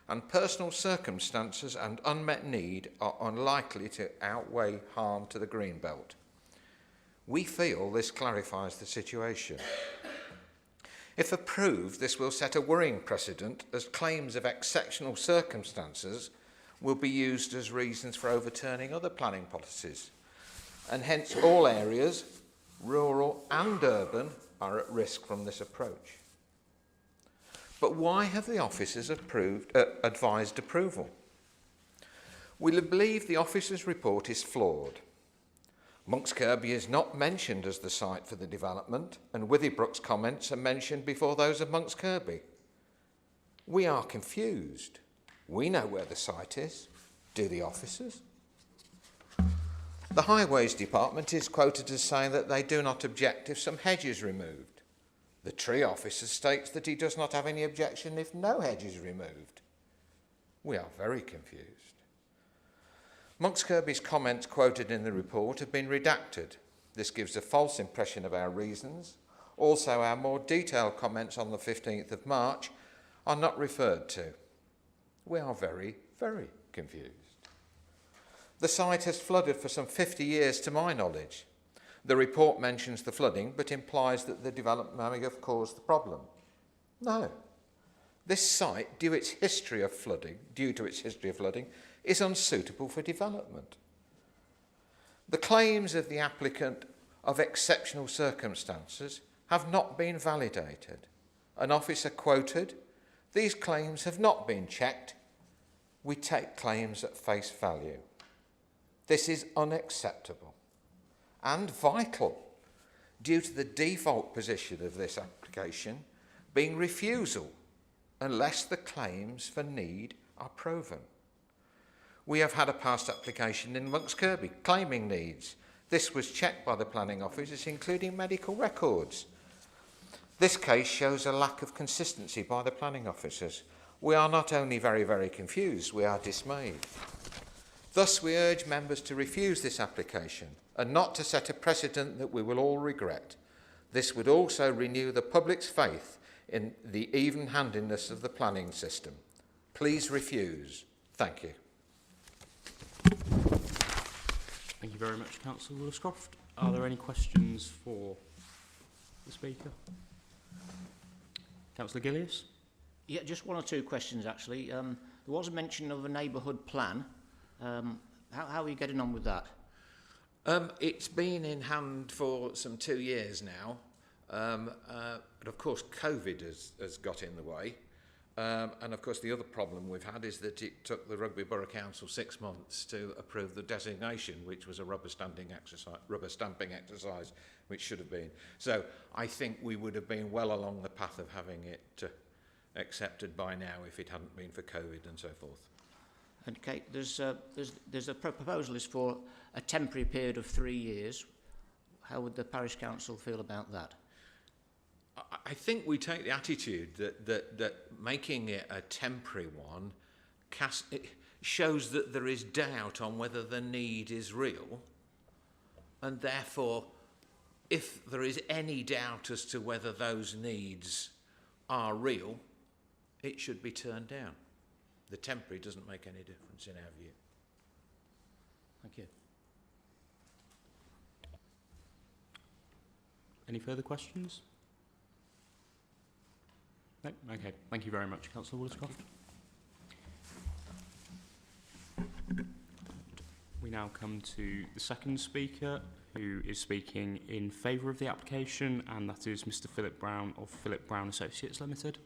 and personal circumstances and unmet need are unlikely to outweigh harm to the Greenbelt. We feel this clarifies the situation. If approved, this will set a worrying precedent as claims of exceptional circumstances will be used as reasons for overturning other planning policies, and hence all areas, rural and urban, are at risk from this approach. But why have the officers advised approval? We believe the officers' report is flawed. Monks Kirby is not mentioned as the site for the development, and Withybrooke's comments are mentioned before those of Monks Kirby. We are confused. We know where the site is. Do the officers? The Highways Department is quoted as saying that they do not object if some hedge is removed. The tree officer states that he does not have any objection if no hedge is removed. We are very confused. Monks Kirby's comments quoted in the report have been redacted. This gives a false impression of our reasons. Also, our more detailed comments on the 15th of March are not referred to. We are very, very confused. The site has flooded for some 50 years to my knowledge. The report mentions the flooding but implies that the development may have caused the problem. No. This site, due to its history of flooding, is unsuitable for development. The claims of the applicant of exceptional circumstances have not been validated. An officer quoted, "These claims have not been checked. We take claims at face value." This is unacceptable and vital due to the default position of this application being refusal unless the claims for need are proven. We have had a past application in Monks Kirby claiming needs. This was checked by the planning officers, including medical records. This case shows a lack of consistency by the planning officers. We are not only very, very confused, we are dismayed. Thus, we urge members to refuse this application and not to set a precedent that we will all regret. This would also renew the public's faith in the even-handedness of the planning system. Please refuse. Thank you. Thank you very much, Councillor Williscroft. Are there any questions for the Speaker? Councillor Gillies? Yeah, just one or two questions actually. There was a mention of a neighbourhood plan. How are you getting on with that? It's been in hand for some 2 years now, but of course COVID has got in the way. And of course the other problem we've had is that it took the Rugby Borough Council 6 months to approve the designation, which was a rubber stamping exercise, which should have been. So I think we would have been well along the path of having it accepted by now if it hadn't been for COVID and so forth. Okay, there's a proposal is for a temporary period of 3 years. How would the parish council feel about that? I think we take the attitude that making it a temporary one it shows that there is doubt on whether the need is real, and therefore if there is any doubt as to whether those needs are real, it should be turned down. The temporary doesn't make any difference in our view. Thank you. Any further questions? No? Okay. Thank you very much, Councillor Williscroft. We now come to the second speaker, who is speaking in favour of the application, and that is Mr. Philip Brown of Philip Brown Associates Limited.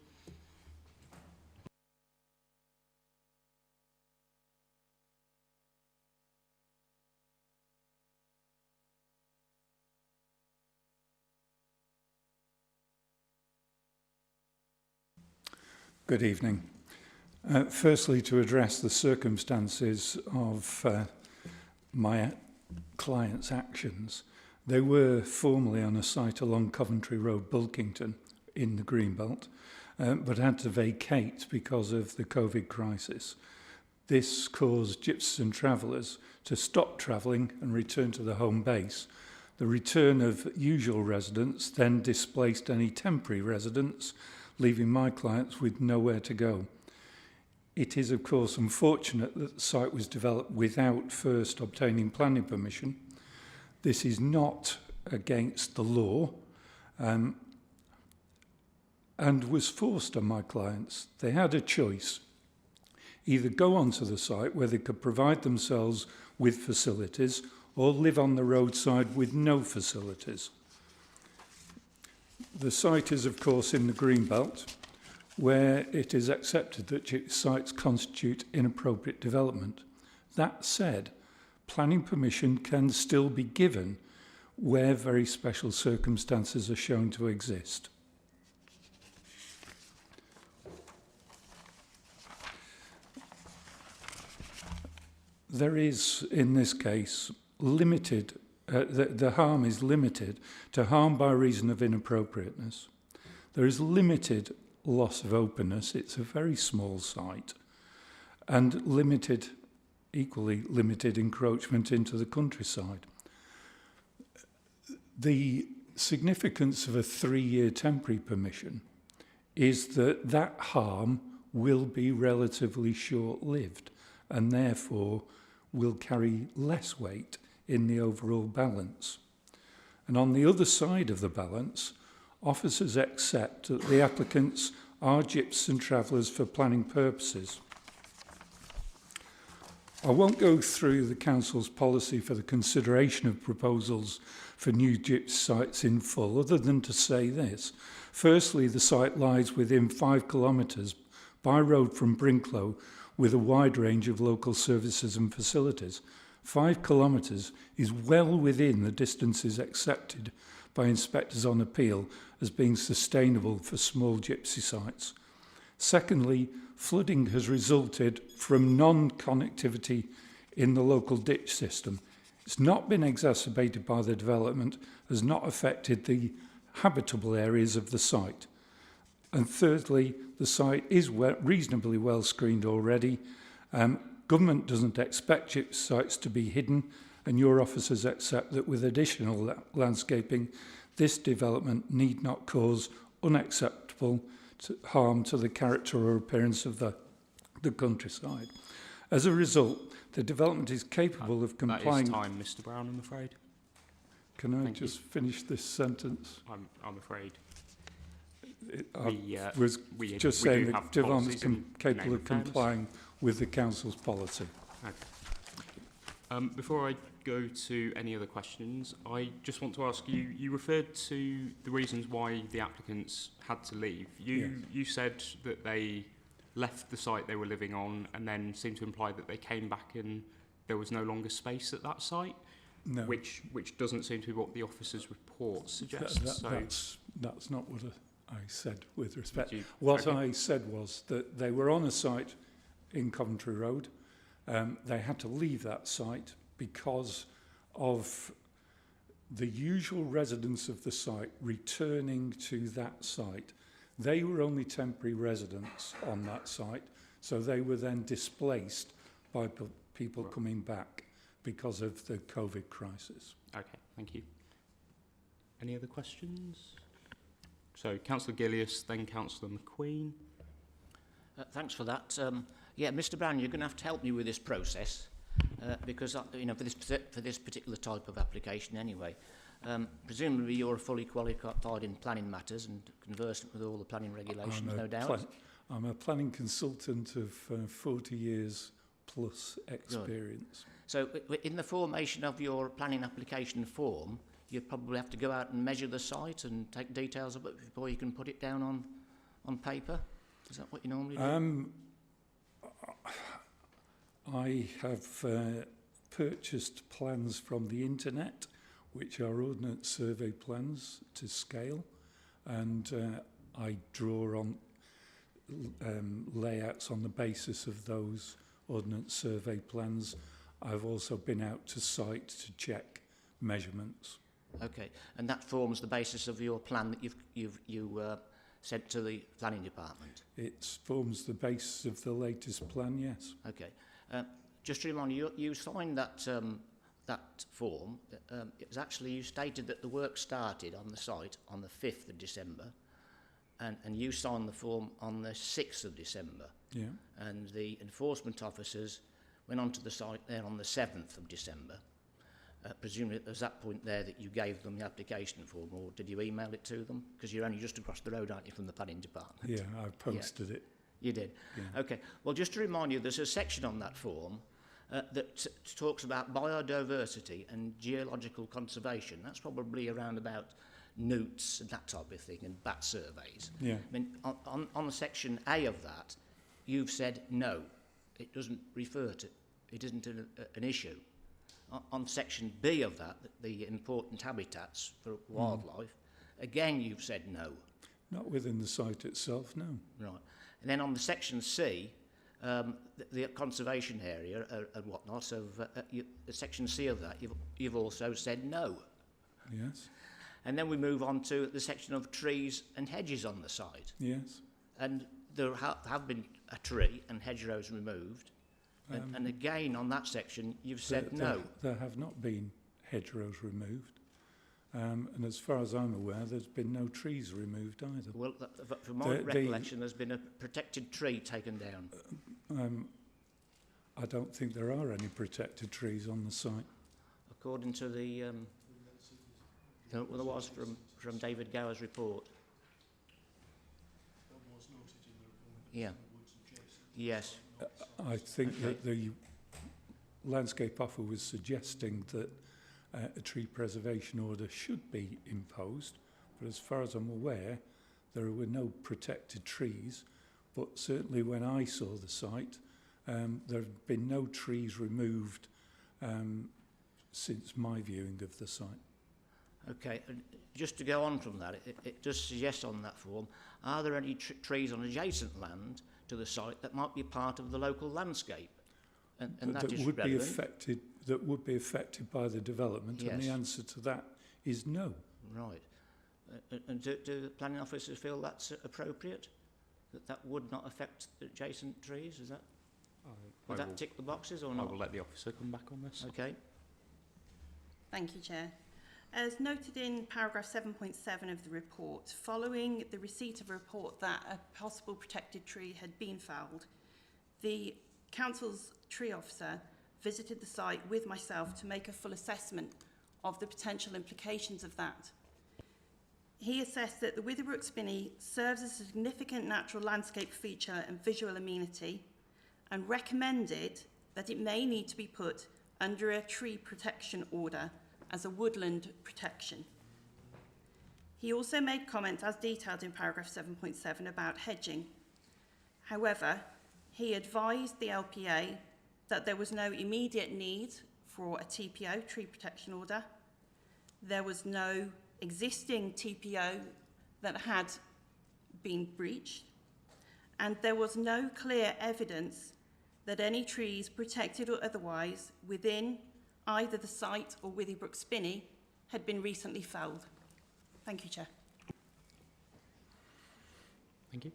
Good evening. Firstly, to address the circumstances of my client's actions, they were formerly on a site along Coventry Road, Bulkington, in the Greenbelt, but had to vacate because of the COVID crisis. This caused gypsies and travellers to stop travelling and return to the home base. The return of usual residents then displaced any temporary residents, leaving my clients with nowhere to go. It is, of course, unfortunate that the site was developed without first obtaining planning permission. This is not against the law and was forced on my clients. They had a choice. Either go onto the site where they could provide themselves with facilities or live on the roadside with no facilities. The site is, of course, in the Greenbelt, where it is accepted that sites constitute inappropriate development. That said, planning permission can still be given where very special circumstances are shown to exist. there is, in this case, limited, the harm is limited to harm by reason of inappropriateness. There is limited loss of openness. It's a very small site. And limited, equally limited encroachment into the countryside. The significance of a 3-year temporary permission is that that harm will be relatively short-lived and therefore will carry less weight in the overall balance. And on the other side of the balance, officers accept that the applicants are gyps and travellers for planning purposes. I won't go through the Council's policy for the consideration of proposals for new gyps sites in full, other than to say this. Firstly, the site lies within 5 kilometres by road from Brinklow with a wide range of local services and facilities. 5 kilometres is well within the distances accepted by inspectors on appeal as being sustainable for small gypsy sites. Secondly, flooding has resulted from non-connectivity in the local ditch system. It's not been exacerbated by the development, has not affected the habitable areas of the site. And thirdly, the site is reasonably well screened already. Government doesn't expect gypsy sites to be hidden, and your officers accept that with additional landscaping, this development need not cause unacceptable harm to the character or appearance of the countryside. As a result, the development is capable of complying... That is time, Mr Brown, I'm afraid. Can I just finish this sentence? I'm afraid. I was just saying that development is capable of complying with the Council's policy. Okay. Before I go to any other questions, I just want to ask you, you referred to the reasons why the applicants had to leave. You said that they left the site they were living on and then seemed to imply that they came back and there was no longer space at that site, no. which doesn't seem to be what the officer's report suggests. That's not what I said with respect. What I said was that they were on a site in Coventry Road. They had to leave that site because of the usual residents of the site returning to that site. They were only temporary residents on that site, so they were then displaced by people coming back because of the COVID crisis. Okay, thank you. Any other questions? So, Councillor Gillius, then Councillor McQueen. Thanks for that. Yeah, Mr Brown, you're going to have to help me with this process because, for this particular type of application anyway. Presumably you're fully qualified in planning matters and conversant with all the planning regulations, no doubt. I'm a planning consultant of 40 years plus experience. Good. So in the formation of your planning application form, you probably have to go out and measure the site and take details of it before you can put it down on paper? Is that what you normally do? I have purchased plans from the internet, which are ordnance survey plans to scale, and I draw on layouts on the basis of those ordnance survey plans. I've also been out to site to check measurements. Okay, and that forms the basis of your plan that you've sent to the planning department? It forms the basis of the latest plan, yes. Okay. Just to remind you, you signed that form. It was actually, you stated that the work started on the site on the 5th of December, and you signed the form on the 6th of December. Yeah. And the enforcement officers went onto the site there on the 7th of December. Presumably it was that point there that you gave them the application form, or did you email it to them? Because you're only just across the road, aren't you, from the planning department? Yeah, I posted it. You did? Yeah. Okay. Well, just to remind you, there's a section on that form that talks about biodiversity and geological conservation. That's probably around about newts and that type of thing, and bat surveys. Yeah. I mean, on the section A of that, you've said no, it doesn't refer to, it isn't an issue. On section B of that, the important habitats for wildlife, again you've said no. Not within the site itself, no. Right. And then on the section C, the conservation area and whatnot of section C of that, you've also said no. Yes. And then we move on to the section of trees and hedges on the site. Yes. And there have been a tree and hedgerows removed. And again, on that section, you've said no. There have not been hedgerows removed. And as far as I'm aware, there's been no trees removed either. Well, from my recollection, there's been a protected tree taken down. I don't think there are any protected trees on the site. According to the there was from David Gower's report. Yeah. Yes. I think that the landscape officer was suggesting that a tree preservation order should be imposed, but as far as I'm aware, there were no protected trees. But certainly when I saw the site, there have been no trees removed since my viewing of the site. Okay, and just to go on from that, it does suggest on that form, are there any trees on adjacent land to the site that might be part of the local landscape? And that is would relevant. be affected, that would be affected by the development, Yes. and the answer to that is no. Right. And do the planning officers feel that's appropriate? That would not affect the adjacent trees? Is that? Would that tick the boxes or not? I will let the officer come back on this. Okay. Thank you, Chair. As noted in paragraph 7.7 of the report, following the receipt of a report that a possible protected tree had been felled, the Council's tree officer visited the site with myself to make a full assessment of the potential implications of that. He assessed that the Witherbrook Spinney serves as a significant natural landscape feature and visual amenity, and recommended that it may need to be put under a tree protection order as a woodland protection. He also made comments as detailed in paragraph 7.7 about hedging. However, he advised the LPA that there was no immediate need for a TPO, tree protection order. There was no existing TPO that had been breached, and there was no clear evidence that any trees, protected or otherwise, within either the site or Witherbrook Spinney had been recently felled. Thank you, Chair. Thank you.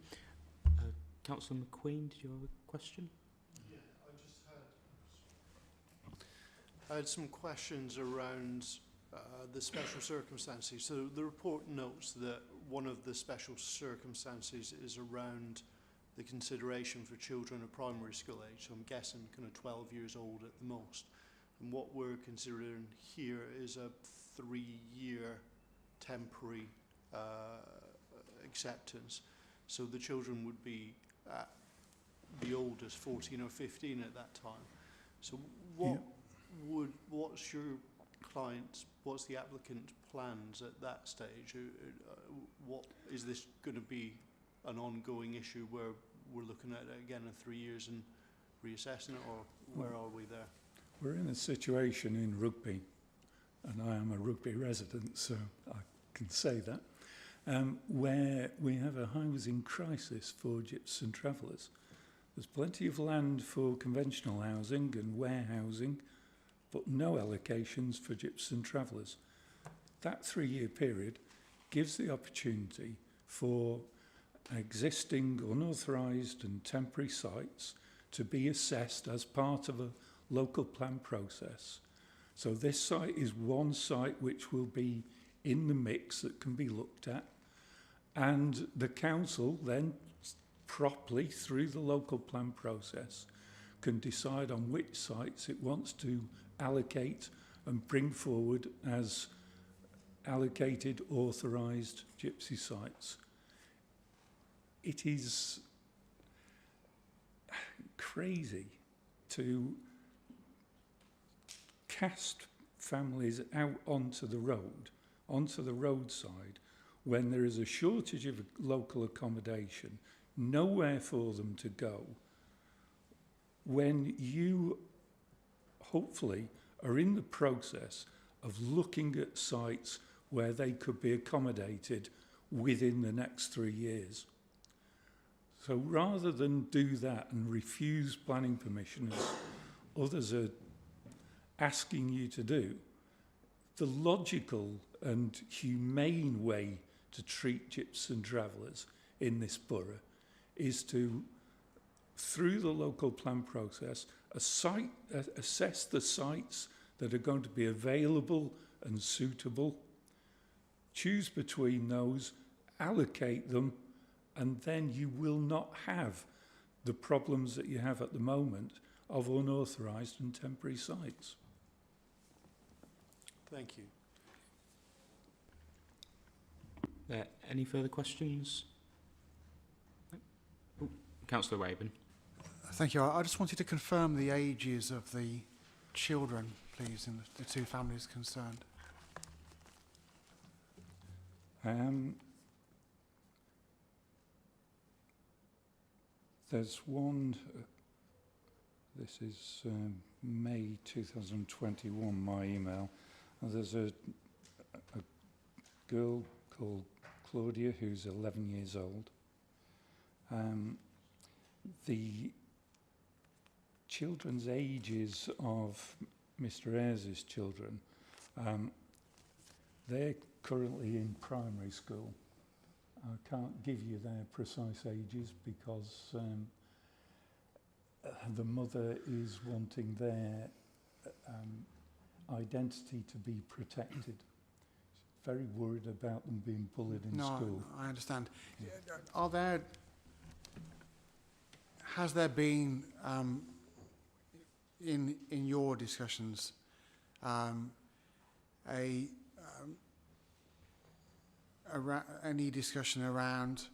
Councillor McQueen, did you have a question? Yeah, I had some questions around the special circumstances. So the report notes that one of the special circumstances is around the consideration for children of primary school age. So I'm guessing kind of 12 years old at the most. And what we're considering here is a 3-year temporary acceptance. So the children would be at the oldest 14 or 15 at that time. So what's your client's, what's the applicant's plans at that stage? What is this going to be an ongoing issue where we're looking at it again in 3 years and reassessing it, or where are we there? We're in a situation in Rugby, and I am a Rugby resident, so I can say that, where we have a housing crisis for gyps and travellers. There's plenty of land for conventional housing and warehousing, but no allocations for gyps and travellers. That 3-year period gives the opportunity for existing unauthorised and temporary sites to be assessed as part of a local plan process. So this site is one site which will be in the mix that can be looked at, and the council then properly through the local plan process can decide on which sites it wants to allocate and bring forward as allocated authorised gypsy sites. It is crazy to cast families out onto the roadside, when there is a shortage of local accommodation, nowhere for them to go, when you hopefully are in the process of looking at sites where they could be accommodated within the next 3 years. So rather than do that and refuse planning permission as others are asking you to do, the logical and humane way to treat gyps and travellers in this borough is to, through the local plan process, assess the sites that are going to be available and suitable, choose between those, allocate them, and then you will not have the problems that you have at the moment of unauthorised and temporary sites. Thank you. Any further questions? Oh, Councillor Raven. Thank you. I just wanted to confirm the ages of the children, please, in the two families concerned. There's one, this is May 2021, my email. And there's a girl called Claudia who's 11 years old. The children's ages of Mr. Ayres' children, they're currently in primary school. I can't give you their precise ages because the mother is wanting their identity to be protected. She's very worried about them being bullied in school. No, I understand. Yeah. Has there been, in your discussions, any discussion around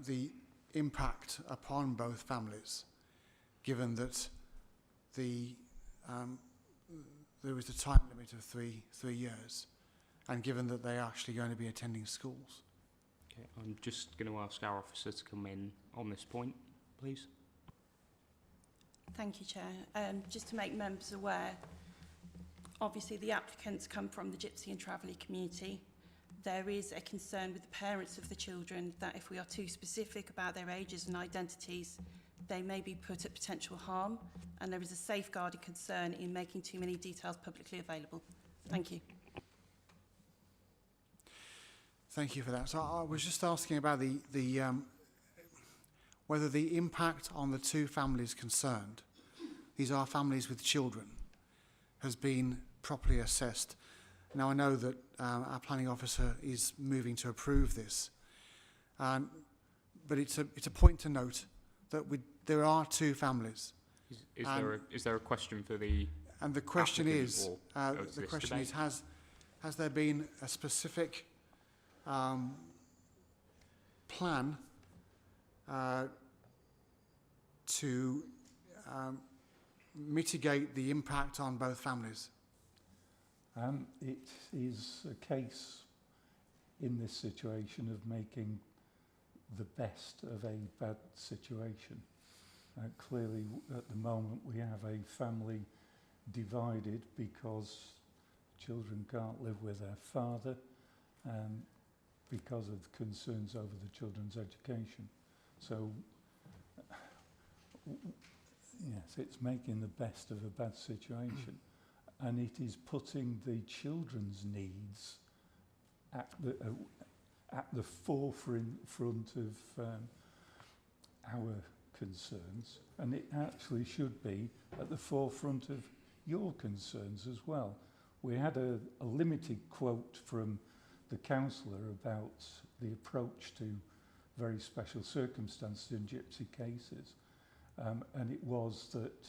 the impact upon both families, given that there was a time limit of three years, and given that they're actually going to be attending schools? Okay, I'm just going to ask our officer to come in on this point, please. Thank you, Chair. Just to make members aware, obviously the applicants come from the Gypsy and Travelling community. There is a concern with the parents of the children that if we are too specific about their ages and identities, they may be put at potential harm, and there is a safeguarding concern in making too many details publicly available. Thank you. Thank you for that. So I was just asking about whether the impact on the two families concerned, these are families with children, has been properly assessed. Now I know that our planning officer is moving to approve this, but it's a point to note that there are two families. Is there a question for the? And the question is, debate? has there been a specific plan to mitigate the impact on both families? It is a case in this situation of making the best of a bad situation. Clearly, at the moment, we have a family divided because children can't live with their father because of concerns over the children's education. So, yes, it's making the best of a bad situation. And it is putting the children's needs at the forefront of our concerns, and it actually should be at the forefront of your concerns as well. We had a limited quote from the councillor about the approach to very special circumstances in gypsy cases, and it was that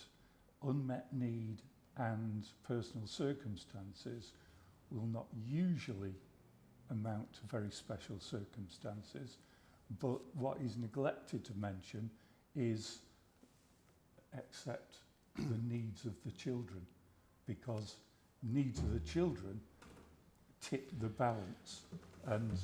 unmet need and personal circumstances will not usually amount to very special circumstances, but what is neglected to mention is accept the needs of the children, because needs of the children tip the balance, and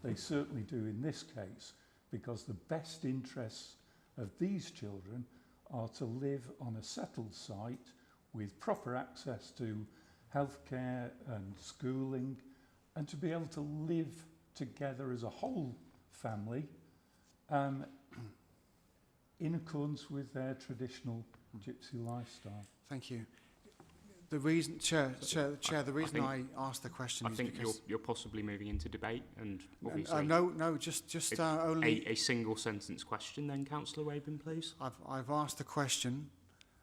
they certainly do in this case, because the best interests of these children are to live on a settled site with proper access to healthcare and schooling, and to be able to live together as a whole family in accordance with their traditional gypsy lifestyle. Thank you. The reason, Chair, the reason I asked the question is because... I think you're possibly moving into debate, and obviously... No, just only... A single sentence question then, Councillor Rabin, please. I've asked the question.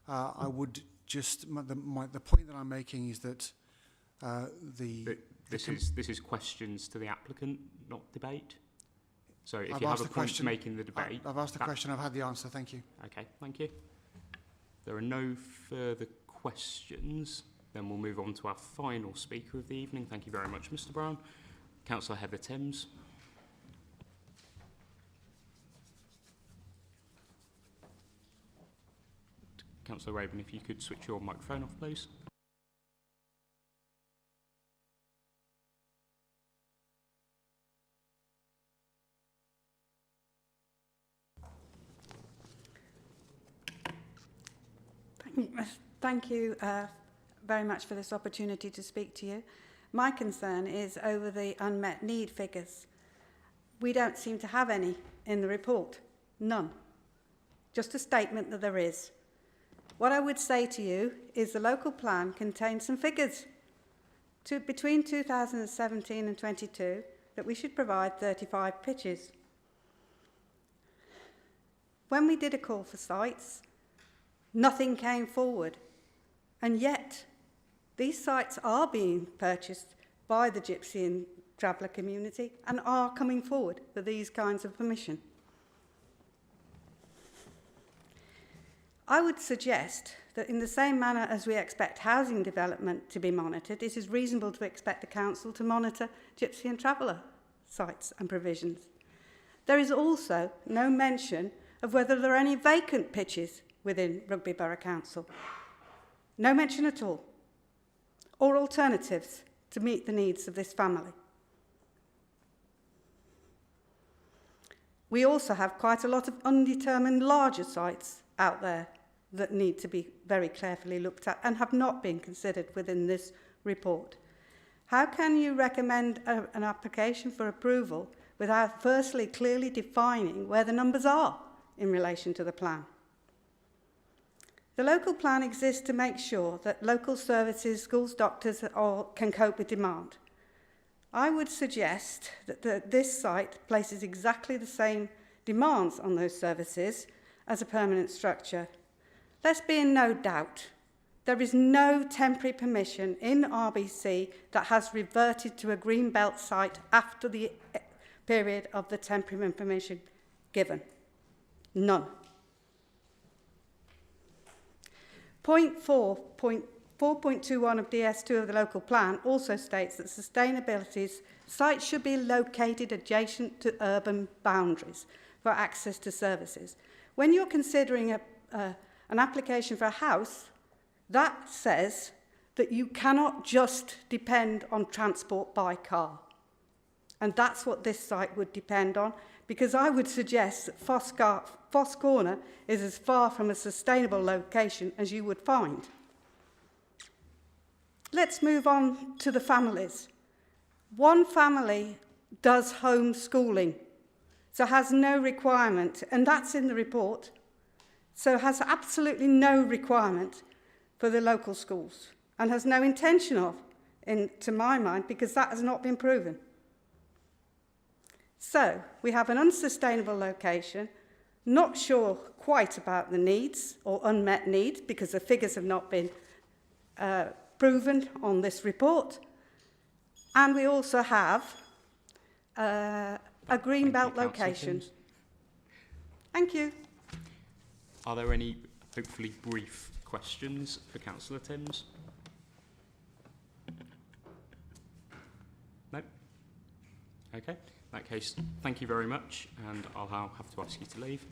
I would just... The point that I'm making is that This is questions to the applicant, not debate. So if you have a point to make in the debate... I've asked the question, I've had the answer, thank you. Okay, thank you. There are no further questions. Then we'll move on to our final speaker of the evening. Thank you very much, Mr. Brown. Councillor Heather Timms. Councillor Rabin, if you could switch your microphone off, please. Thank you very much for this opportunity to speak to you. My concern is over the unmet need figures. We don't seem to have any in the report. None. Just a statement that there is. What I would say to you is the local plan contains some figures. Between 2017 and 22, that we should provide 35 pitches. When we did a call for sites, nothing came forward. And yet, these sites are being purchased by the Gypsy and Traveller community and are coming forward for these kinds of permission. I would suggest that in the same manner as we expect housing development to be monitored, it is reasonable to expect the council to monitor Gypsy and Traveller sites and provisions. There is also no mention of whether there are any vacant pitches within Rugby Borough Council. No mention at all. Or alternatives to meet the needs of this family. We also have quite a lot of undetermined larger sites out there that need to be very carefully looked at and have not been considered within this report. How can you recommend an application for approval without firstly clearly defining where the numbers are in relation to the plan? The local plan exists to make sure that local services, schools, doctors can cope with demand. I would suggest that this site places exactly the same demands on those services as a permanent structure. Let's be in no doubt, there is no temporary permission in RBC that has reverted to a green belt site after the period of the temporary permission given. None. Point 4.21 of DS2 of the local plan also states that sustainability sites should be located adjacent to urban boundaries for access to services. When you're considering an application for a house, that says that you cannot just depend on transport by car. And that's what this site would depend on, because I would suggest that Foss Corner is as far from a sustainable location as you would find. Let's move on to the families. One family does homeschooling, so has no requirement, and that's in the report, so has absolutely no requirement for the local schools, and has no intention of, to my mind, because that has not been proven. So, we have an unsustainable location, not sure quite about the needs or unmet needs, because the figures have not been proven on this report. And we also have a greenbelt location. Thank you. Are there any, hopefully, brief questions for Councillor Timms? No? Okay. In that case, thank you very much, and I'll have to ask you to leave.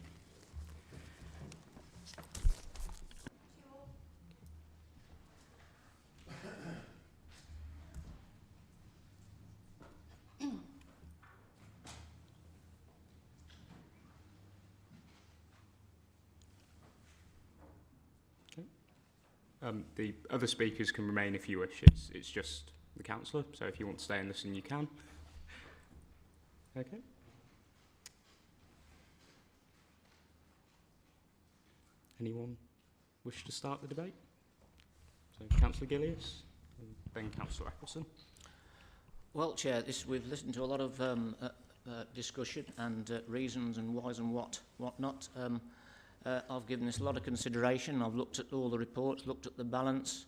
The other speakers can remain if you wish. It's just the councillor, so if you want to stay and listen, you can. Okay. anyone wish to start the debate? So Councillor Gillies and then Councillor Appleson. Well, Chair, we've listened to a lot of discussion and reasons and whys and what not. I've given this a lot of consideration. I've looked at all the reports, looked at the balance,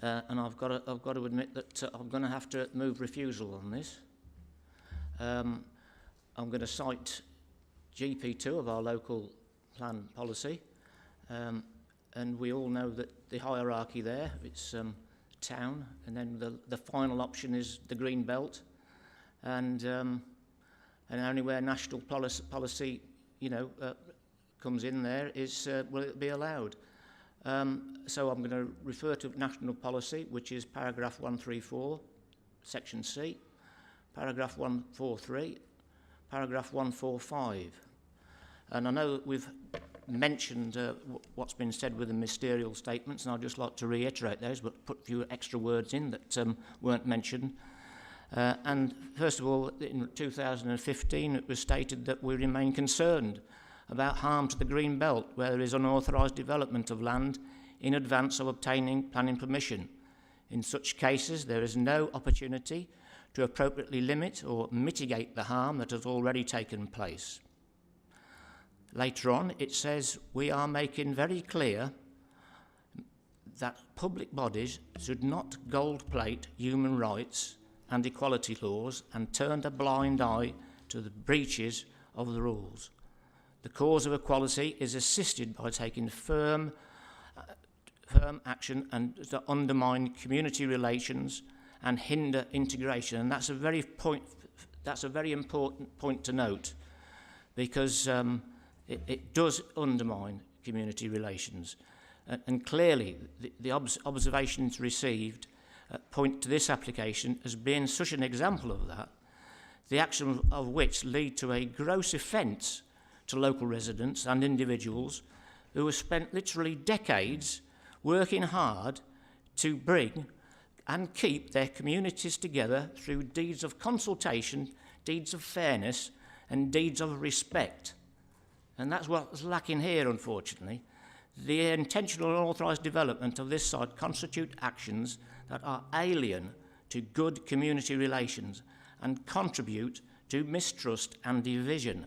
and I've got to admit that I'm going to have to move refusal on this. I'm going to cite GP2 of our local plan policy, and we all know that the hierarchy there, it's town, and then the final option is the green belt, and only where national policy comes in there is will it be allowed. So I'm going to refer to national policy, which is paragraph 134, section C, paragraph 143, paragraph 145. And I know that we've mentioned what's been said with the ministerial statements, and I'd just like to reiterate those, but put a few extra words in that weren't mentioned. And first of all, in 2015, it was stated that we remain concerned about harm to the green belt where there is unauthorised development of land in advance of obtaining planning permission. In such cases, there is no opportunity to appropriately limit or mitigate the harm that has already taken place. Later on, it says we are making very clear that public bodies should not gold plate human rights and equality laws and turn a blind eye to the breaches of the rules. The cause of equality is assisted by taking firm action and to undermine community relations and hinder integration. And that's a very important point to note, because it does undermine community relations. And clearly, the observations received point to this application as being such an example of that, the action of which lead to a gross offence to local residents and individuals who have spent literally decades working hard to bring and keep their communities together through deeds of consultation, deeds of fairness, and deeds of respect. And that's what's lacking here, unfortunately. The intentional and unauthorised development of this site constitute actions that are alien to good community relations and contribute to mistrust and division.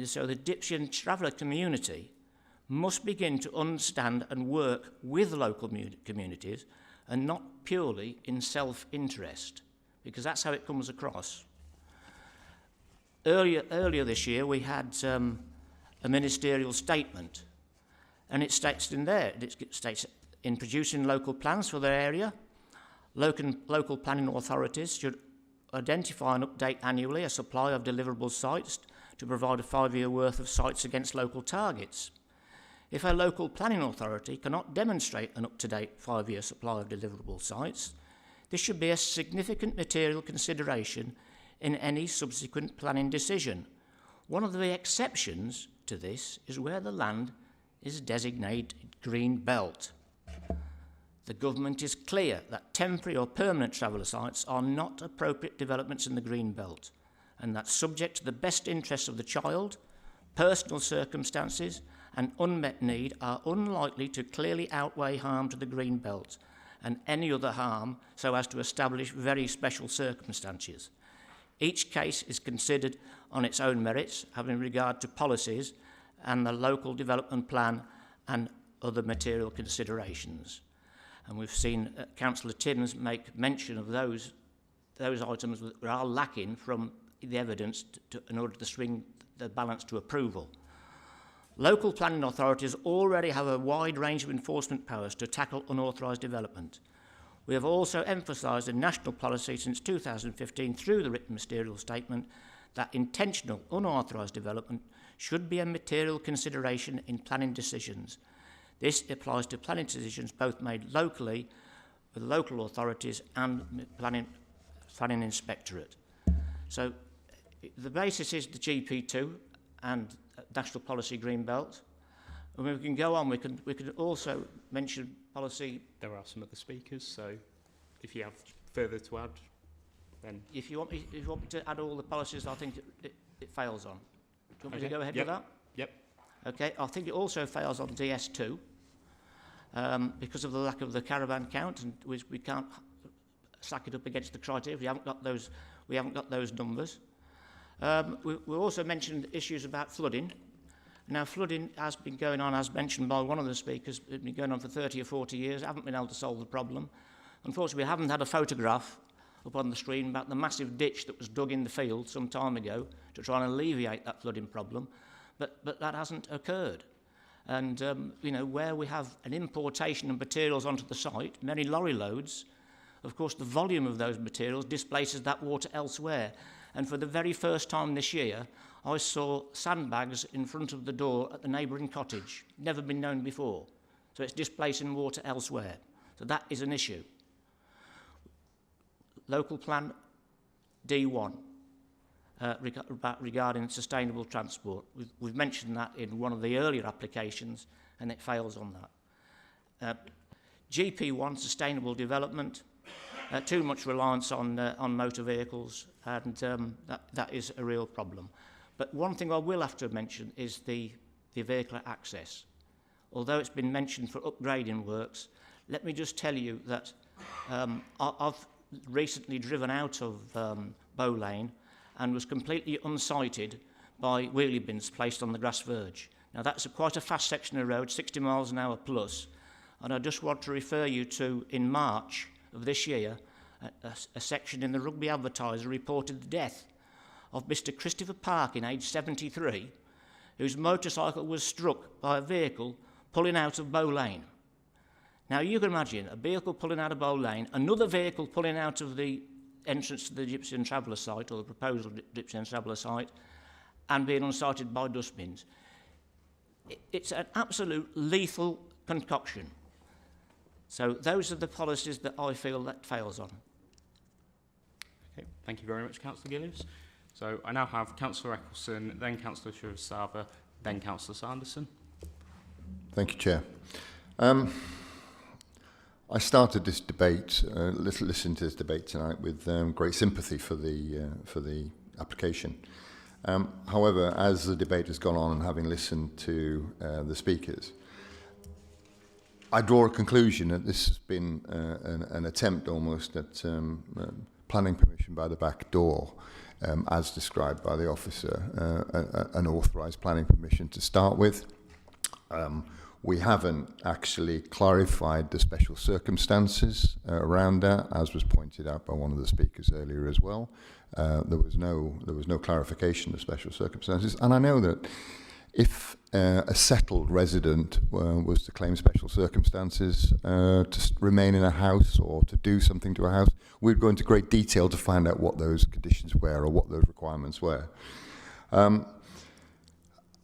So the Dipsy traveller community must begin to understand and work with local communities and not purely in self-interest, because that's how it comes across. Earlier this year, we had a ministerial statement, and it states in there, it states in producing local plans for their area, local planning authorities should identify and update annually a supply of deliverable sites to provide a 5-year worth of sites against local targets. If a local planning authority cannot demonstrate an up-to-date 5-year supply of deliverable sites, this should be a significant material consideration in any subsequent planning decision. One of the exceptions to this is where the land is designated green belt. The government is clear that temporary or permanent traveller sites are not appropriate developments in the green belt, and that subject to the best interests of the child, personal circumstances and unmet need are unlikely to clearly outweigh harm to the green belt and any other harm so as to establish very special circumstances. Each case is considered on its own merits, having regard to policies and the local development plan and other material considerations. And we've seen Councillor Timms make mention of those items that are lacking from the evidence in order to swing the balance to approval. Local planning authorities already have a wide range of enforcement powers to tackle unauthorised development. We have also emphasised in national policy since 2015 through the written ministerial statement that intentional unauthorised development should be a material consideration in planning decisions. This applies to planning decisions both made locally with local authorities and planning inspectorate. So the basis is the GP2 and national policy green belt. And we can go on. We can also mention policy. There are some other speakers, so if you have further to add, then if you want me to add all the policies, I think it fails on. Do you want me to go ahead with that? Yep. Okay, I think it also fails on DS2 because of the lack of the caravan count, and we can't stack it up against the criteria. We haven't got those numbers. We also mentioned issues about flooding. Now, flooding has been going on, as mentioned by one of the speakers, it's been going on for 30 or 40 years. Haven't been able to solve the problem. Unfortunately, we haven't had a photograph up on the screen about the massive ditch that was dug in the field some time ago to try and alleviate that flooding problem. But that hasn't occurred. And, you know, where we have an importation of materials onto the site, many lorry loads, of course, the volume of those materials displaces that water elsewhere. And for the very first time this year, I saw sandbags in front of the door at the neighbouring cottage. Never been known before. So it's displacing water elsewhere. So that is an issue. Local plan D1. Regarding sustainable transport. We've mentioned that in one of the earlier applications, and it fails on that. GP1, sustainable development, too much reliance on motor vehicles, and that is a real problem. But one thing I will have to mention is the vehicular access. Although it's been mentioned for upgrading works, let me just tell you that I've recently driven out of Bow Lane and was completely unsighted by wheelie bins placed on the grass verge. Now that's quite a fast section of road, 60 miles an hour plus, and I just want to refer you to, in March of this year, a section in the Rugby Advertiser reported the death of Mr. Christopher Parkin, aged 73, whose motorcycle was struck by a vehicle pulling out of Bow Lane. Now you can imagine a vehicle pulling out of Bow Lane, another vehicle pulling out of the entrance to the Gypsy and Traveller site, or the proposal Gypsy and Traveller site, and being unsighted by dustbins. It's an absolute lethal concoction. So those are the policies that I feel that fails on. Okay, thank you very much, Councillor Gillies. So I now have Councillor Eccleston, then Councillor Shrivastava, then Councillor Sanderson. Thank you, Chair. I started this debate, listened to this debate tonight with great sympathy for the application. However, as the debate has gone on and having listened to the speakers, I draw a conclusion that this has been an attempt almost at planning permission by the back door, as described by the officer, an authorised planning permission to start with. We haven't actually clarified the special circumstances around that, as was pointed out by one of the speakers earlier as well. There was no clarification of special circumstances, and I know that if a settled resident was to claim special circumstances to remain in a house or to do something to a house, we'd go into great detail to find out what those conditions were or what those requirements were.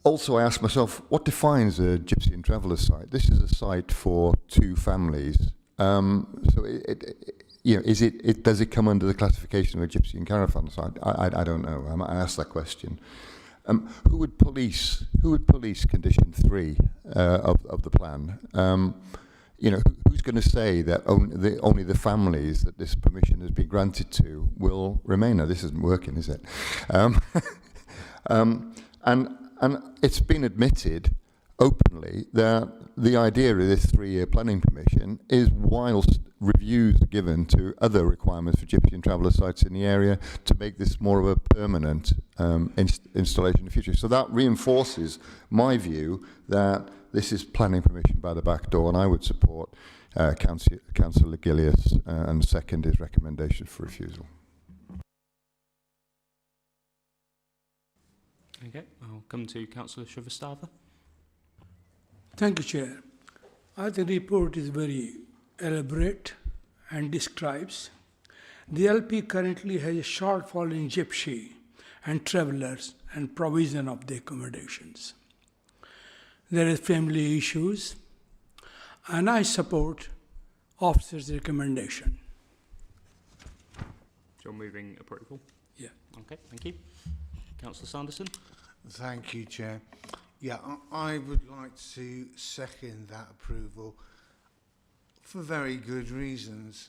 Also, I asked myself, what defines a Gypsy and Traveller site? This is a site for two families. So, does it come under the classification of a Gypsy and Caravan site? I don't know. I asked that question. Who would police condition 3 of the plan? Who's going to say that only the families that this permission has been granted to will remain? Now, this isn't working, is it? And it's been admitted openly that the idea of this 3-year planning permission is, whilst reviews are given to other requirements for Gypsy and Traveller sites in the area, to make this more of a permanent installation in the future. So that reinforces my view that this is planning permission by the back door, and I would support Councillor Gillies and second his recommendation for refusal. Okay, I'll come to Councillor Shrivastava. Thank you, Chair. I think the report is very elaborate and describes. The LP currently has a shortfall in Gypsy and Travellers and provision of the accommodations. There is family issues, and I support officer's recommendation. You're moving approval? Yeah. Okay, thank you. Councillor Sanderson. Thank you, Chair. Yeah, I would like to second that approval for very good reasons.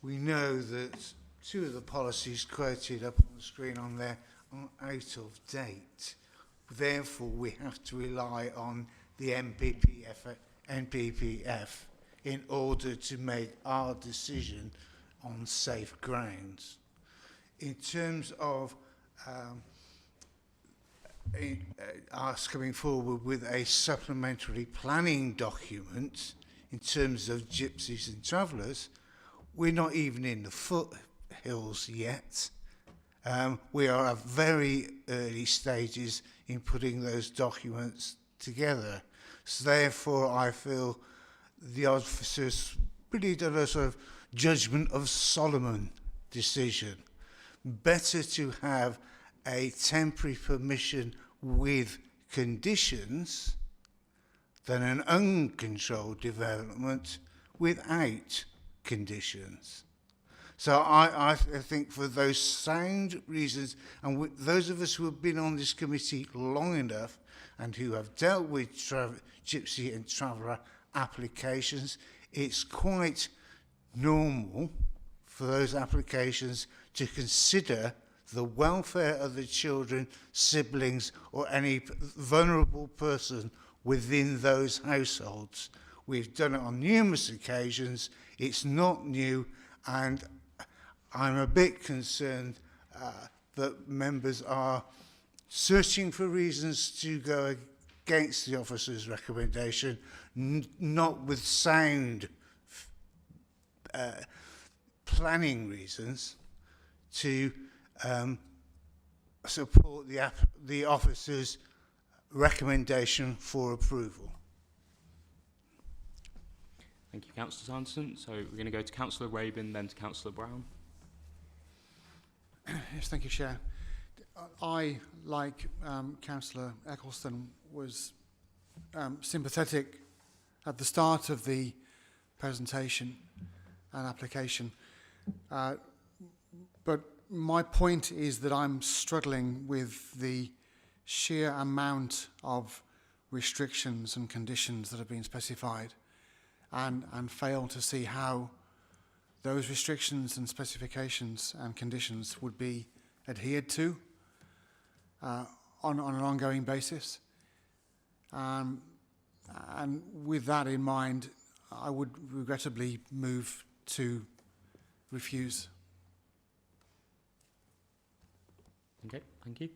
We know that 2 of the policies quoted up on the screen on there are out of date. Therefore, we have to rely on the NPPF in order to make our decision on safe grounds. In terms of us coming forward with a supplementary planning document in terms of gypsies and travellers, we're not even in the foothills yet. We are at very early stages in putting those documents together. So therefore, I feel the officers really done a sort of judgment of Solomon decision. Better to have a temporary permission with conditions than an uncontrolled development without conditions. So I think for those sound reasons, and those of us who have been on this committee long enough and who have dealt with gypsy and traveller applications, it's quite normal for those applications to consider the welfare of the children, siblings, or any vulnerable person within those households. We've done it on numerous occasions. It's not new, and I'm a bit concerned that members are searching for reasons to go against the officer's recommendation, not with sound planning reasons, to support the officer's recommendation for approval. Thank you, Councillor Sanderson. So we're going to go to Councillor Rabin, then to Councillor Brown. Yes, thank you, Chair. I, like Councillor Eccleston, was sympathetic at the start of the presentation and application. But my point is that I'm struggling with the sheer amount of restrictions and conditions that have been specified, and fail to see how those restrictions and specifications and conditions would be adhered to on an ongoing basis. And with that in mind, I would regrettably move to refuse. Okay, thank you.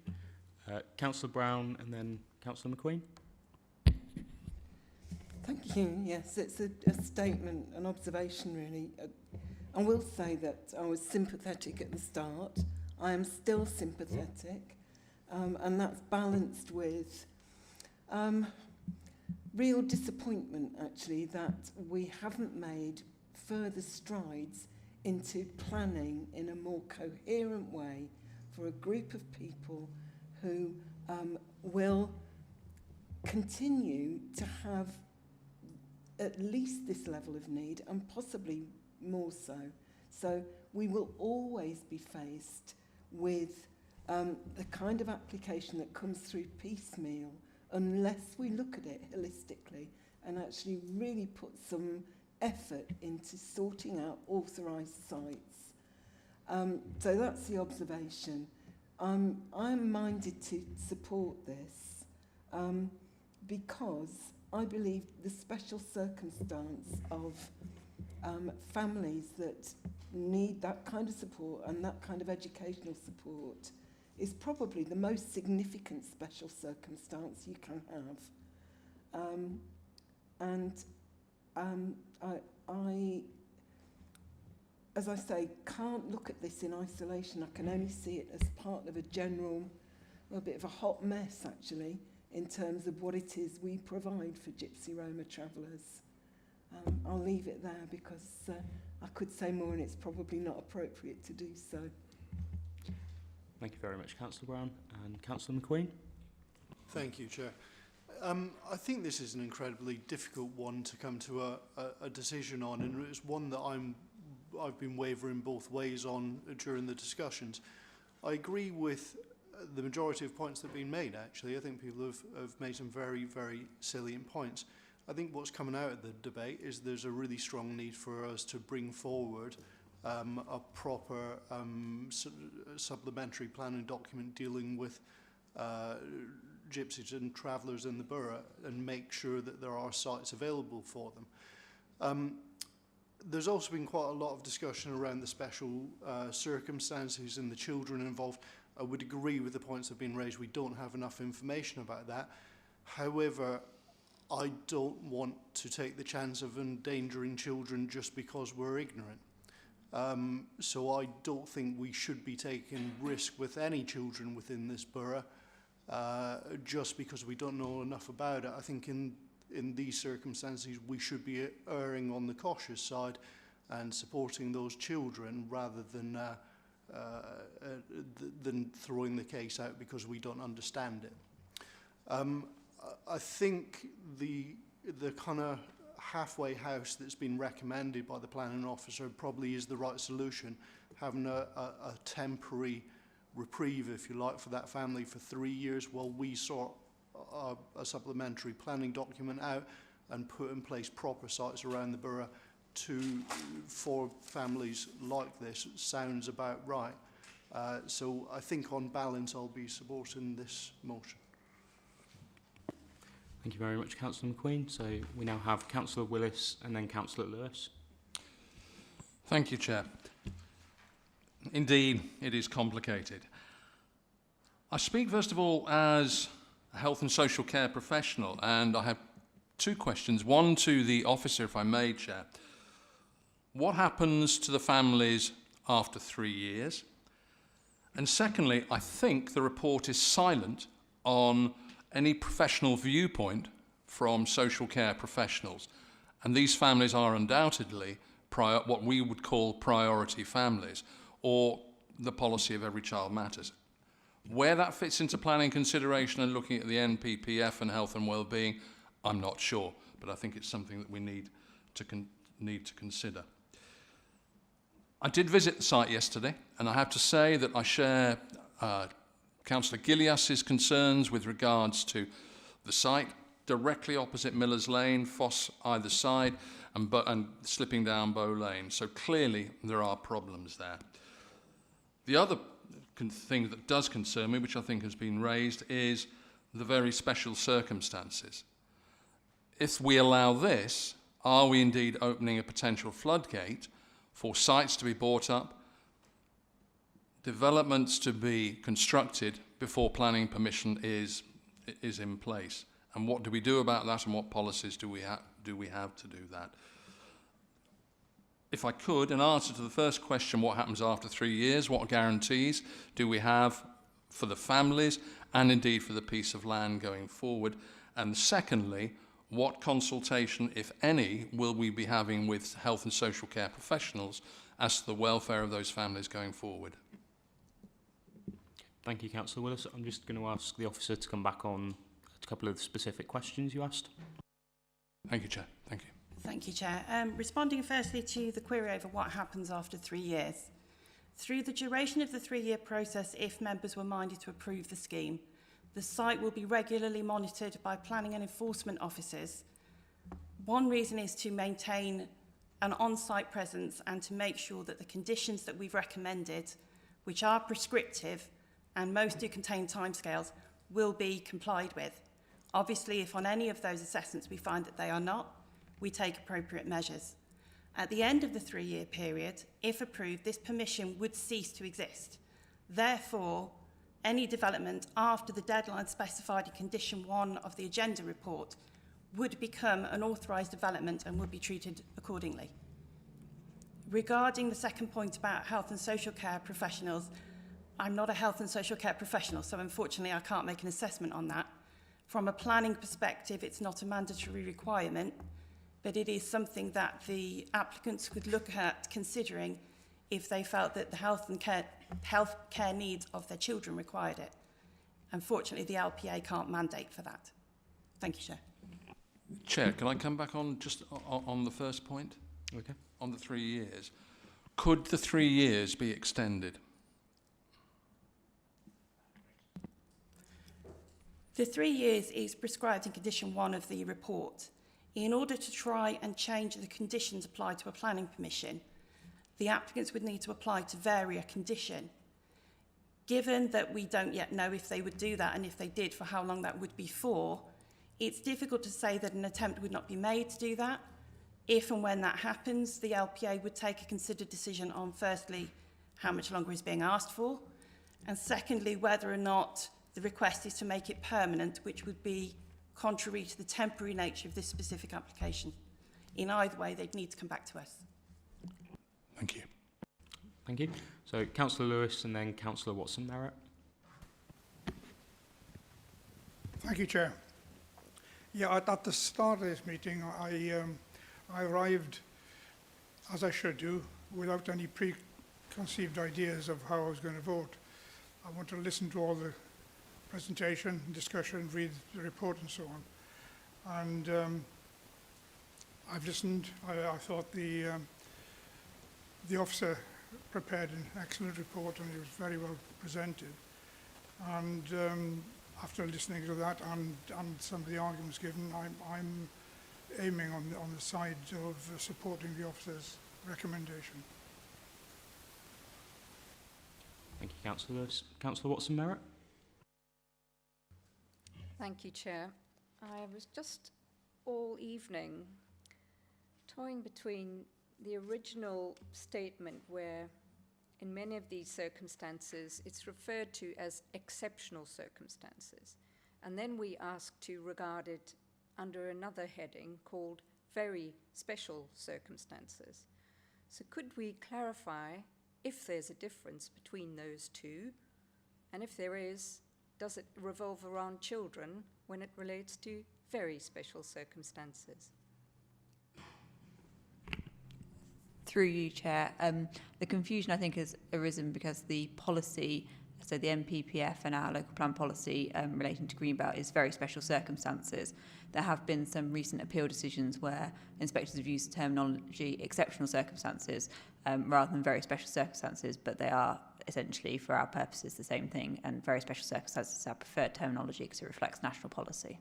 Councillor Brown and then Councillor McQueen. Thank you. Yes, it's a statement, an observation really. I will say that I was sympathetic at the start. I am still sympathetic, and that's balanced with real disappointment, actually, that we haven't made further strides into planning in a more coherent way for a group of people who will continue to have at least this level of need, and possibly more so. So we will always be faced with the kind of application that comes through piecemeal unless we look at it holistically and actually really put some effort into sorting out authorised sites. So that's the observation. I'm minded to support this because I believe the special circumstance of families that need that kind of support and that kind of educational support is probably the most significant special circumstance you can have. I, as I say, can't look at this in isolation. I can only see it as part of a general, a bit of a hot mess, actually, in terms of what it is we provide for Gypsy Roma travellers. I'll leave it there because I could say more and it's probably not appropriate to do so. Thank you very much, Councillor Brown. And Councillor McQueen. Thank you, Chair. I think this is an incredibly difficult one to come to a decision on, and it's one that I've been wavering both ways on during the discussions. I agree with the majority of points that have been made, actually. I think people have made some very, very salient points. I think what's coming out of the debate is there's a really strong need for us to bring forward a proper supplementary planning document dealing with gypsies and travellers in the borough and make sure that there are sites available for them. There's also been quite a lot of discussion around the special circumstances and the children involved. I would agree with the points that have been raised. We don't have enough information about that. However, I don't want to take the chance of endangering children just because we're ignorant. So I don't think we should be taking risk with any children within this borough just because we don't know enough about it. I think in these circumstances we should be erring on the cautious side and supporting those children rather than throwing the case out because we don't understand it. I think the kind of halfway house that's been recommended by the planning officer probably is the right solution, having a temporary reprieve, if you like, for that family for 3 years while we sort a supplementary planning document out and put in place proper sites around the borough for families like this. Sounds about right. So I think on balance I'll be supporting this motion. Thank you very much, Councillor McQueen. So we now have Councillor Willis and then Councillor Lewis. Thank you, Chair. Indeed, it is complicated. I speak first of all as a health and social care professional, and I have two questions. One to the officer, if I may, Chair. What happens to the families after 3 years? And secondly, I think the report is silent on any professional viewpoint from social care professionals. And these families are undoubtedly what we would call priority families, or the policy of every child matters. Where that fits into planning consideration and looking at the NPPF and health and well-being, I'm not sure, but I think it's something that we need to consider. I did visit the site yesterday, and I have to say that I share Councillor Gillias's concerns with regards to the site directly opposite Miller's Lane, Foss either side, and slipping down Bow Lane. So clearly there are problems there. The other thing that does concern me, which I think has been raised, is the very special circumstances. If we allow this, are we indeed opening a potential floodgate for sites to be bought up, developments to be constructed before planning permission is in place? And what do we do about that, and what policies do we have to do that? If I could, in answer to the first question, what happens after 3 years, what guarantees do we have for the families and indeed for the piece of land going forward? And secondly, what consultation, if any, will we be having with health and social care professionals as to the welfare of those families going forward? Thank you, Councillor Willis. I'm just going to ask the officer to come back on a couple of specific questions you asked. Thank you, Chair. Thank you. Thank you, Chair. Responding firstly to the query over what happens after 3 years. Through the duration of the 3-year process, if members were minded to approve the scheme, the site will be regularly monitored by planning and enforcement officers. One reason is to maintain an on-site presence and to make sure that the conditions that we've recommended, which are prescriptive and most do contain timescales, will be complied with. Obviously, if on any of those assessments we find that they are not, we take appropriate measures. At the end of the 3-year period, if approved, this permission would cease to exist. Therefore, any development after the deadline specified in Condition 1 of the agenda report would become an authorised development and would be treated accordingly. Regarding the second point about health and social care professionals, I'm not a health and social care professional, so unfortunately I can't make an assessment on that. From a planning perspective, it's not a mandatory requirement, but it is something that the applicants could look at considering if they felt that the health care needs of their children required it. Unfortunately, the LPA can't mandate for that. Thank you, Chair. Chair, can I come back on just on the first point? Okay. On the 3 years. Could the 3 years be extended? The 3 years is prescribed in Condition 1 of the report. In order to try and change the conditions applied to a planning permission, the applicants would need to apply to vary a condition. given that we don't yet know if they would do that, and if they did, for how long that would be for, it's difficult to say that an attempt would not be made to do that. If and when that happens, the LPA would take a considered decision on, firstly, how much longer is being asked for, and secondly, whether or not the request is to make it permanent, which would be contrary to the temporary nature of this specific application. In either way, they'd need to come back to us. Thank you. Thank you. So Councillor Lewis and then Councillor Watson-Marrett. Thank you, Chair. Yeah, at the start of this meeting, I arrived, as I should do, without any preconceived ideas of how I was going to vote. I want to listen to all the presentation, discussion, read the report and so on. And I've listened. I thought the officer prepared an excellent report and it was very well presented. And after listening to that and some of the arguments given, I'm aiming on the side of supporting the officer's recommendation. Thank you, Councillor Lewis. Councillor Watson-Marrett. Thank you, Chair. I was just all evening toying between the original statement where in many of these circumstances it's referred to as exceptional circumstances, and then we asked to regard it under another heading called very special circumstances. So could we clarify if there's a difference between those two, and if there is, does it revolve around children when it relates to very special circumstances? Through you, Chair. The confusion, I think, has arisen because the policy, so the MPPF and our local plan policy relating to Greenbelt is very special circumstances. There have been some recent appeal decisions where inspectors have used the terminology exceptional circumstances rather than very special circumstances, but they are essentially, for our purposes, the same thing, and very special circumstances is our preferred terminology because it reflects national policy.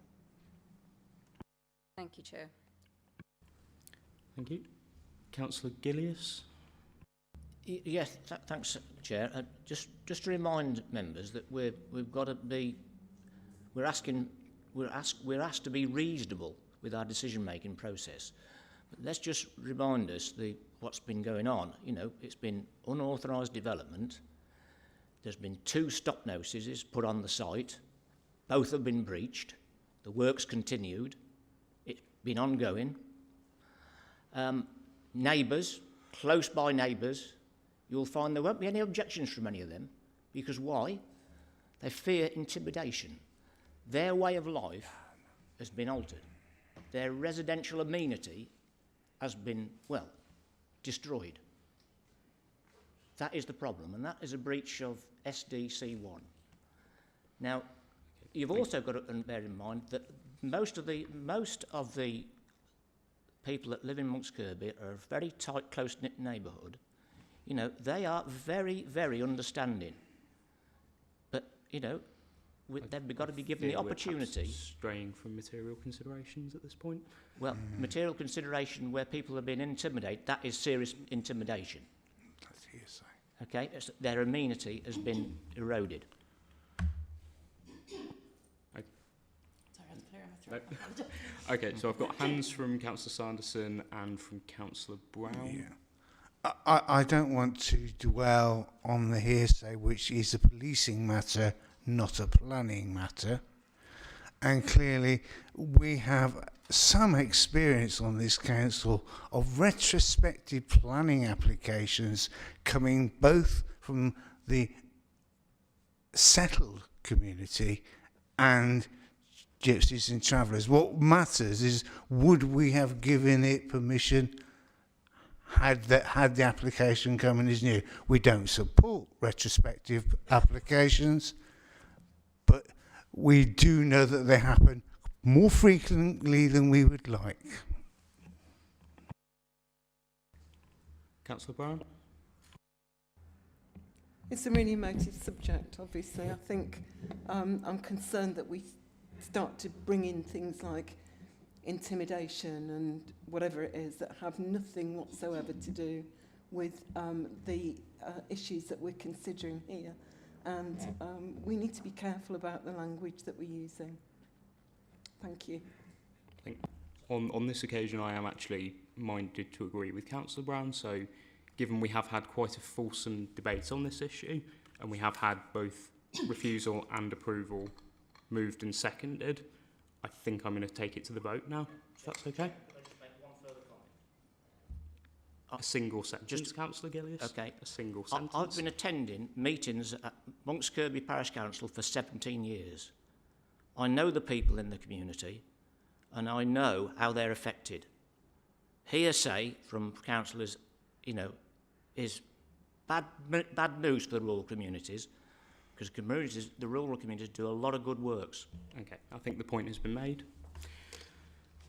Thank you, Chair. Thank you. Councillor Gillius. Yes, thanks, Chair. Just to remind members that we've got to be, we're asked to be reasonable with our decision-making process. But let's just remind us what's been going on. You know, it's been unauthorised development. There's been 2 stop notices put on the site. Both have been breached. The work's continued. It's been ongoing. Neighbours, close by neighbours, you'll find there won't be any objections from any of them, because why? They fear intimidation. Their way of life has been altered. Their residential amenity has been, well, destroyed. That is the problem, and that is a breach of SDC1. Now, you've also got to bear in mind that most of the people that live in Monks Kirby are a very tight, close-knit neighbourhood. You know, they are very, very understanding. But, you know, they've got to be given the opportunity. Straying from material considerations at this point? Well, material consideration where people are being intimidated, that is serious intimidation. That's hearsay. Okay, their amenity has been eroded. Okay, so I've got hands from Councillor Sanderson and from Councillor Brown. Yeah. I don't want to dwell on the hearsay, which is a policing matter, not a planning matter. And clearly, we have some experience on this council of retrospective planning applications coming both from the settled community and gypsies and travellers. What matters is, would we have given it permission had the application come in as new? We don't support retrospective applications, but we do know that they happen more frequently than we would like. Councillor Brown. It's a really emotive subject, obviously. I think I'm concerned that we start to bring in things like intimidation and whatever it is that have nothing whatsoever to do with the issues that we're considering here. and we need to be careful about the language that we're using. Thank you. I think on this occasion I am actually minded to agree with Councillor Brown, so given we have had quite a fulsome debate on this issue and we have had both refusal and approval moved and seconded, I think I'm going to take it to the vote now, if that's okay. A single sentence, Councillor Gillies. Okay. A single sentence. I've been attending meetings at Monks Kirby Parish Council for 17 years. I know the people in the community and I know how they're affected. Hearsay from councillors, you know, is bad news for the rural communities, because the rural communities do a lot of good works. Okay, I think the point has been made.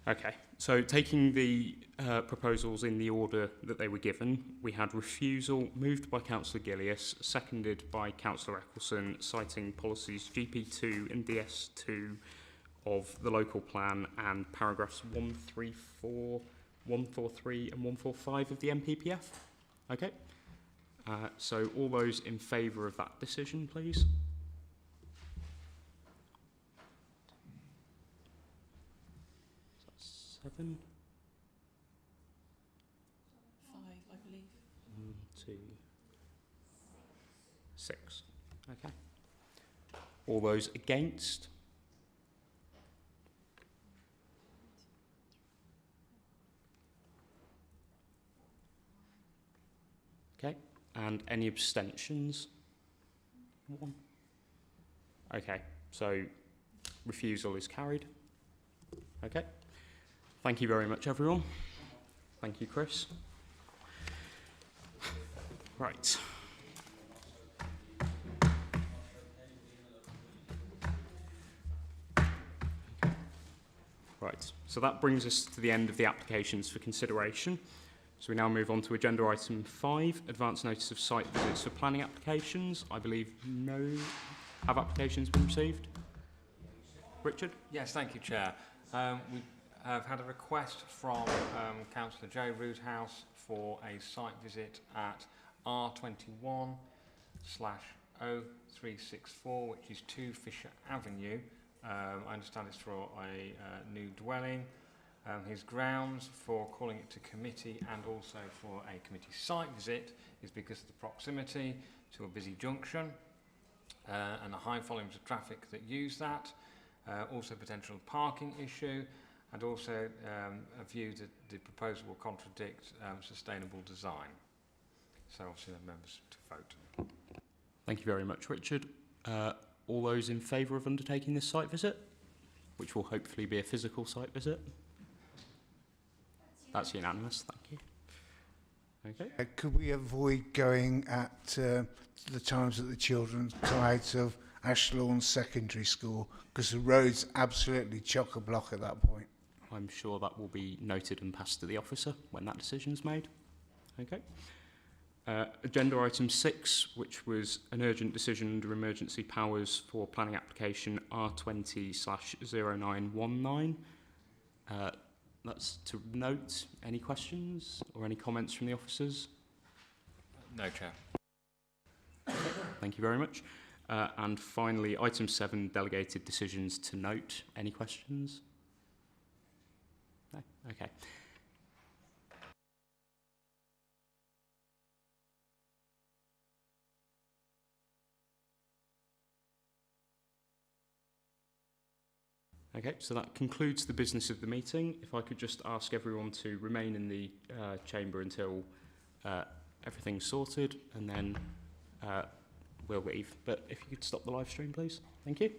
Okay, so taking the proposals in the order that they were given, we had refusal moved by Councillor Gillies, seconded by Councillor Eccleston, citing policies GP2 and DS2 of the local plan and paragraphs 134, 143 and 145 of the MPPF. Okay, so all those in favour of that decision, please. Seven. 5, I believe. 1, 2, 6. Okay. All those against? Okay. And any abstentions? 1. Okay. So refusal is carried. Okay. Thank you very much, everyone. Thank you, Chris. Right. Right, so that brings us to the end of the applications for consideration. So we now move on to agenda item 5, advance notice of site visits for planning applications. I believe have applications been received? Richard? Yes, thank you, Chair. We have had a request from Councillor Joe Roothouse for a site visit at R21/0364, which is 2 Fisher Avenue. I understand it's for a new dwelling. His grounds for calling it to committee and also for a committee site visit is because of the proximity to a busy junction and the high volumes of traffic that use that. Also potential parking issue, and also a view that the proposal will contradict sustainable design. So obviously the members to vote. Thank you very much, Richard. All those in favour of undertaking this site visit, which will hopefully be a physical site visit? That's unanimous, thank you. Okay. Could we avoid going at the times that the children come out of Ashlawn Secondary School, because the road's absolutely chock-a-block at that point? I'm sure that will be noted and passed to the officer when that decision's made. Okay. Agenda item 6, which was an urgent decision under emergency powers for planning application R20/0919. That's to note. Any questions or any comments from the officers? No, Chair. Thank you very much. And finally, item 7, delegated decisions to note. Any questions? No? Okay. Okay, so that concludes the business of the meeting. If I could just ask everyone to remain in the chamber until everything's sorted, and then we'll leave. But if you could stop the live stream, please. Thank you.